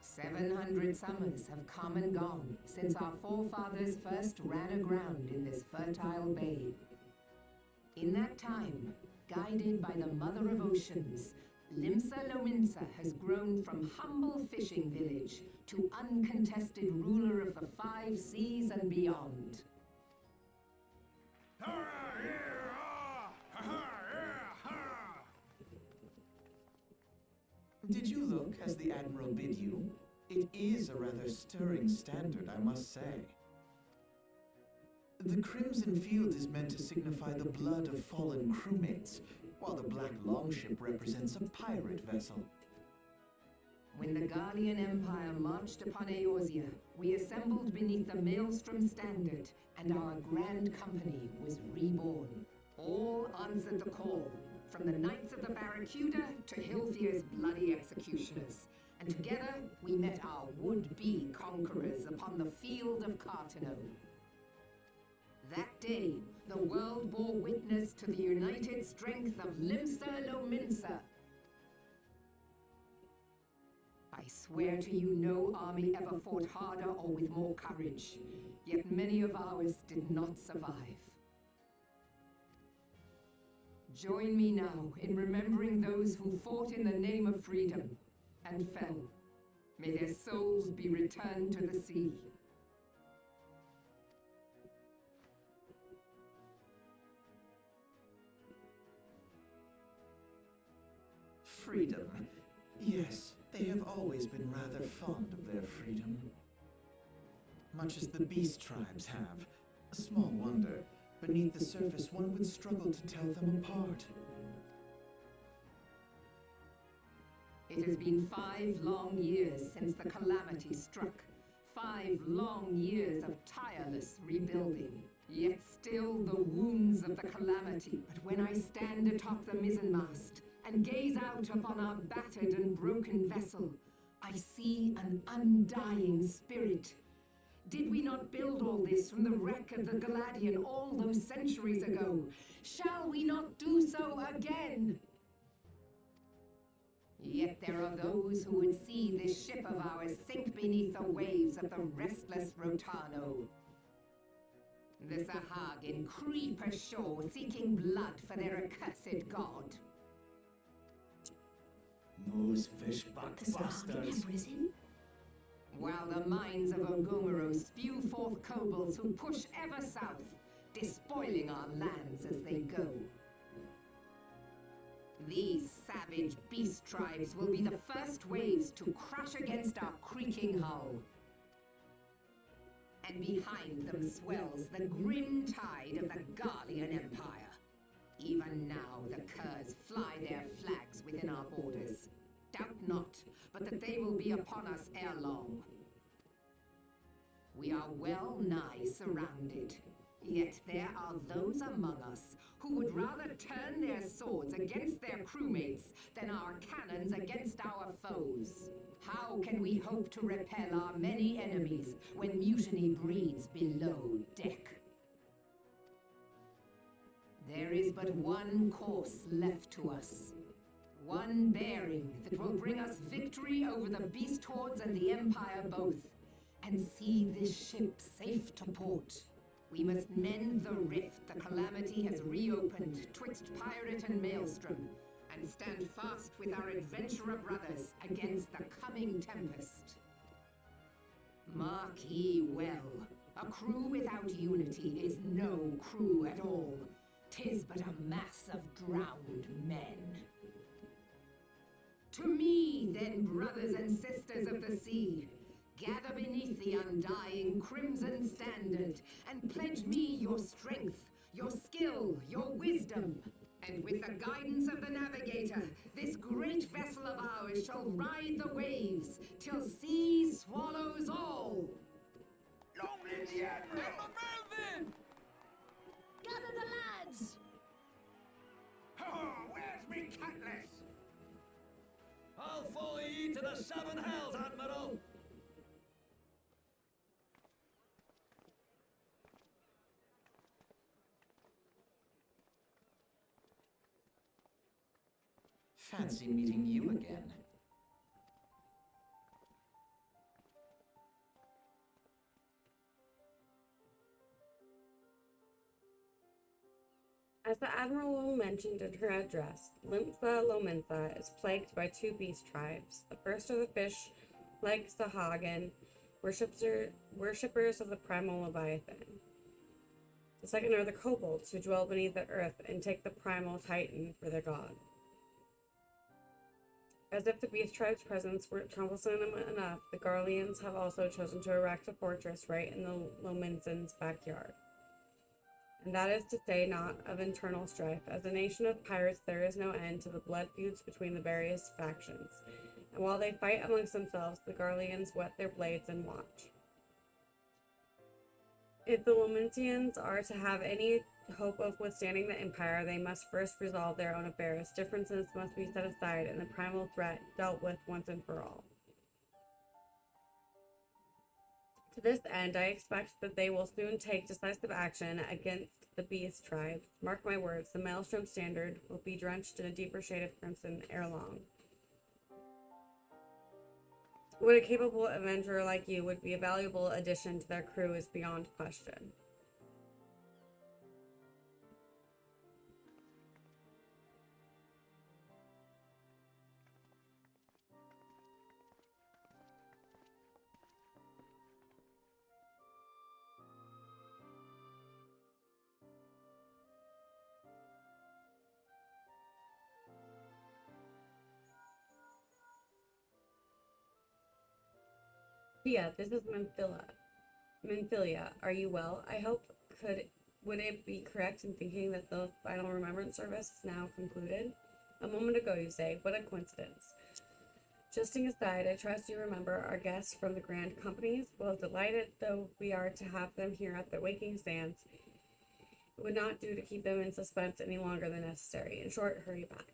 "700 summers have come and gone since our forefathers first ran aground in this fertile bay. In that time, guided by the Mother of Oceans, Limsa Lominsa has grown from humble fishing village to uncontested ruler of the 5 seas and beyond. Did you look as the Admiral bid you? It is a rather stirring standard, I must say. The crimson field is meant to signify the blood of fallen crewmates, while the black longship represents a pirate vessel. When the Garlean Empire marched upon Eorzea, we assembled beneath the Maelstrom standard, and our grand company was reborn. All answered the call, from the Knights of the Barracuda to Hilfier's bloody executioners, and together we met our would-be conquerors upon the field of Cartano. That day, the world bore witness to the united strength of Limsa Lominsa. I swear to you no army ever fought harder or with more courage, yet many of ours did not survive. Join me now in remembering those who fought in the name of freedom and fell. May their souls be returned to the sea. Freedom. Yes, they They have always been rather fond of their freedom. Much as the beast tribes have. Small wonder, beneath the surface one would struggle to tell them apart. It has been 5 long years since the calamity struck. 5 long years of tireless rebuilding. Yet still the wounds of the calamity. But when I stand atop the mizzenmast and gaze out upon our battered and broken vessel, I see an undying spirit. Did we not build all this from the wreck of the Galadian all those centuries ago? Shall we not do so again? Yet there are those who would see this ship of ours sink beneath the waves of the restless Rotano. The Sahagin creep ashore seeking blood for their accursed god. Those fishbuck The Sahagin have risen? While the mines of Ongomero spew forth kobolds who push ever south, despoiling our lands as they go. These savage beast tribes will be the first waves to crash against our creaking hull. And behind them swells the grim tide of the Garlean Empire. Even now the curs fly their flags within our borders. Doubt not, but that they will be upon us ere long. We are well nigh surrounded. Yet there are those among us who would rather turn their swords against their crewmates than our cannons against our foes. How can we hope to repel our many enemies when mutiny breeds below deck? There is but one course left to us. One bearing that will bring us victory over the beast hordes and the Empire both, and see this ship safe to port. We must mend the rift the calamity has reopened twixt pirate and maelstrom, and stand fast with our adventurer brothers against the coming tempest. Mark ye well, a crew without unity is no crew at all. 'Tis but a mass of drowned men. To me, then, brothers and sisters of the sea, gather beneath the undying crimson standard, and pledge me your strength, your skill, your wisdom. And with the guidance of the navigator, this great vessel of ours shall ride the waves, till sea swallows all. Long live the Admiral! Melvin! Gather the lads! Oh, where's me cutlass? I'll follow ye to the 7 hells, Admiral! Fancy meeting you again. As the Admiral mentioned in her address, Lympha Lominsa is plagued by 2 beast tribes. The first are the fish-like Sahagin, worshippers of the primal Leviathan. The second are the kobolds, who dwell beneath the earth and take the primal Titan for their god. As if the beast tribe's presence weren't troublesome enough, the Garleans have also chosen to erect a fortress right in the Lominsans' backyard. And that is to say not of internal strife. As a nation of pirates, there is no end to the blood feuds between the various factions. And while they fight amongst themselves, the Garleans whet their blades and watch. If the Lominsians are to have any hope of withstanding the Empire, they must first resolve their own affairs. Differences must be set aside, and the primal threat dealt with once and for all. To this end, I expect that they will soon take decisive action against the beast tribes. Mark my words, the Maelstrom Standard will be drenched in a deeper shade of crimson ere long. What a capable adventurer like you would be a valuable addition to their crew is beyond question. Thea, this is Manphila. Manphilia, are you well? I hope would it be correct in thinking that the final remembrance service is now concluded? A moment ago, you say. What a coincidence. Jesting aside, I trust you remember our guests from the Grand Companies. Well, delighted though we are to have them here at the Waking Sands, it would not do to keep them in suspense any longer than necessary. In short, hurry back.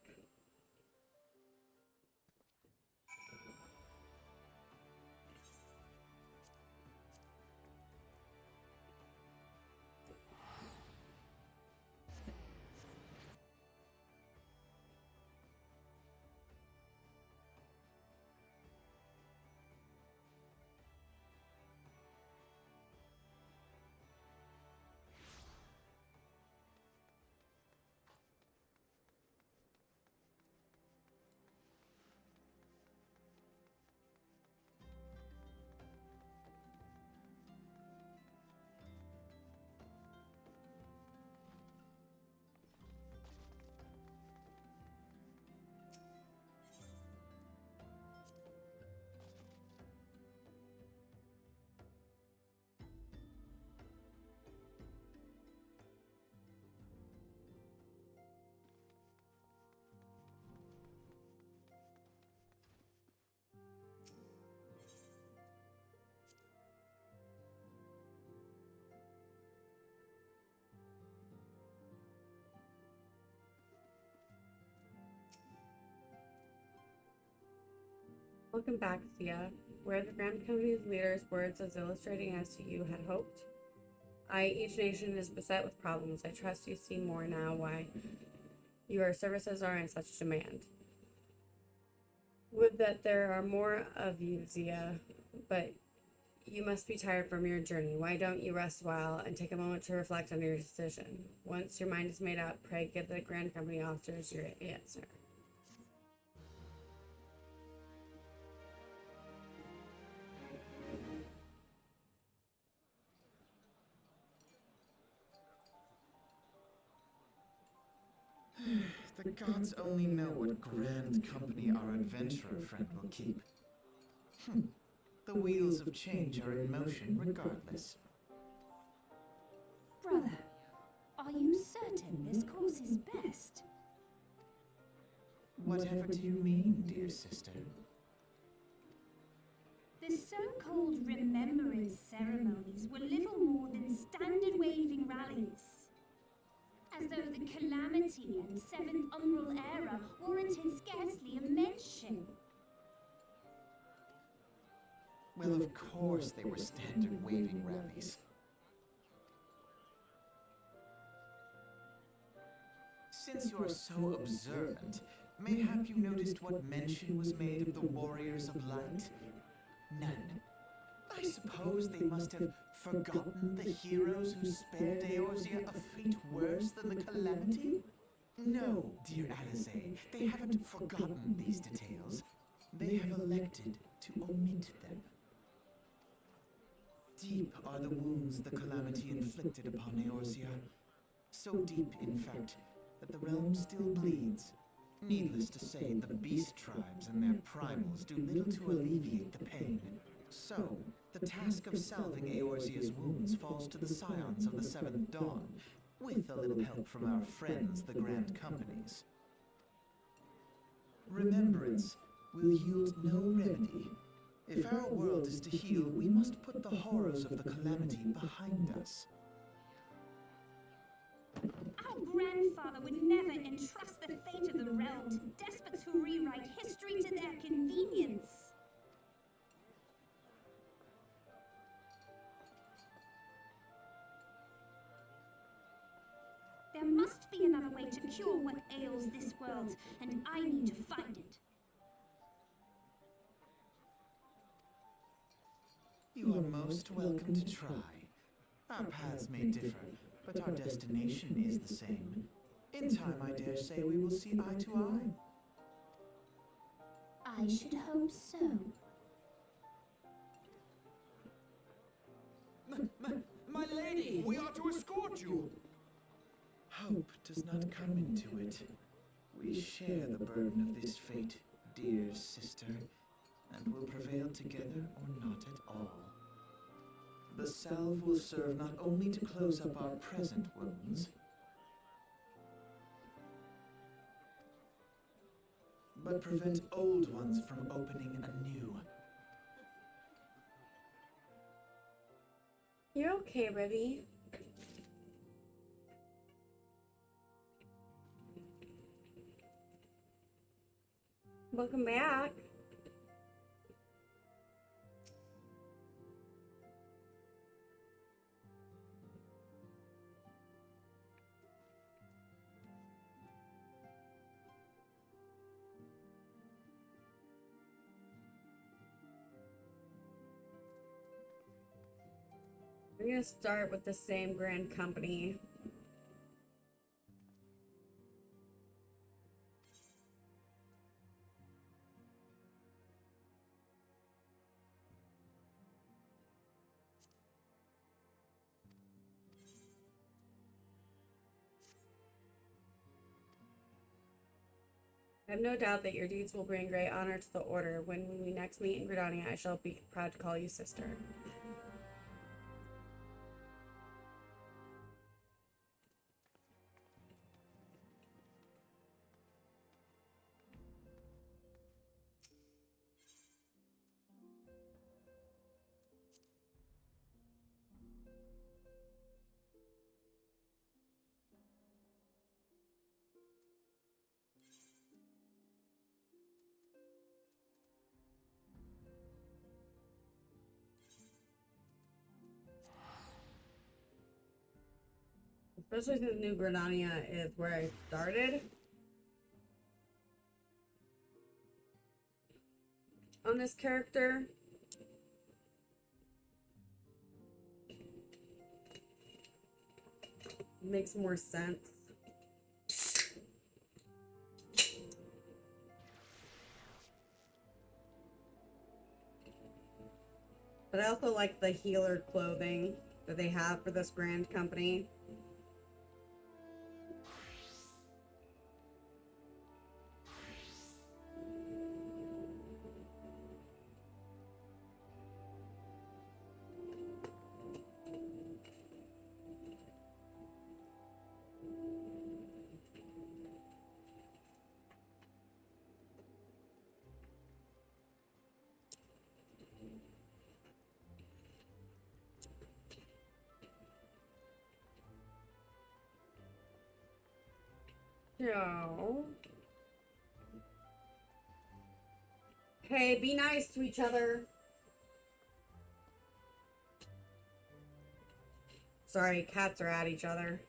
Welcome back, Thea. Were the Grand Company's leaders' words as illustrating as you had hoped? Each nation is beset with problems. I trust you see more now why your services are in such demand. Would that there are more of you, Zia, but you must be tired from your journey. Why don't you rest a while and take a moment to reflect on your decision? Once your mind is made up, pray give the Grand Company officers your answer. The gods only know what grand company our adventurer friend will keep. The wheels of change are in motion regardless. Brother, are you certain this course is best? Whatever do you mean, dear sister? The so-called remembrance ceremonies were little more than standard waving rallies. As though the calamity and Seventh Umbral Era warranted scarcely a mention. Well, of course they were standard waving rallies. Since you are so observant, mayhap you noticed what mention was made of the Warriors of Light? None. I suppose they must have forgotten the heroes who spared Eorzea a fate worse than the Calamity? No, dear Alisaie, they haven't forgotten these details. They have elected to omit them. Deep are the wounds the Calamity inflicted upon Eorzea. So deep, in fact, that the realm still bleeds. Needless to say, the beast tribes and their primals do little to alleviate the pain. So, the task of salving Eorzea's wounds falls to the scions of the Seventh Dawn, with a little help from our friends, the Grand Companies. Remembrance will yield no remedy. If our world is to heal, we must put the horrors of the Calamity behind us. Our grandfather would never entrust the fate of the realm to despots who rewrite history to their convenience. There must be another way to cure what ails this world, and I need to find it. You are most welcome to try. Our paths may differ, but our destination is the same. In time, I dare say we will see eye to eye. I should hope so. My lady! We are to escort you. Hope does not come into it. We share the burden of this fate, dear sister. and will prevail together or not at all. The salve will serve not only to close up our present wounds, but prevent old ones from opening anew. You're okay, Ribby. Welcome back. We're gonna start with the same grand company. I have no doubt that your deeds will bring great honor to the Order. When we next meet in Gridania, I shall be proud to call you sister. Especially since New Gridania is where I started. On this character. Makes more sense. But I also like the healer clothing that they have for this grand company. So, hey, be nice to each other. Sorry, cats are at each other.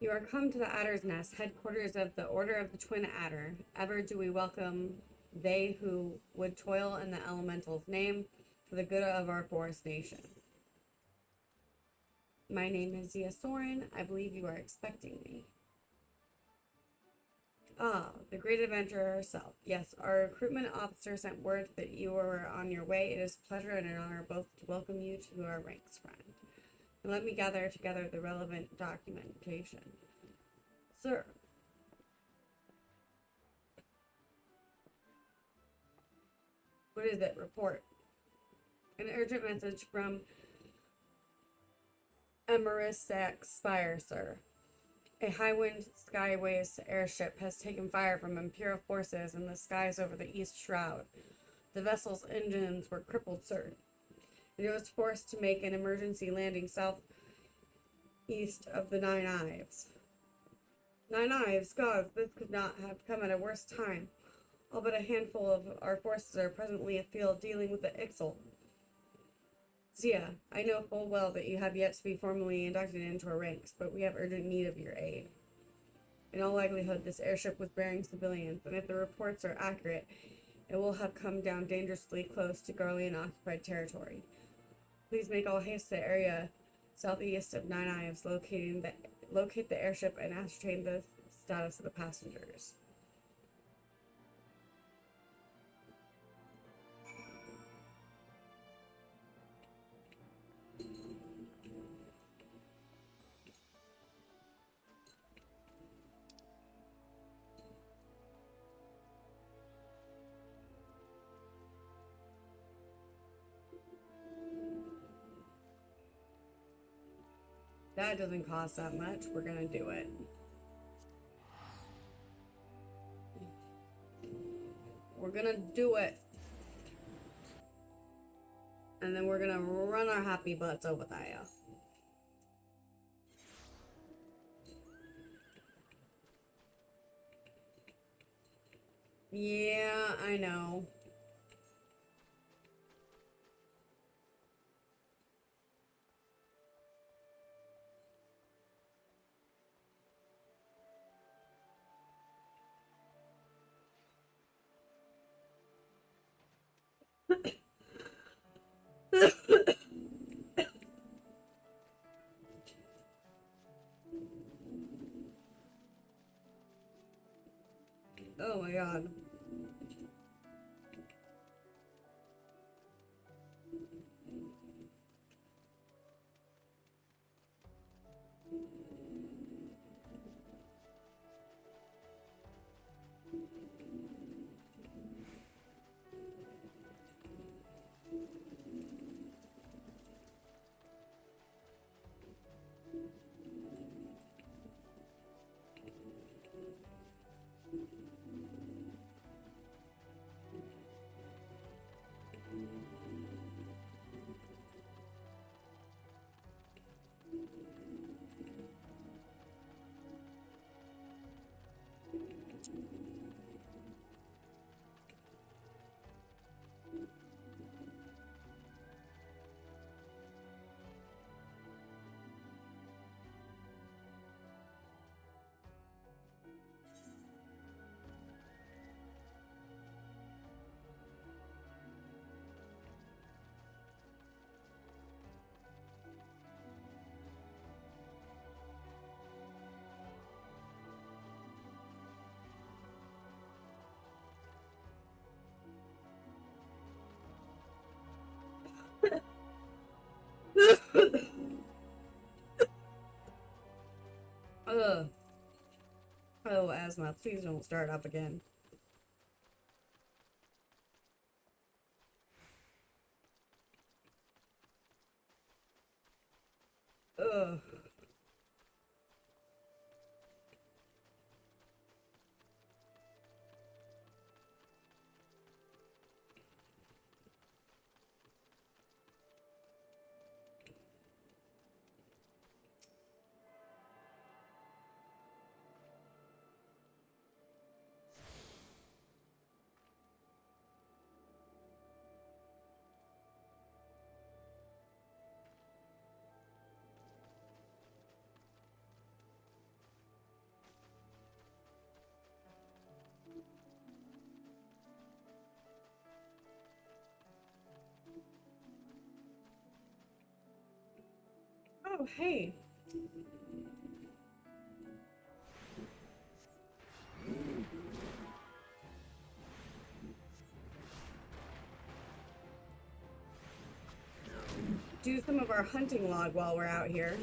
You are come to the Adder's Nest, headquarters of the Order of the Twin Adder. Ever do we welcome they who would toil in the elemental's name for the good of our forest nation. My name is Zia Soren. I believe you are expecting me. Ah, the great adventurer herself. Yes, our recruitment officer sent word that you were on your way. It is a pleasure and an honor both to welcome you to our ranks, friend. And let me gather together the relevant documentation. Sir. What is it? Report. An urgent message from Emerisac Spire, sir. A high-wind skyways airship has taken fire from Imperial forces in the skies over the East Shroud. The vessel's engines were crippled, sir, and it was forced to make an emergency landing southeast of the Nine Ives. Nine Ives? Gods, this could not have come at a worse time. All but a handful of our forces are presently afield dealing with the Ixal. Zia, I know full well that you have yet to be formally inducted into our ranks, but we have urgent need of your aid. In all likelihood, this airship was bearing civilians, and if the reports are accurate, it will have come down dangerously close to Garlean-occupied territory. Please make all haste to the area southeast of Nine Ives, locate the airship and ascertain the status of the passengers. That doesn't cost that much. We're gonna do it. We're gonna do it. And then we're gonna run our happy butts over there. Yeah, I know. Oh my god. Ugh. Oh, asthma. Please don't start up again. Ugh. Oh, hey. Do some of our hunting log while we're out here.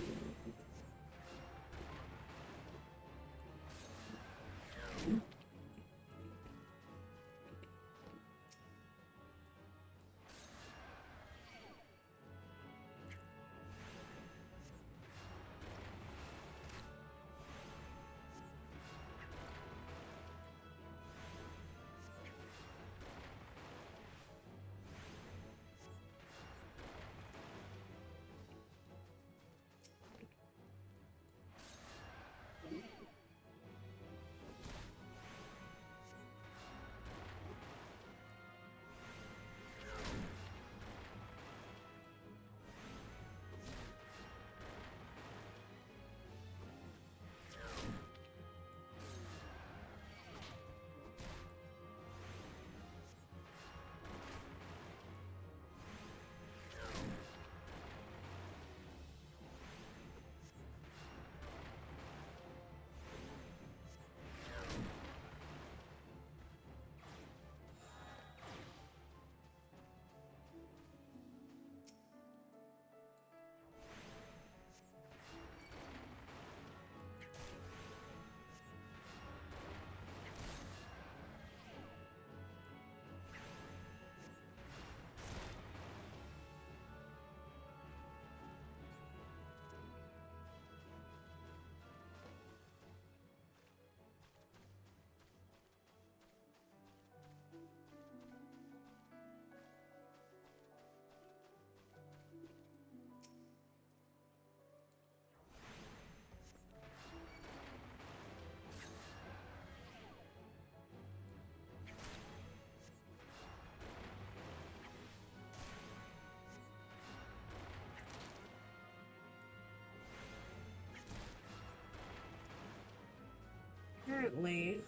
unfortunately.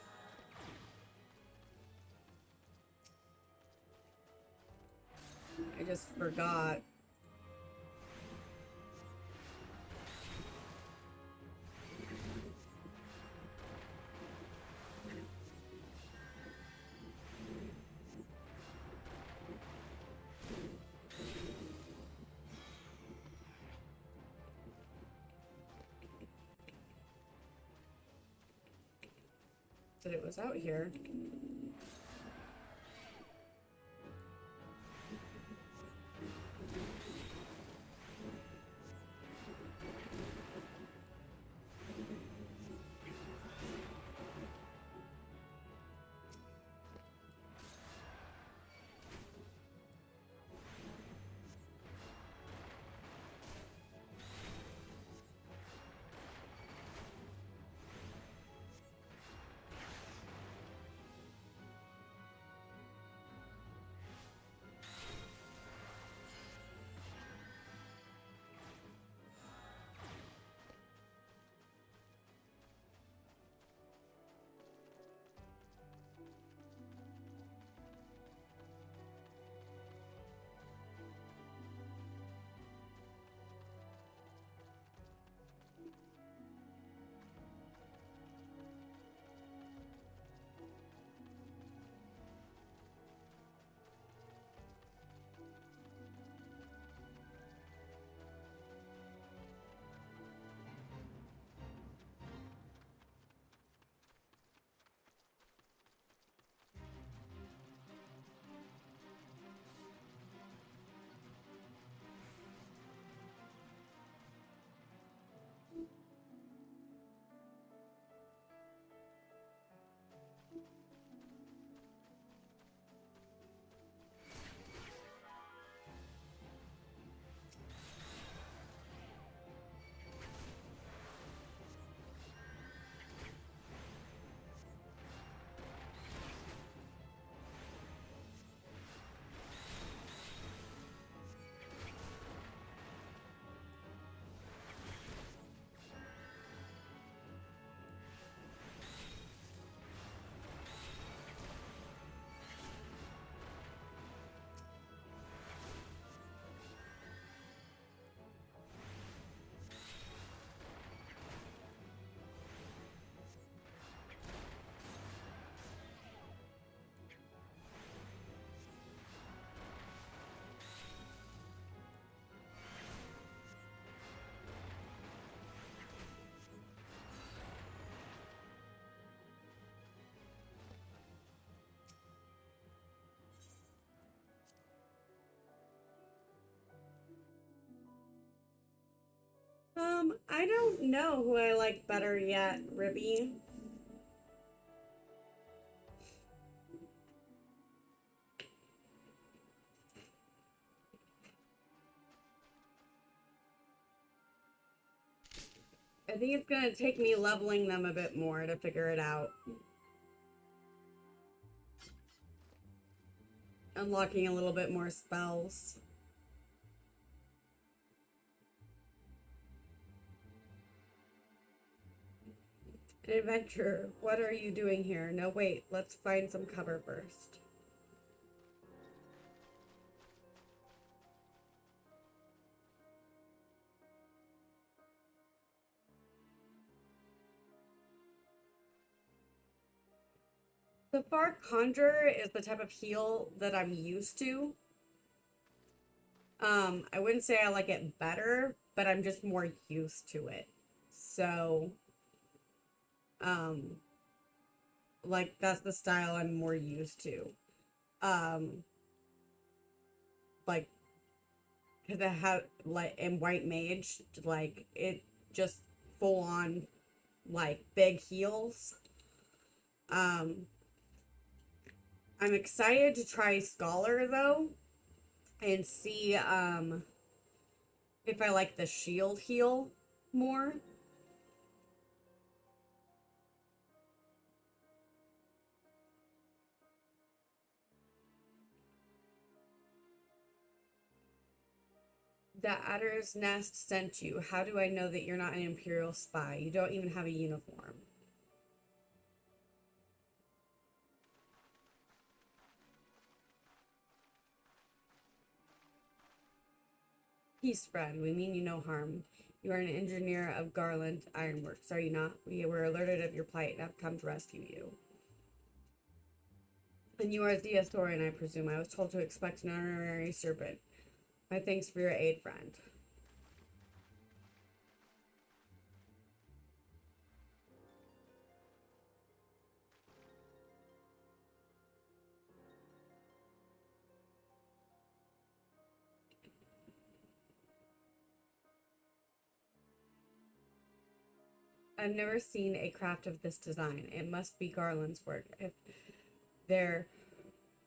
I just forgot. That it was out here. I don't know who I like better yet, Ribby. I think it's gonna take me leveling them a bit more to figure it out. Unlocking a little bit more spells. Adventure, what are you doing here? No, wait, let's find some cover first. So far, Conjure is the type of heal that I'm used to. I wouldn't say I like it better, but I'm just more used to it. So, like, that's the style I'm more used to. Like, because I have, like, in White Mage, like, it just full on, like, big heals. I'm excited to try Scholar, though, and see, if I like the shield heal more. The Adder's Nest sent you. How do I know that you're not an Imperial spy? You don't even have a uniform. Peace, friend. We mean you no harm. You are an engineer of Garland Ironworks, are you not? We were alerted of your plight and have come to rescue you. And you are the historian, I presume. I was told to expect an honorary servant. My thanks for your aid, friend. I've never seen a craft of this design. It must be Garland's work, if there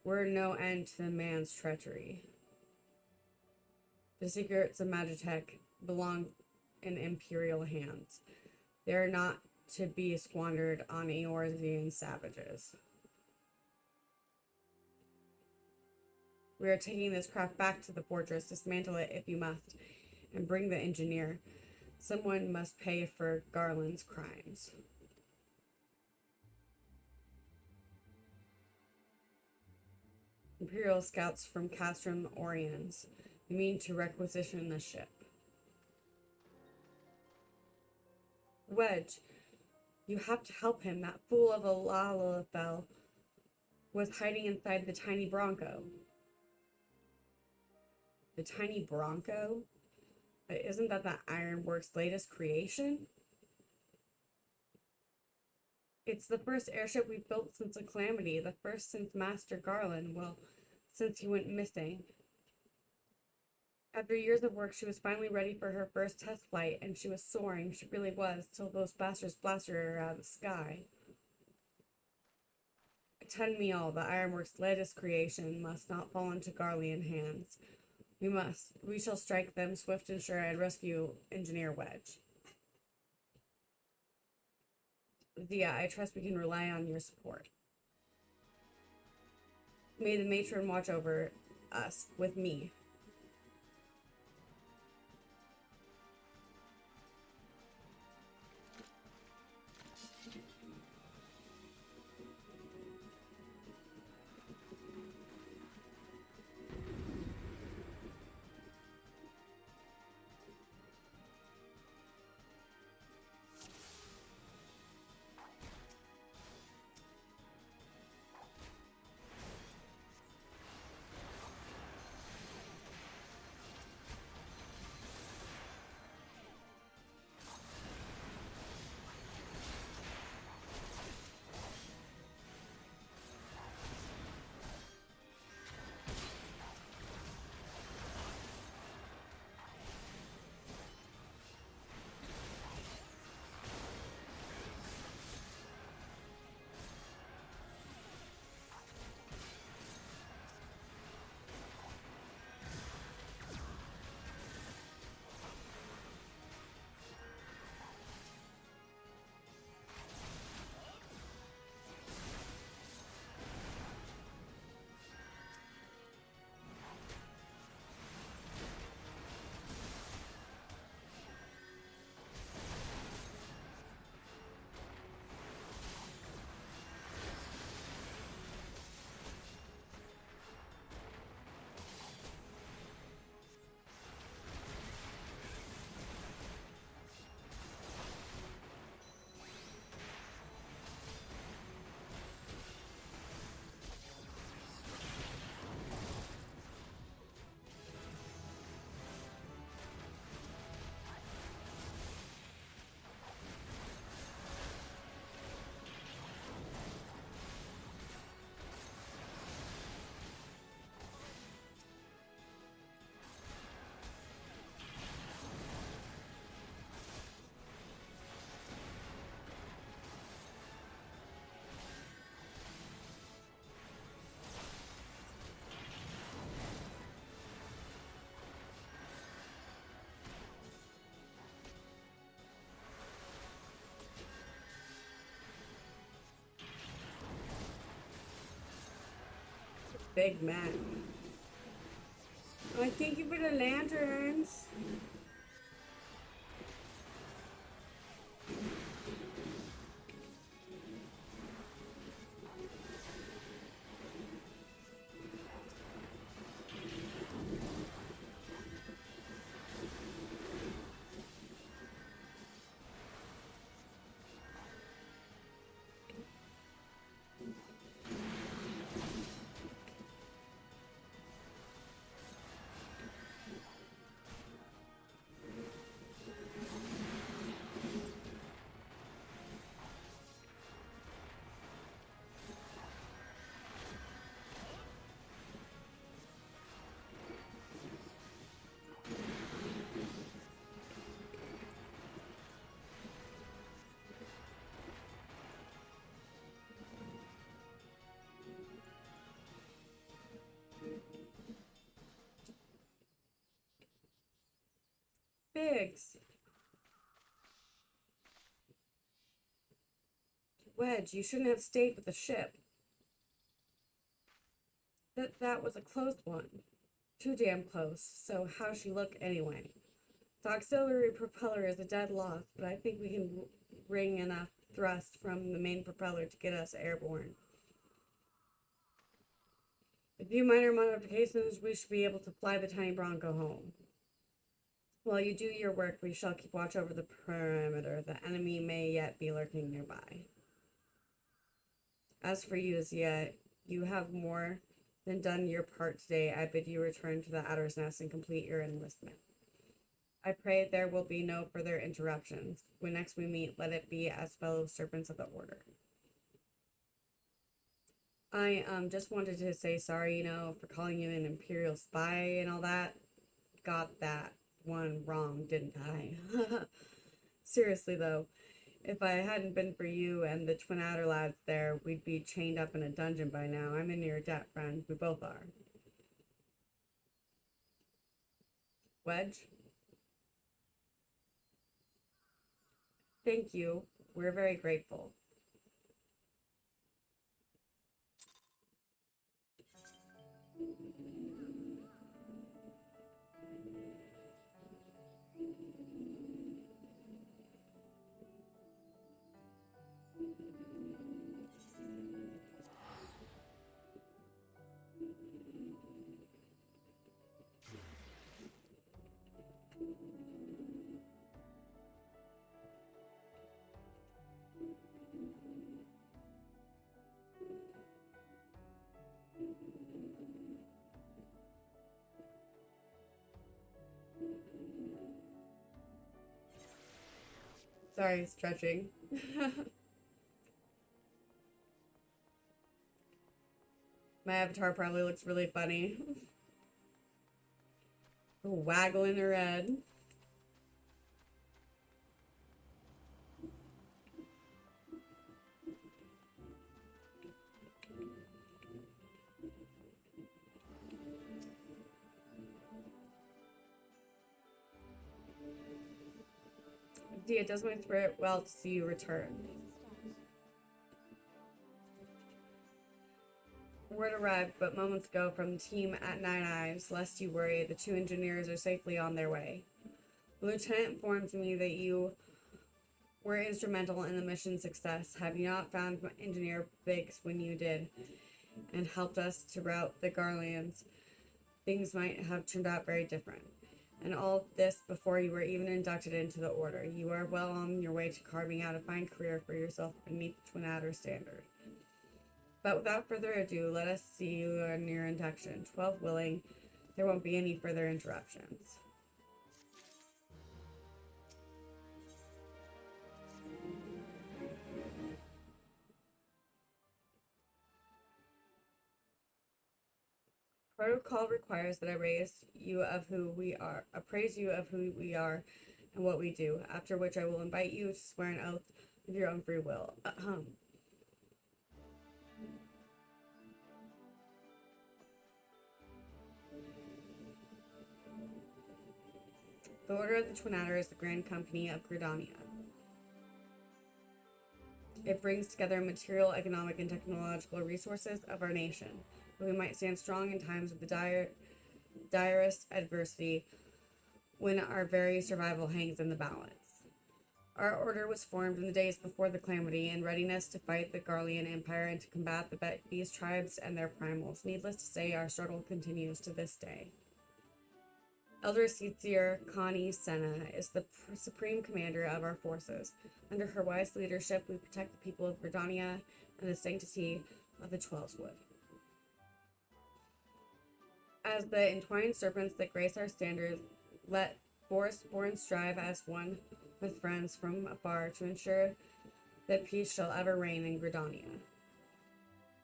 were no end to the man's treachery. The secrets of Magitech belong in Imperial hands. They are not to be squandered on Eorzean savages. We are taking this craft back to the fortress, dismantle it if you must, and bring the engineer. Someone must pay for Garland's crimes. Imperial scouts from Castrum Oriens. We mean to requisition the ship. Wedge, you have to help him. That fool of a Lalafell was hiding inside the tiny Bronco. The tiny Bronco? Isn't that the Ironworks' latest creation? It's the first airship we've built since the Calamity, the first since Master Garland, well, since he went missing. After years of work, she was finally ready for her first test flight, and she was soaring, she really was, till those bastards blasted her out of the sky. Attend me all, the Ironworks' latest creation must not fall into Garlean hands. We shall strike them swift and sure and rescue Engineer Wedge. Zia, I trust we can rely on your support. May the matron watch over us with me. Big man. Oh, thank you for the lanterns. twigs. Wedge, you shouldn't have stayed with the ship. That was a close one. Too damn close, so how'd she look anyway? The auxiliary propeller is a dead loss, but I think we can wring enough thrust from the main propeller to get us airborne. A few minor modifications, we should be able to fly the tiny Bronco home. While you do your work, we shall keep watch over the perimeter. The enemy may yet be lurking nearby. As for you, Zia, you have more than done your part today. I bid you return to the Adder's Nest and complete your enlistment. I pray there will be no further interruptions. When next we meet, let it be as fellow servants of the Order. I just wanted to say sorry, for calling you an Imperial spy and all that. Got that one wrong, didn't I? Seriously, though, if I hadn't been for you and the Twin Adder lads there, we'd be chained up in a dungeon by now. I'm in your debt, friend. We both are. Wedge? Thank you. We're very grateful. Sorry, stretching. My avatar probably looks really funny. Waggling her head. It does my spirit well to see you return. Word arrived but moments ago from the team at Nine Eyes. Lest you worry, the 2 engineers are safely on their way. The lieutenant informs me that you were instrumental in the mission's success. Have you not found Engineer Biggs when you did and helped us to rout the Garleans? Things might have turned out very different. And all this before you were even inducted into the Order. You are well on your way to carving out a fine career for yourself beneath the Twin Adder standard. But without further ado, let us see you on your induction. 12 willing, there won't be any further interruptions. Protocol requires that I appraise you of who we are and what we do, after which I will invite you to swear an oath of your own free will. The Order of the Twin Adder is the Grand Company of Gridania. It brings together material, economic, and technological resources of our nation, that we might stand strong in times of the direst adversity, when our very survival hangs in the balance. Our order was formed in the days before the calamity, in readiness to fight the Garlean Empire and to combat the beast tribes and their primals. Needless to say, our struggle continues to this day. Elder Seatsier Connie Senna is the supreme commander of our forces. Under her wise leadership, we protect the people of Gridania and the sanctity of the Twelveswood. As the entwined serpents that grace our standard, let forest-born strive as one with friends from afar to ensure that peace shall ever reign in Gridania.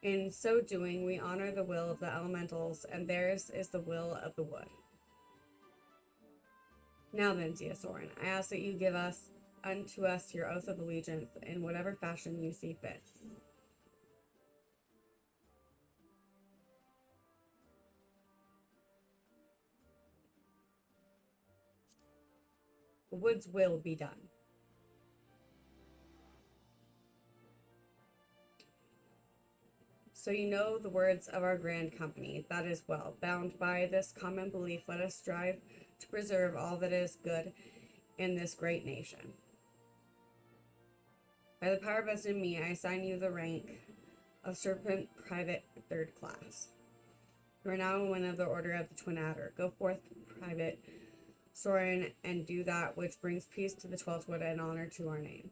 In so doing, we honor the will of the elementals, and theirs is the will of the wood. Now then, Zia Soren, I ask that you give unto us your oath of allegiance in whatever fashion you see fit. The woods will be done. So you know the words of our grand company. That is well. Bound by this common belief, let us strive to preserve all that is good in this great nation. By the power vested in me, I assign you the rank of Serpent Private 3rd Class. You are now one of the Order of the Twin Adder. Go forth, Private Soren, and do that which brings peace to the 12th Wood and honor to our name.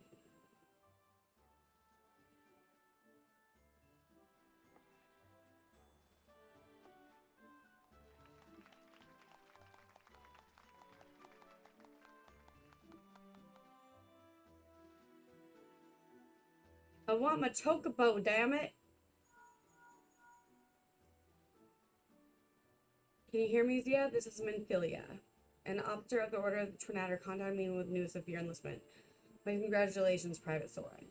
I want my chocobo, damn it! Can you hear me, Zia? This is Minfilia, an officer of the Order of the Twin Adder contacted me with news of your enlistment. My congratulations, Private Soren.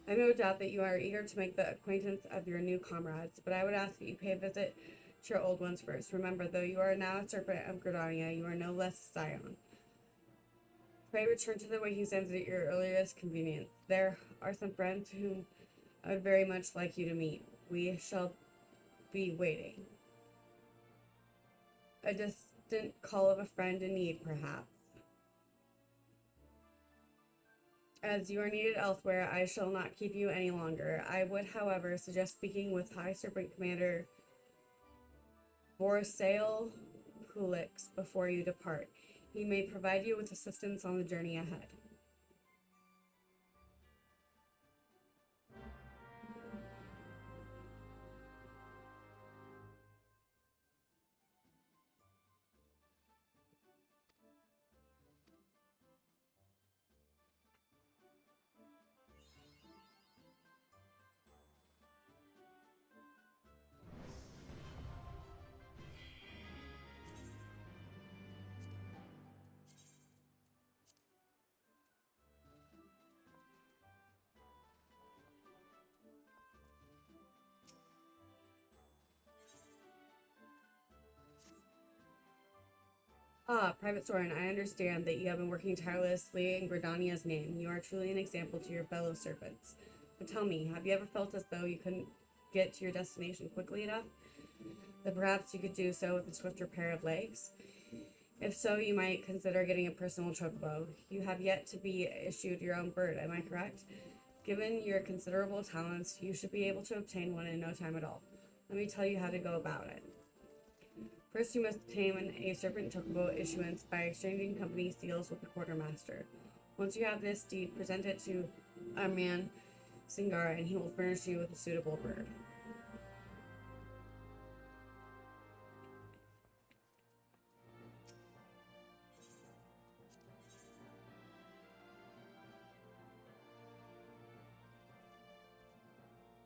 I have no doubt that you are eager to make the acquaintance of your new comrades, but I would ask that you pay a visit to your old ones first. Remember, though you are now a serpent of Gridania, you are no less Scion. Pray return to the Wastelands at your earliest convenience. There are some friends whom I would very much like you to meet. We shall be waiting. A distant call of a friend in need, perhaps. As you are needed elsewhere, I shall not keep you any longer. I would, however, suggest speaking with High Serpent Commander Borsail Pulix before you depart. He may provide you with assistance on the journey ahead. Ah, Private Soren, I understand that you have been working tirelessly in Gridania's name. You are truly an example to your fellow serpents. But tell me, have you ever felt as though you couldn't get to your destination quickly enough? That perhaps you could do so with a swifter pair of legs? If so, you might consider getting a personal chocobo. You have yet to be issued your own bird, am I correct? Given your considerable talents, you should be able to obtain one in no time at all. Let me tell you how to go about it. First, you must obtain a serpent chocobo issuance by exchanging company seals with the quartermaster. Once you have this deed, present it to our man Singar, and he will furnish you with a suitable bird.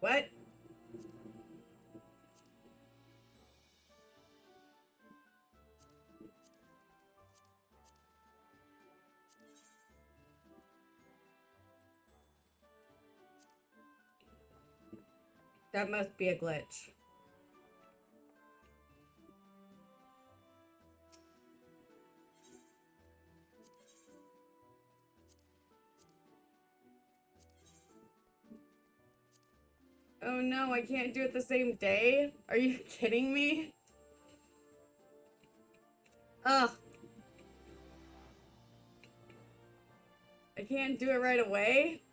What? That must be a glitch. Oh no, I can't do it the same day? Are you kidding me? Ugh. I can't do it right away?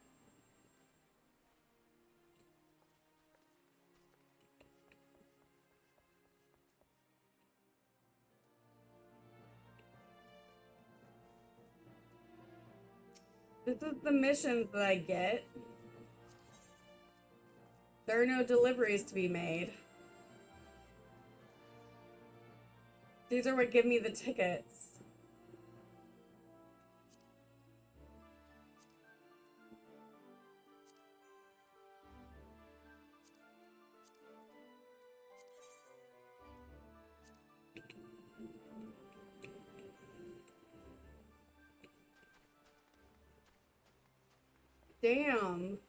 This is the missions that I get. There are no deliveries to be made. These are what give me the tickets. Damn.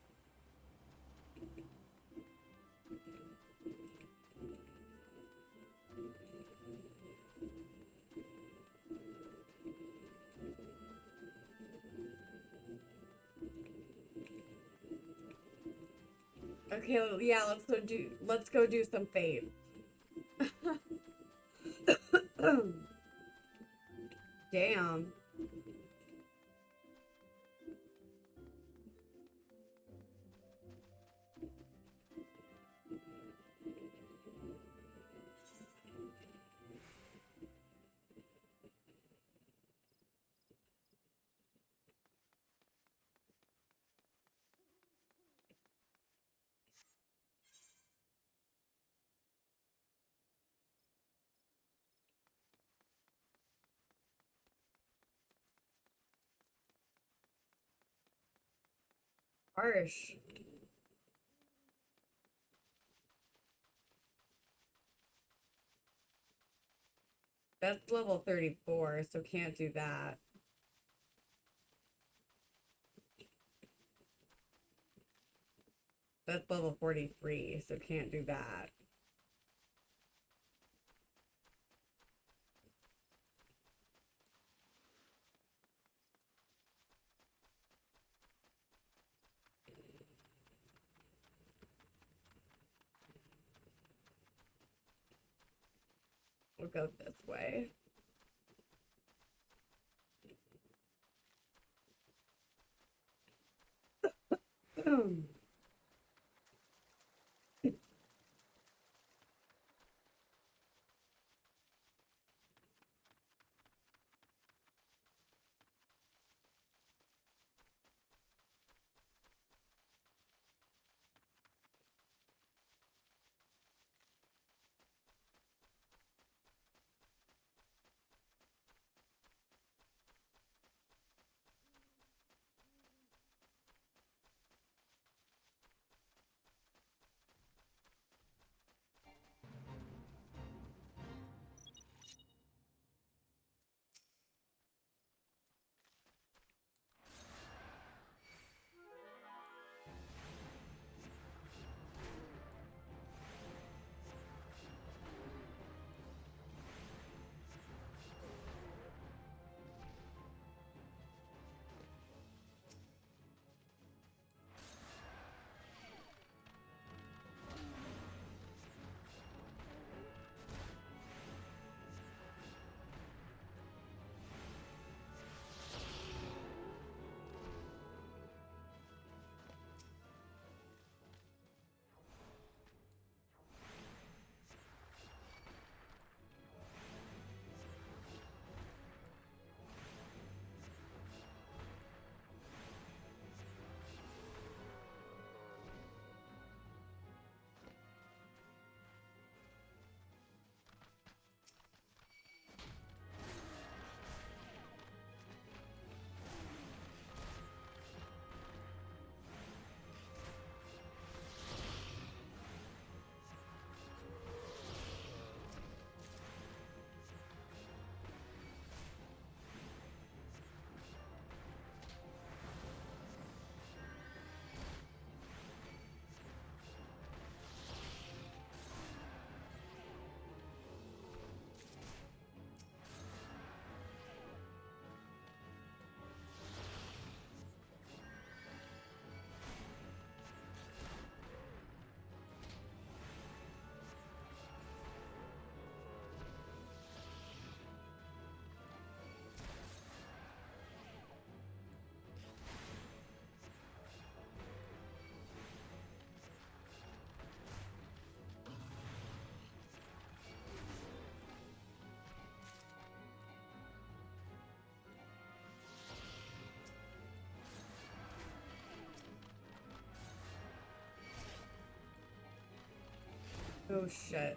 Okay, yeah, let's go do some fave. Damn. Harsh. That's level 34, so can't do that. That's level 43, so can't do that. We'll go this way. Oh shit.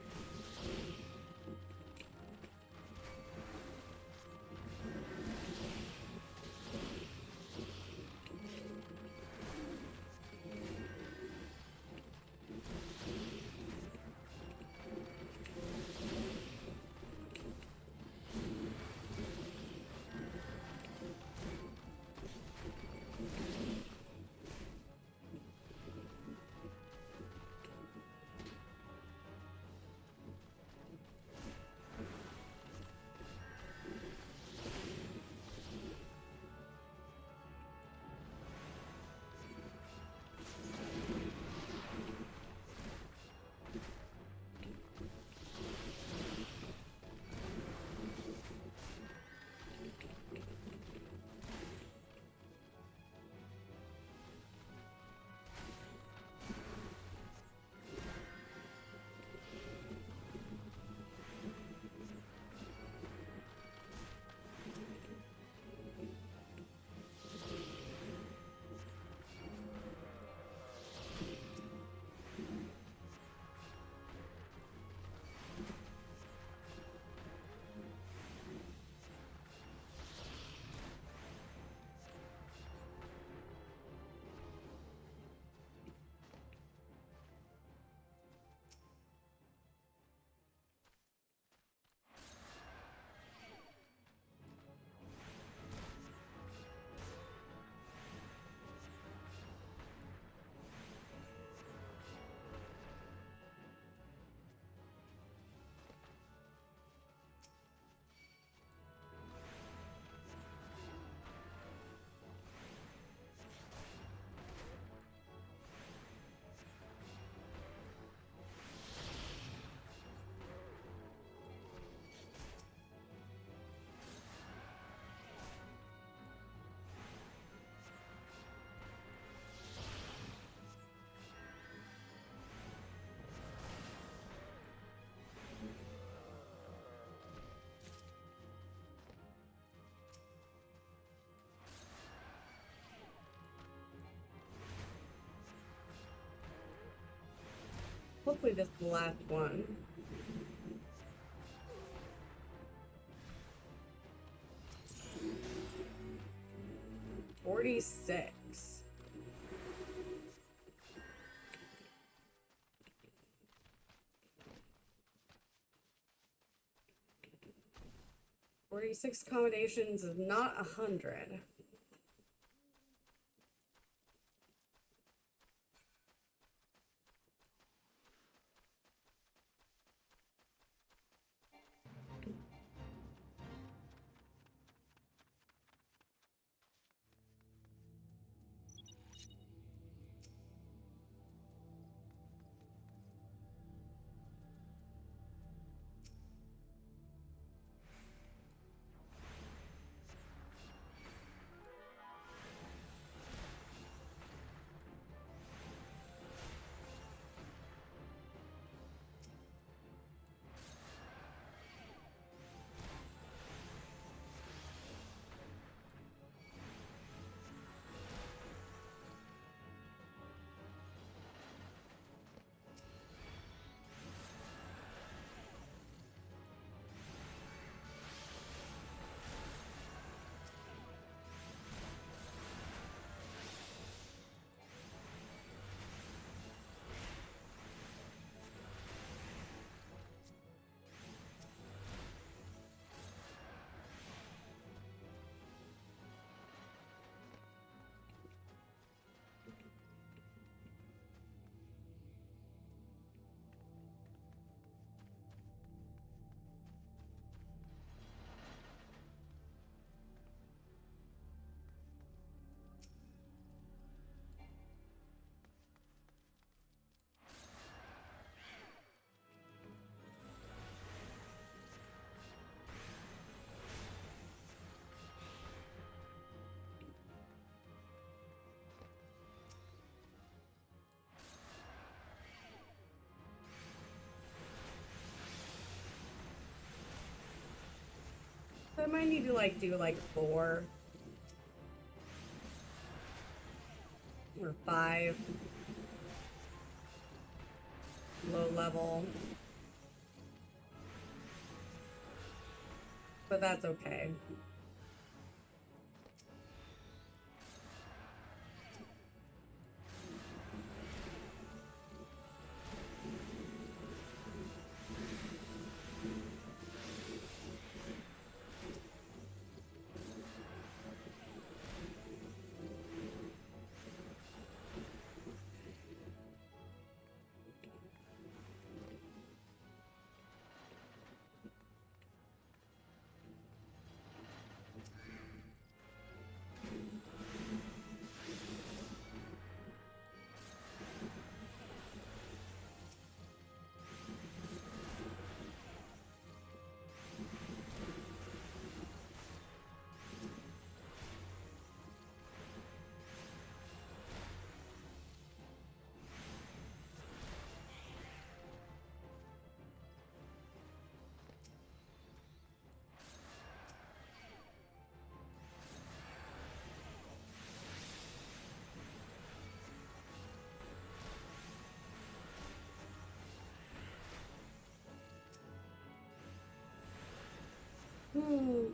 hopefully this is the last one. $46. 46 accommodations is not 100. I might need to like do like 4 or 5 low level, but that's okay. Hmm.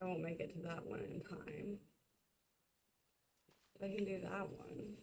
I won't make it to that one in time. I can do that one.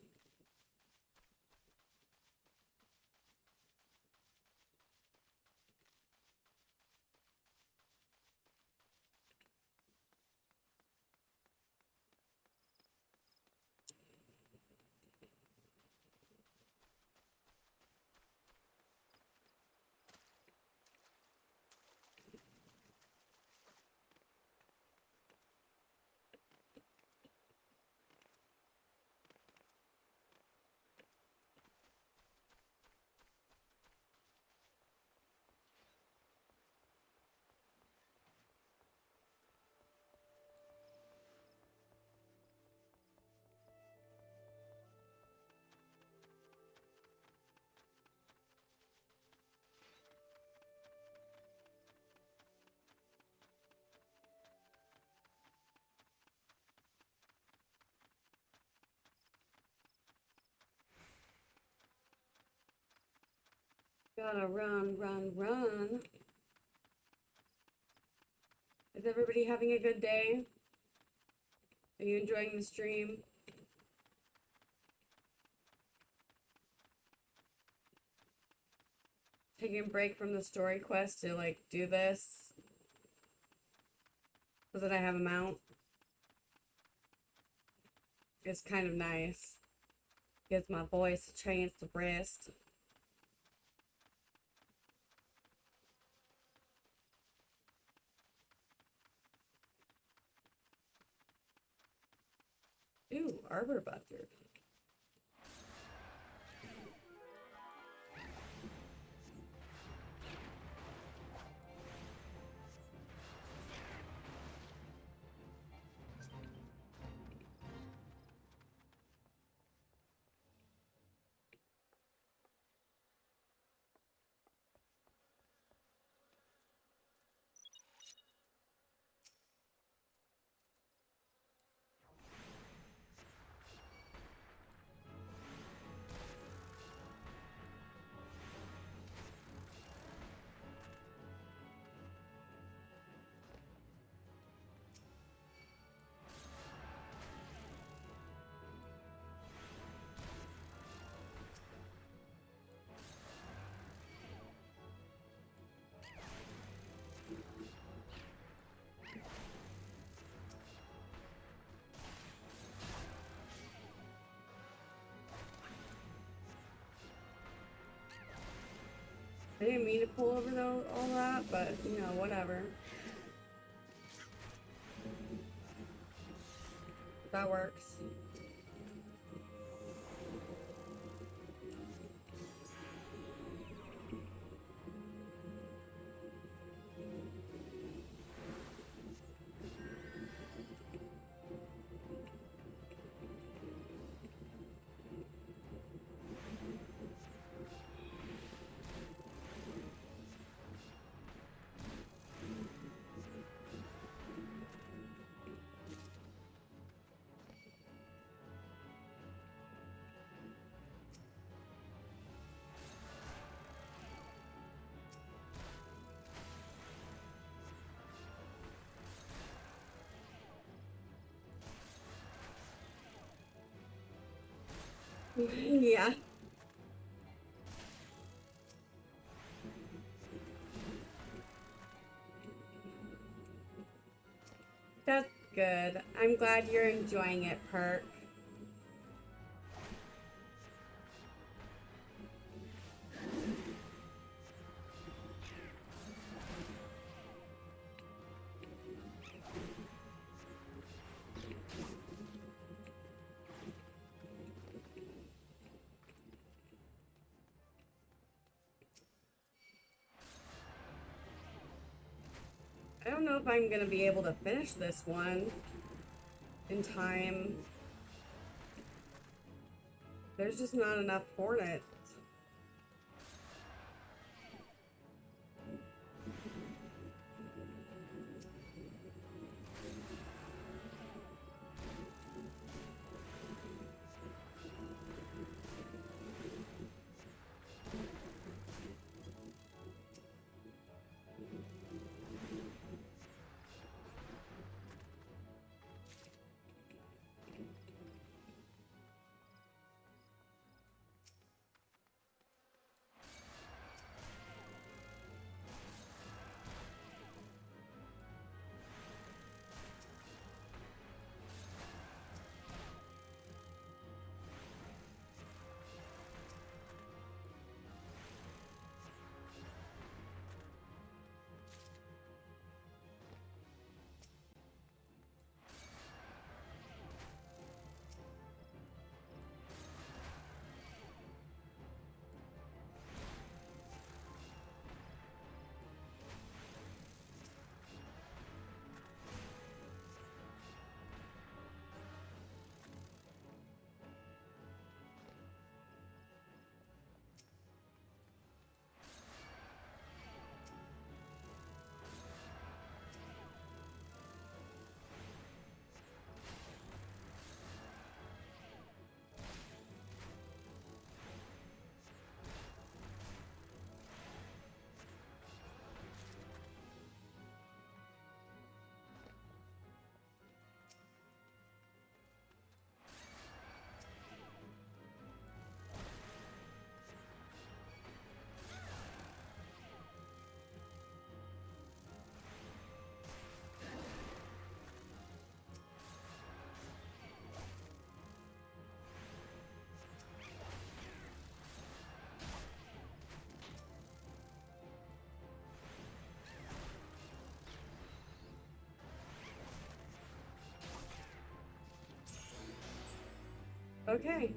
Gotta run, run, run. Is everybody having a good day? Are you enjoying the stream? Taking a break from the story quest to like do this so that I have a mount. It's kind of nice. Gives my voice a chance to rest. Ooh, arbor buster. I didn't mean to pull over all that, but you know, whatever. That works. Yeah. That's good. I'm glad you're enjoying it, Perk. I don't know if I'm gonna be able to finish this one in time. There's just not enough hornets. Okay.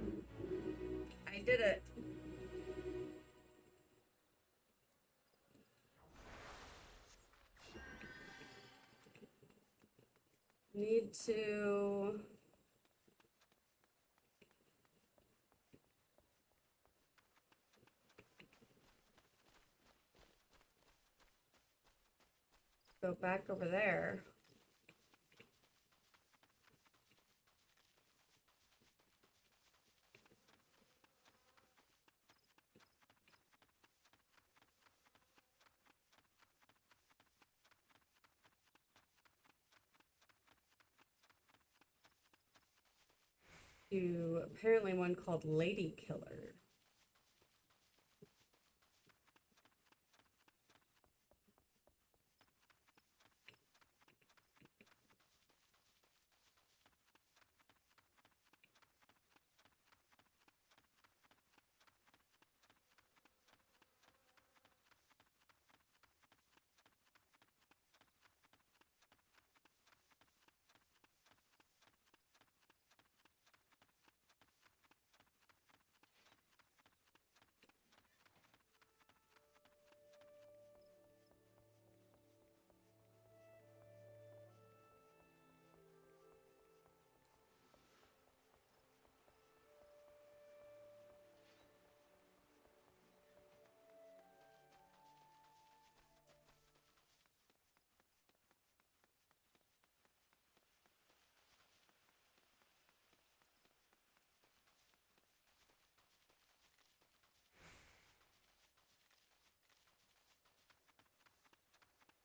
I did it. Need to... go back over there. To apparently one called Lady Killer.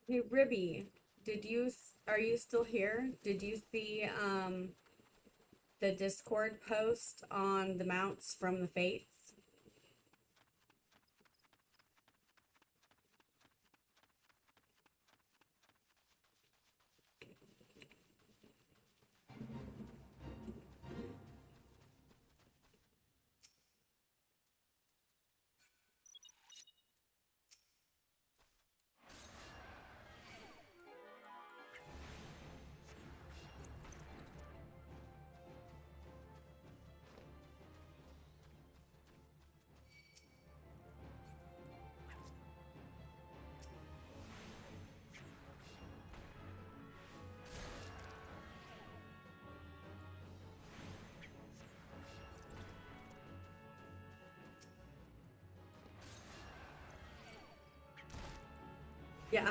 Hey Ribby, are you still here? Did you see the Discord post on the mounts from the Fates? Yeah.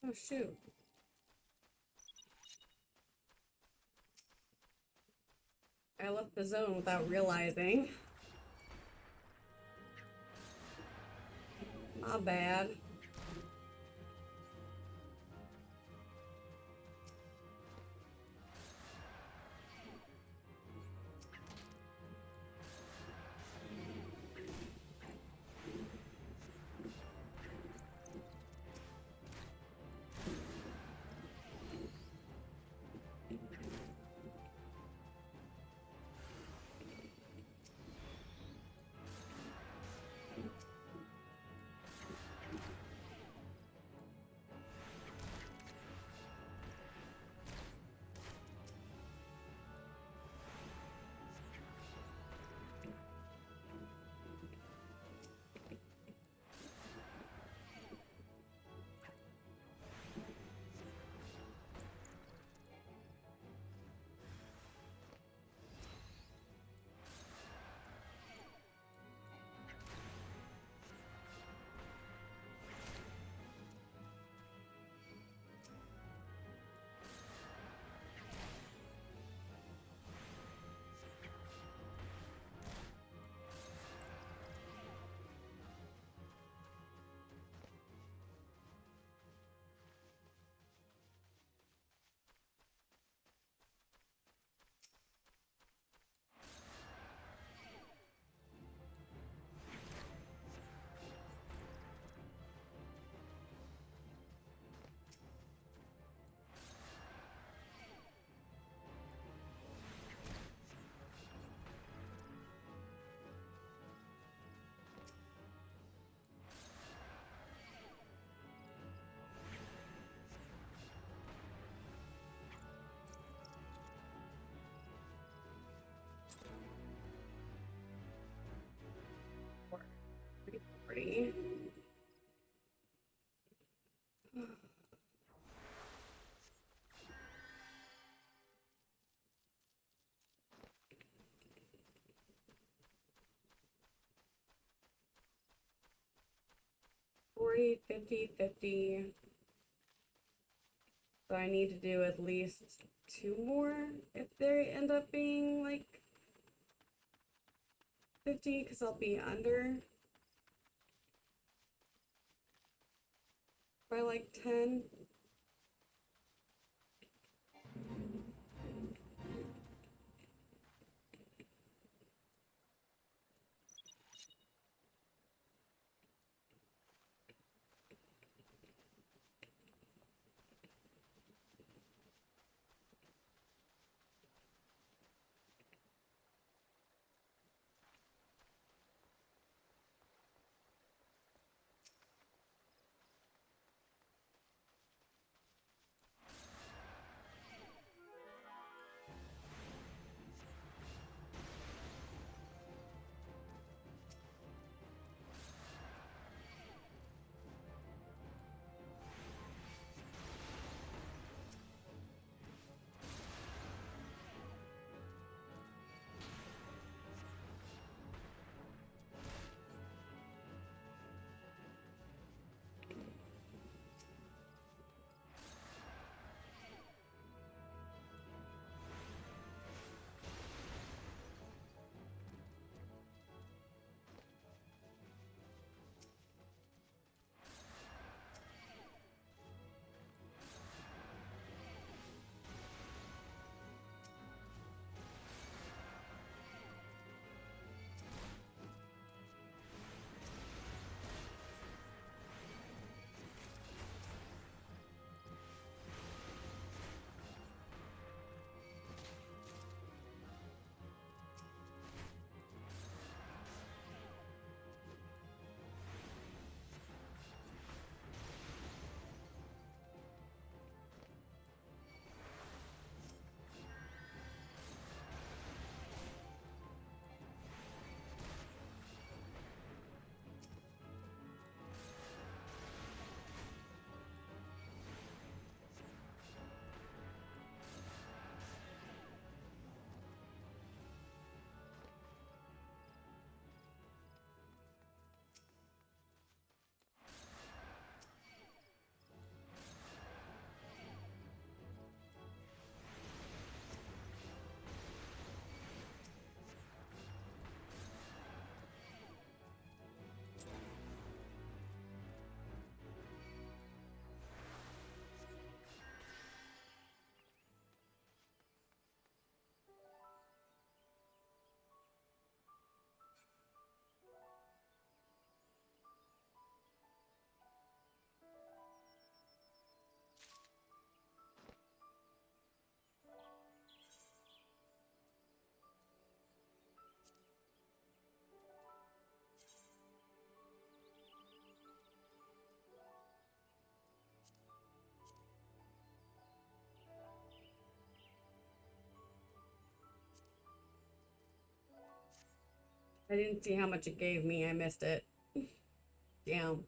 Oh shoot. I left the zone without realizing. My bad. property. 40, 50, 50. So I need to do at least 2 more if they end up being like 50, because I'll be under by like 10. I didn't see how much it gave me. I missed it. Damn.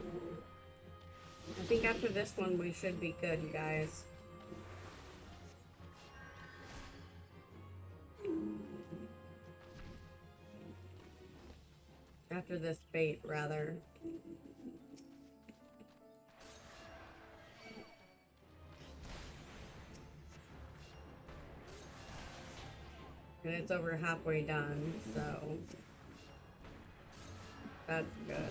I think after this one we should be good, you guys. After this bait, rather. And it's over halfway done, so that's good.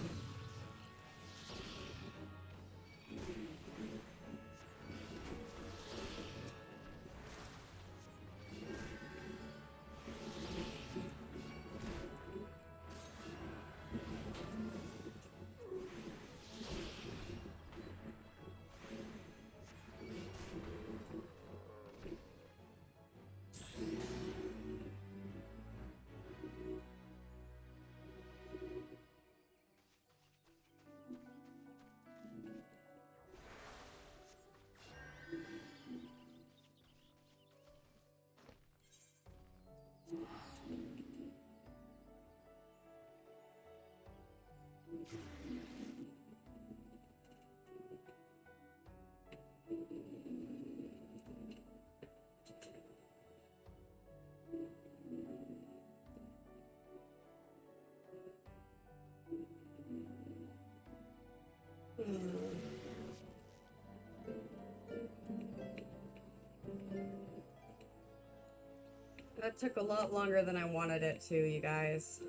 That took a lot longer than I wanted it to, you guys.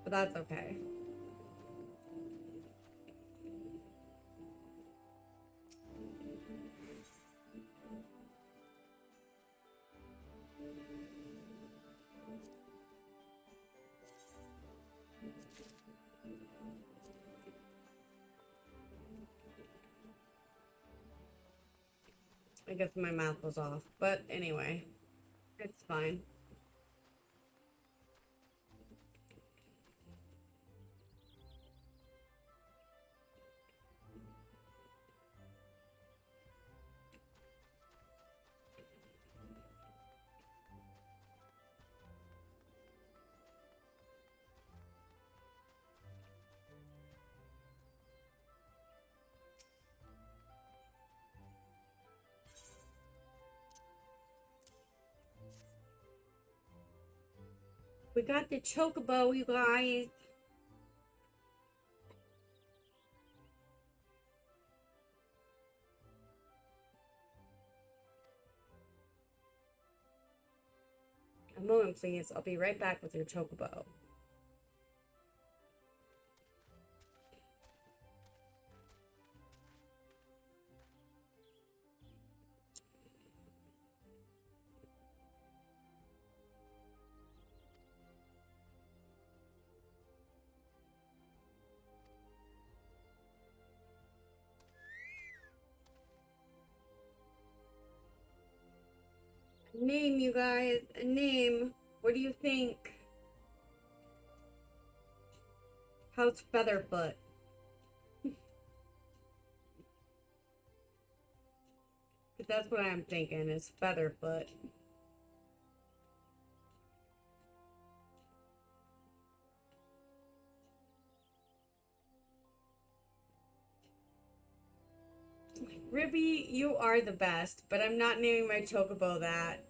But that's okay. I guess my math was off, but anyway, it's fine. We got the chocobo, you guys. A moment, please. I'll be right back with your chocobo. A name, you guys. A name. What do you think? How's Featherfoot? That's what I'm thinking, is Featherfoot. Ribby, you are the best, but I'm not naming my chocobo that.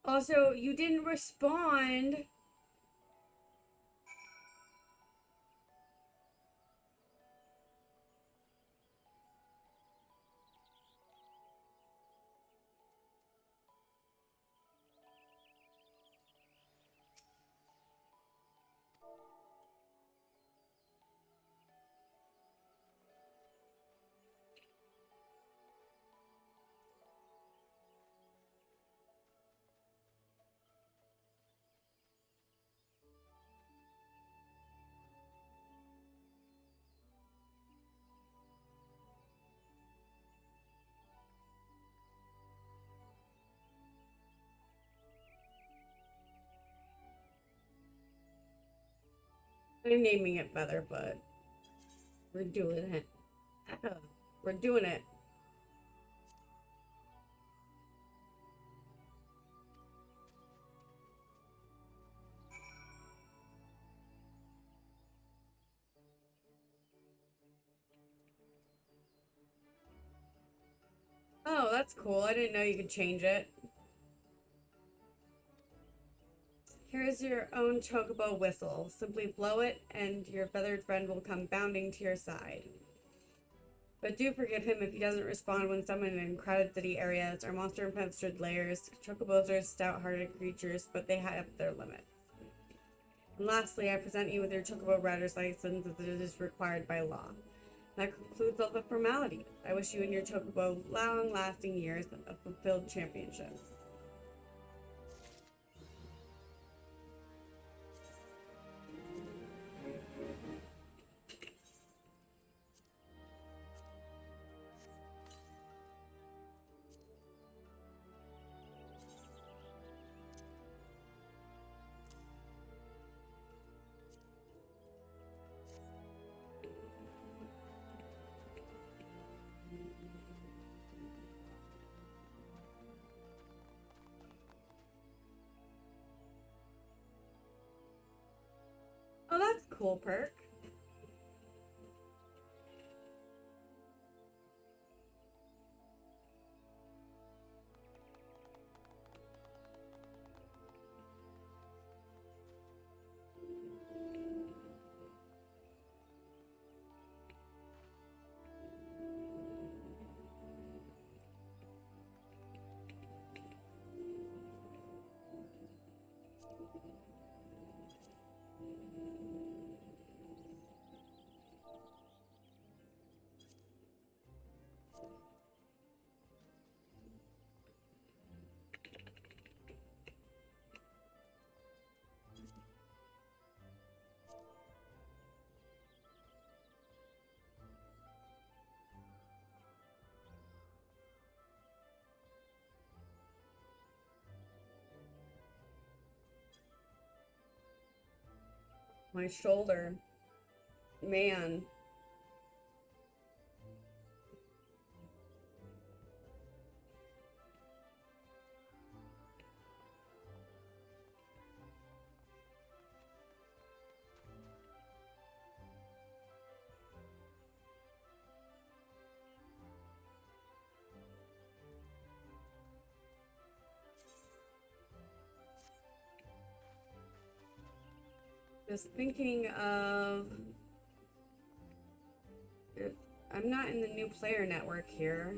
Also, you didn't respond. I'm naming it Featherfoot. We're doing it. We're doing it. Oh, that's cool. I didn't know you could change it. Here is your own chocobo whistle. Simply blow it, and your feathered friend will come bounding to your side. But do forgive him if he doesn't respond when summoned in crowded city areas or monster-infested lairs. Chocobos are stout-hearted creatures, but they have their limits. And lastly, I present you with your Chocobo Rider's license as it is required by law. That concludes all the formalities. I wish you and your Chocobo long-lasting years of fulfilled championships. Oh, that's a cool perk. My shoulder. Man. Just thinking of... I'm not in the new player network here.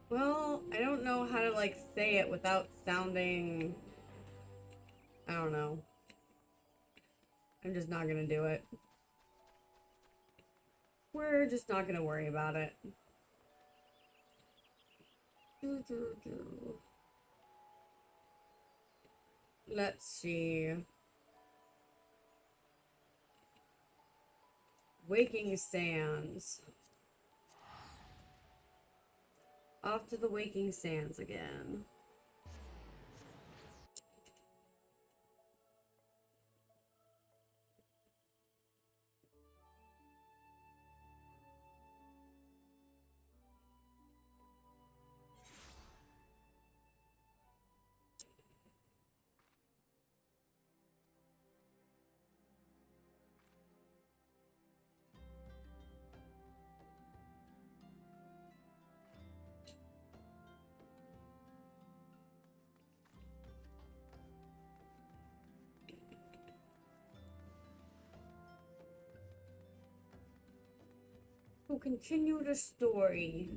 Well, I don't know how to, like, say it without sounding... I don't know. I'm just not gonna do it. We're just not gonna worry about it. Let's see. Waking Sands. Off to the Waking Sands again. We'll continue the story.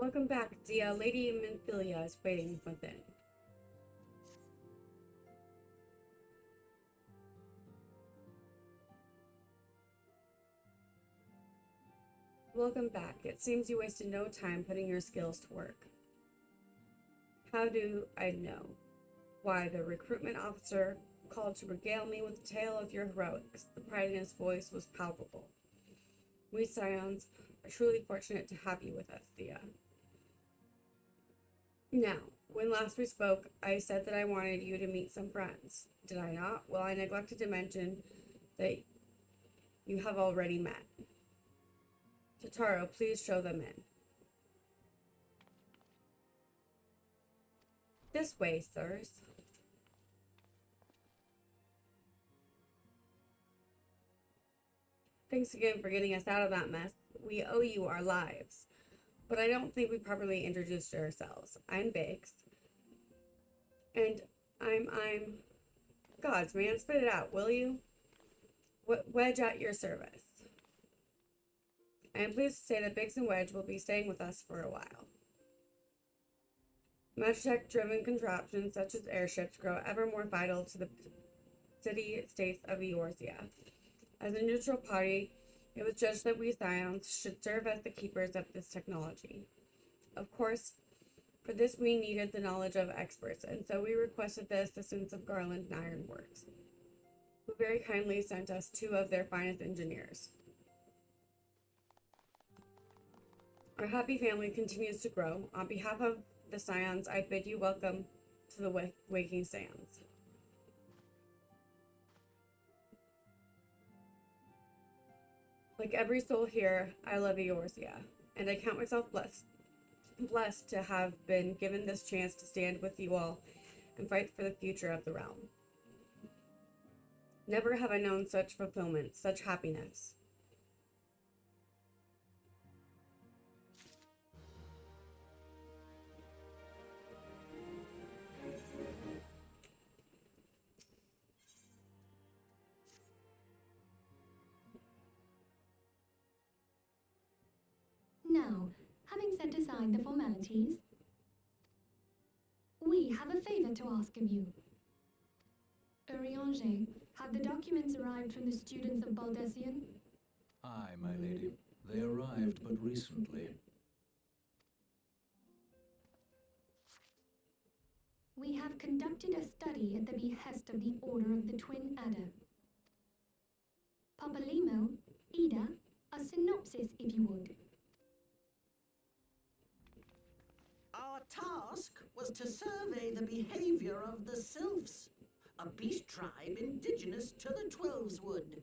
Welcome back, Dia. Lady Minfilia is waiting within. Welcome back. It seems you wasted no time putting your skills to work. How do I know? Why, the recruitment officer called to regale me with the tale of your heroics. The pride in his voice was palpable. We Scions are truly fortunate to have you with us, Thea. Now, when last we spoke, I said that I wanted you to meet some friends. Did I not? Well, I neglected to mention that you have already met. Totaro, please show them in. This way, sirs. Thanks again for getting us out of that mess. We owe you our lives. But I don't think we properly introduced ourselves. I'm Biggs. And I'm... Gods, man, spit it out, will you? Wedge at your service. I am pleased to say that Biggs and Wedge will be staying with us for a while. Magitech-driven contraptions such as airships grow ever more vital to the city-states of Eorzea. As a neutral party, it was judged that we Scions should serve as the keepers of this technology. Of course, for this we needed the knowledge of experts, and so we requested the assistance of Garland and Ironworks, who very kindly sent us 2 of their finest engineers. Our happy family continues to grow. On behalf of the Scions, I bid you welcome to the Waking Sands. Like every soul here, I love Eorzea, and I count myself blessed to have been given this chance to stand with you all and fight for the future of the realm. Never have I known such fulfillment, such happiness. Now, having set aside the formalities, we have a favor to ask of you. Urianger, have the documents arrived from the students of Baldessian? Aye, my lady. They arrived but recently. We have conducted a study at the behest of the Order of the Twin Adder. Papalimo, Ida, a synopsis if you would. Our task was to survey the behavior of the Sylphs, a beast tribe indigenous to the Twelveswood.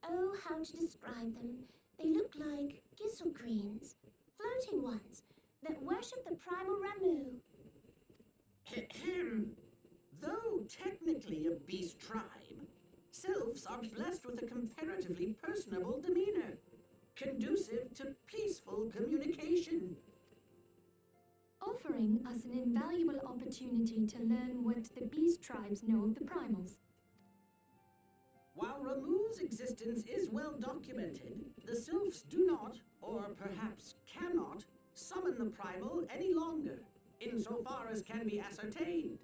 Oh, how to describe them. They look like gisselcreens, floating ones, that worship the primal Ramu. Ahem. Though technically a beast tribe, Sylphs are blessed with a comparatively personable demeanor, conducive to peaceful communication. Offering us an invaluable opportunity to learn what the beast tribes know of the primals. While Ramu's existence is well documented, the Sylphs do not, or perhaps cannot, summon the primal any longer, insofar as can be ascertained,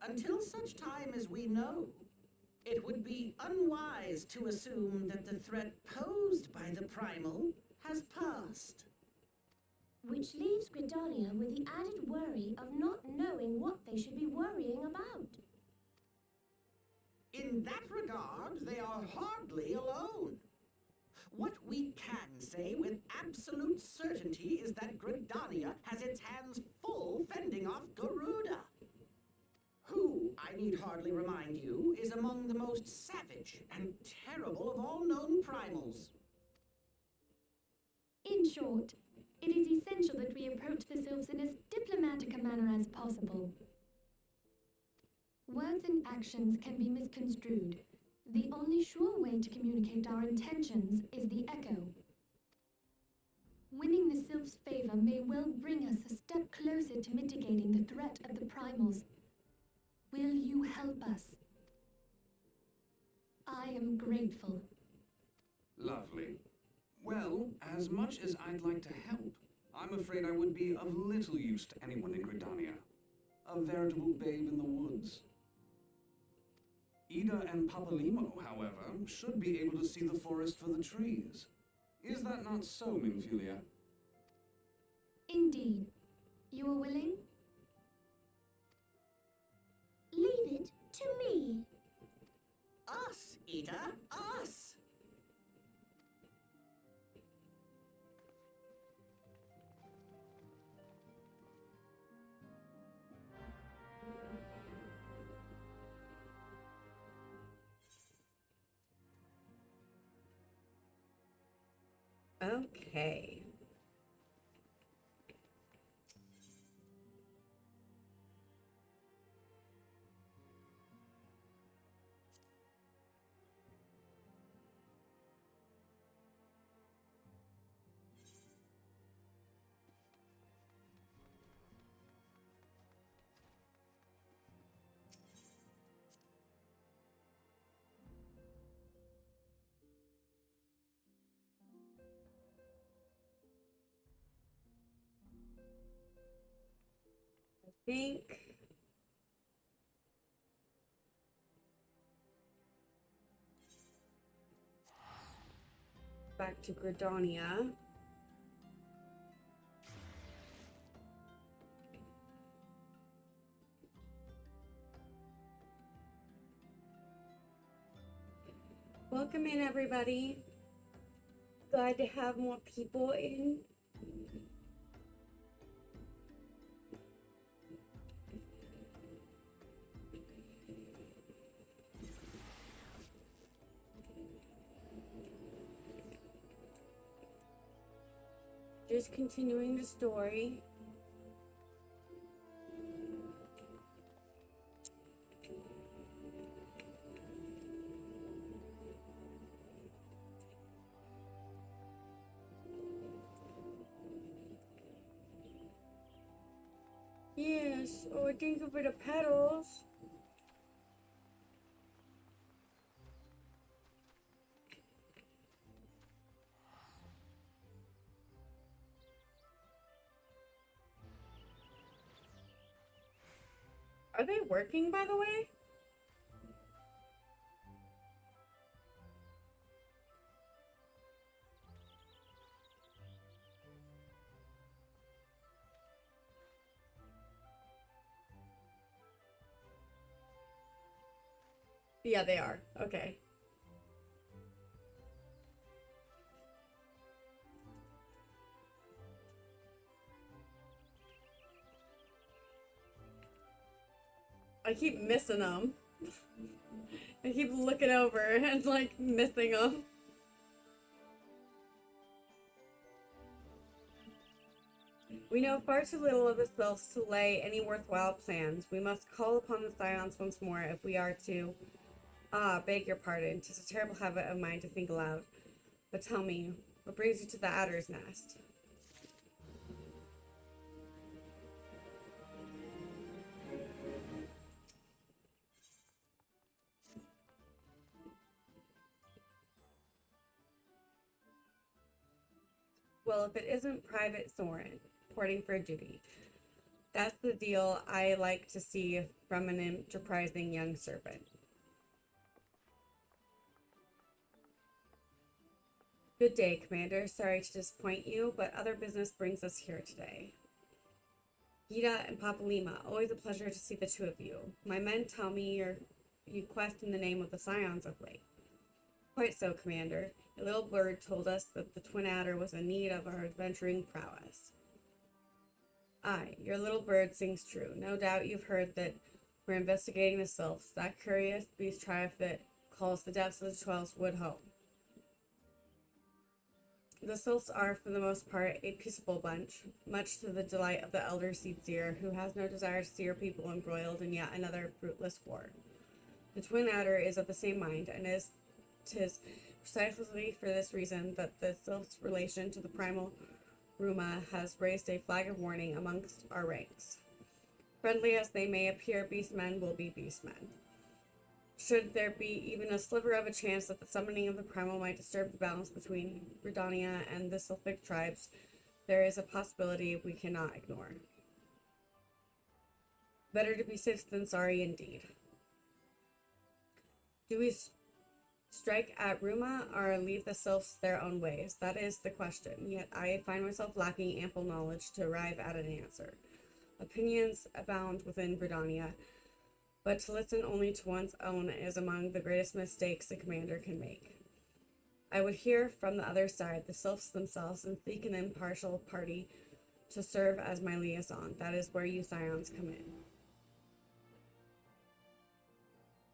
until such time as we know. It would be unwise to assume that the threat posed by the primal has passed. Which leaves Gridania with the added worry of not knowing what they should be worrying about. In that regard, they are hardly alone. What we can say with absolute certainty is that Gridania has its hands full fending off Garuda, who, I need hardly remind you, is among the most savage and terrible of all known primals. In short, it is essential that we approach the Sylphs in as diplomatic a manner as possible. Words and actions can be misconstrued. The only sure way to communicate our intentions is the echo. Winning the Sylphs' favor may well bring us a step closer to mitigating the threat of the primals. Will you help us? I am grateful. Lovely. Well, as much as I'd like to help, I'm afraid I would be of little use to anyone in Gridania. A veritable babe in the woods. Ida and Papalimo, however, should be able to see the forest for the trees. Is that not so, Minfilia? Indeed. You are willing? Leave it to me. Us, Ida, us! Okay. Think back to Gridania. Welcome in, everybody. Glad to have more people in. Just continuing the story. Yes, oh, thank you for the petals. Are they working, by the way? Yeah, they are. Okay. I keep missing them. I keep looking over and like missing them. We know far too little of the Sylphs to lay any worthwhile plans. We must call upon the Scions once more if we are to... Ah, beg your pardon. 'Tis a terrible habit of mine to think aloud. But tell me, what brings you to the Adder's Nest? Well, if it isn't Private Soren, reporting for duty. That's the deal I like to see from an enterprising young servant. Good day, Commander. Sorry to disappoint you, but other business brings us here today. Gita and Papalima, always a pleasure to see the two of you. My men tell me you quest in the name of the Scions of late. Quite so, Commander. A little bird told us that the Twin Adder was in need of our adventuring prowess. Aye, your little bird sings true. No doubt you've heard that we're investigating the Sylphs, that curious beast tribe that calls the depths of the Twelve's wood home. The Sylphs are, for the most part, a peaceable bunch, much to the delight of the elder Seedseer, who has no desire to see her people embroiled in yet another fruitless war. The Twin Adder is of the same mind, and tis precisely for this reason that the Sylph's relation to the primal Ruma has raised a flag of warning amongst our ranks. Friendly as they may appear, beastmen will be beastmen. Should there be even a sliver of a chance that the summoning of the primal might disturb the balance between Redania and the Sylphic tribes, there is a possibility we cannot ignore. Better to be safe than sorry indeed. Do we strike at Ruma or leave the sylphs their own ways? That is the question, yet I find myself lacking ample knowledge to arrive at an answer. Opinions abound within Gridania, but to listen only to one's own is among the greatest mistakes a commander can make. I would hear from the other side, the sylphs themselves, and seek an impartial party to serve as my liaison. That is where you scions come in.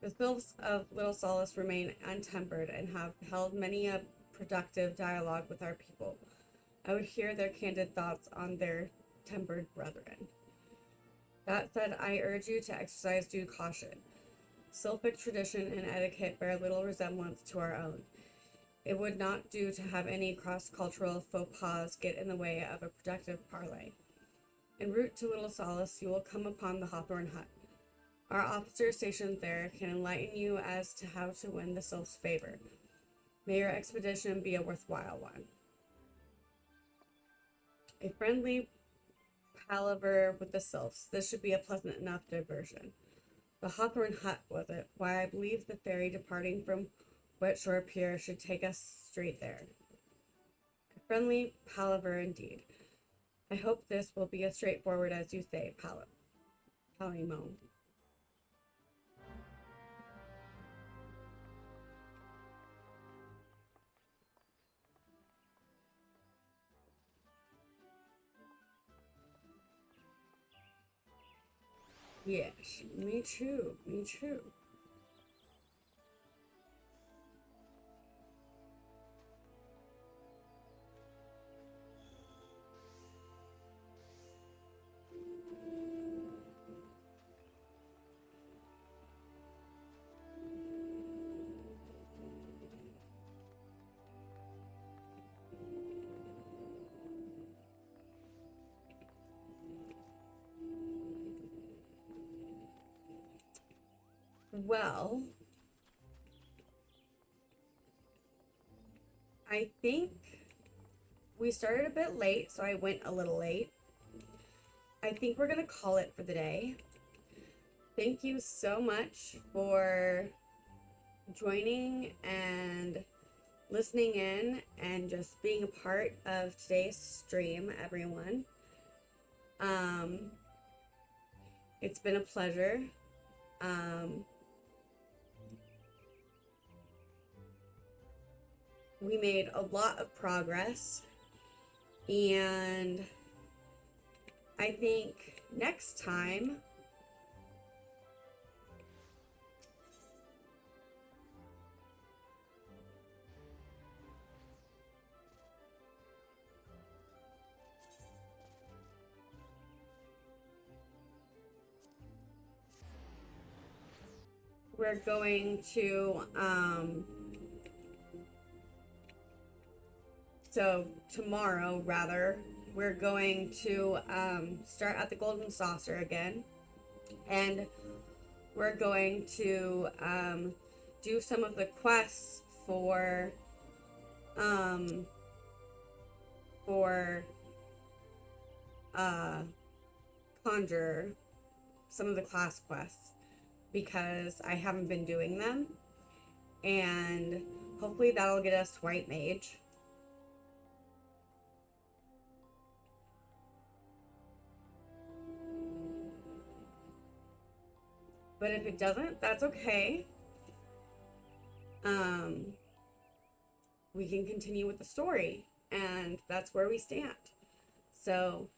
The sylphs of Little Solace remain untempered and have held many a productive dialogue with our people. I would hear their candid thoughts on their tempered brethren. That said, I urge you to exercise due caution. Sylphic tradition and etiquette bear little resemblance to our own. It would not do to have any cross-cultural faux pas get in the way of a productive parley. En route to Little Solace, you will come upon the Hawthorne Hut. Our officer stationed there can enlighten you as to how to win the sylph's favor. May your expedition be a worthwhile one. A friendly palaver with the sylphs. This should be a pleasant enough diversion. The Hawthorne Hut, was it? Why, I believe the ferry departing from Wetshore Pier should take us straight there. A friendly palaver indeed. I hope this will be as straightforward as you say, Palimon. Yes, me too, me too. Well, I think we started a bit late, so I went a little late. I think we're going to call it for the day. Thank you so much for joining and listening in and just being a part of today's stream, everyone. It's been a pleasure. We made a lot of progress, and I think next time we're going to so tomorrow, rather, we're going to start at the Golden Saucer again, and we're going to do some of the quests for Conjurer, some of the class quests, because I haven't been doing them, and hopefully that'll get us to White Mage. But if it doesn't, that's okay. We can continue with the story, and that's where we stand. So,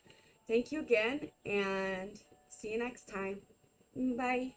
thank you again, and see you next time. Bye.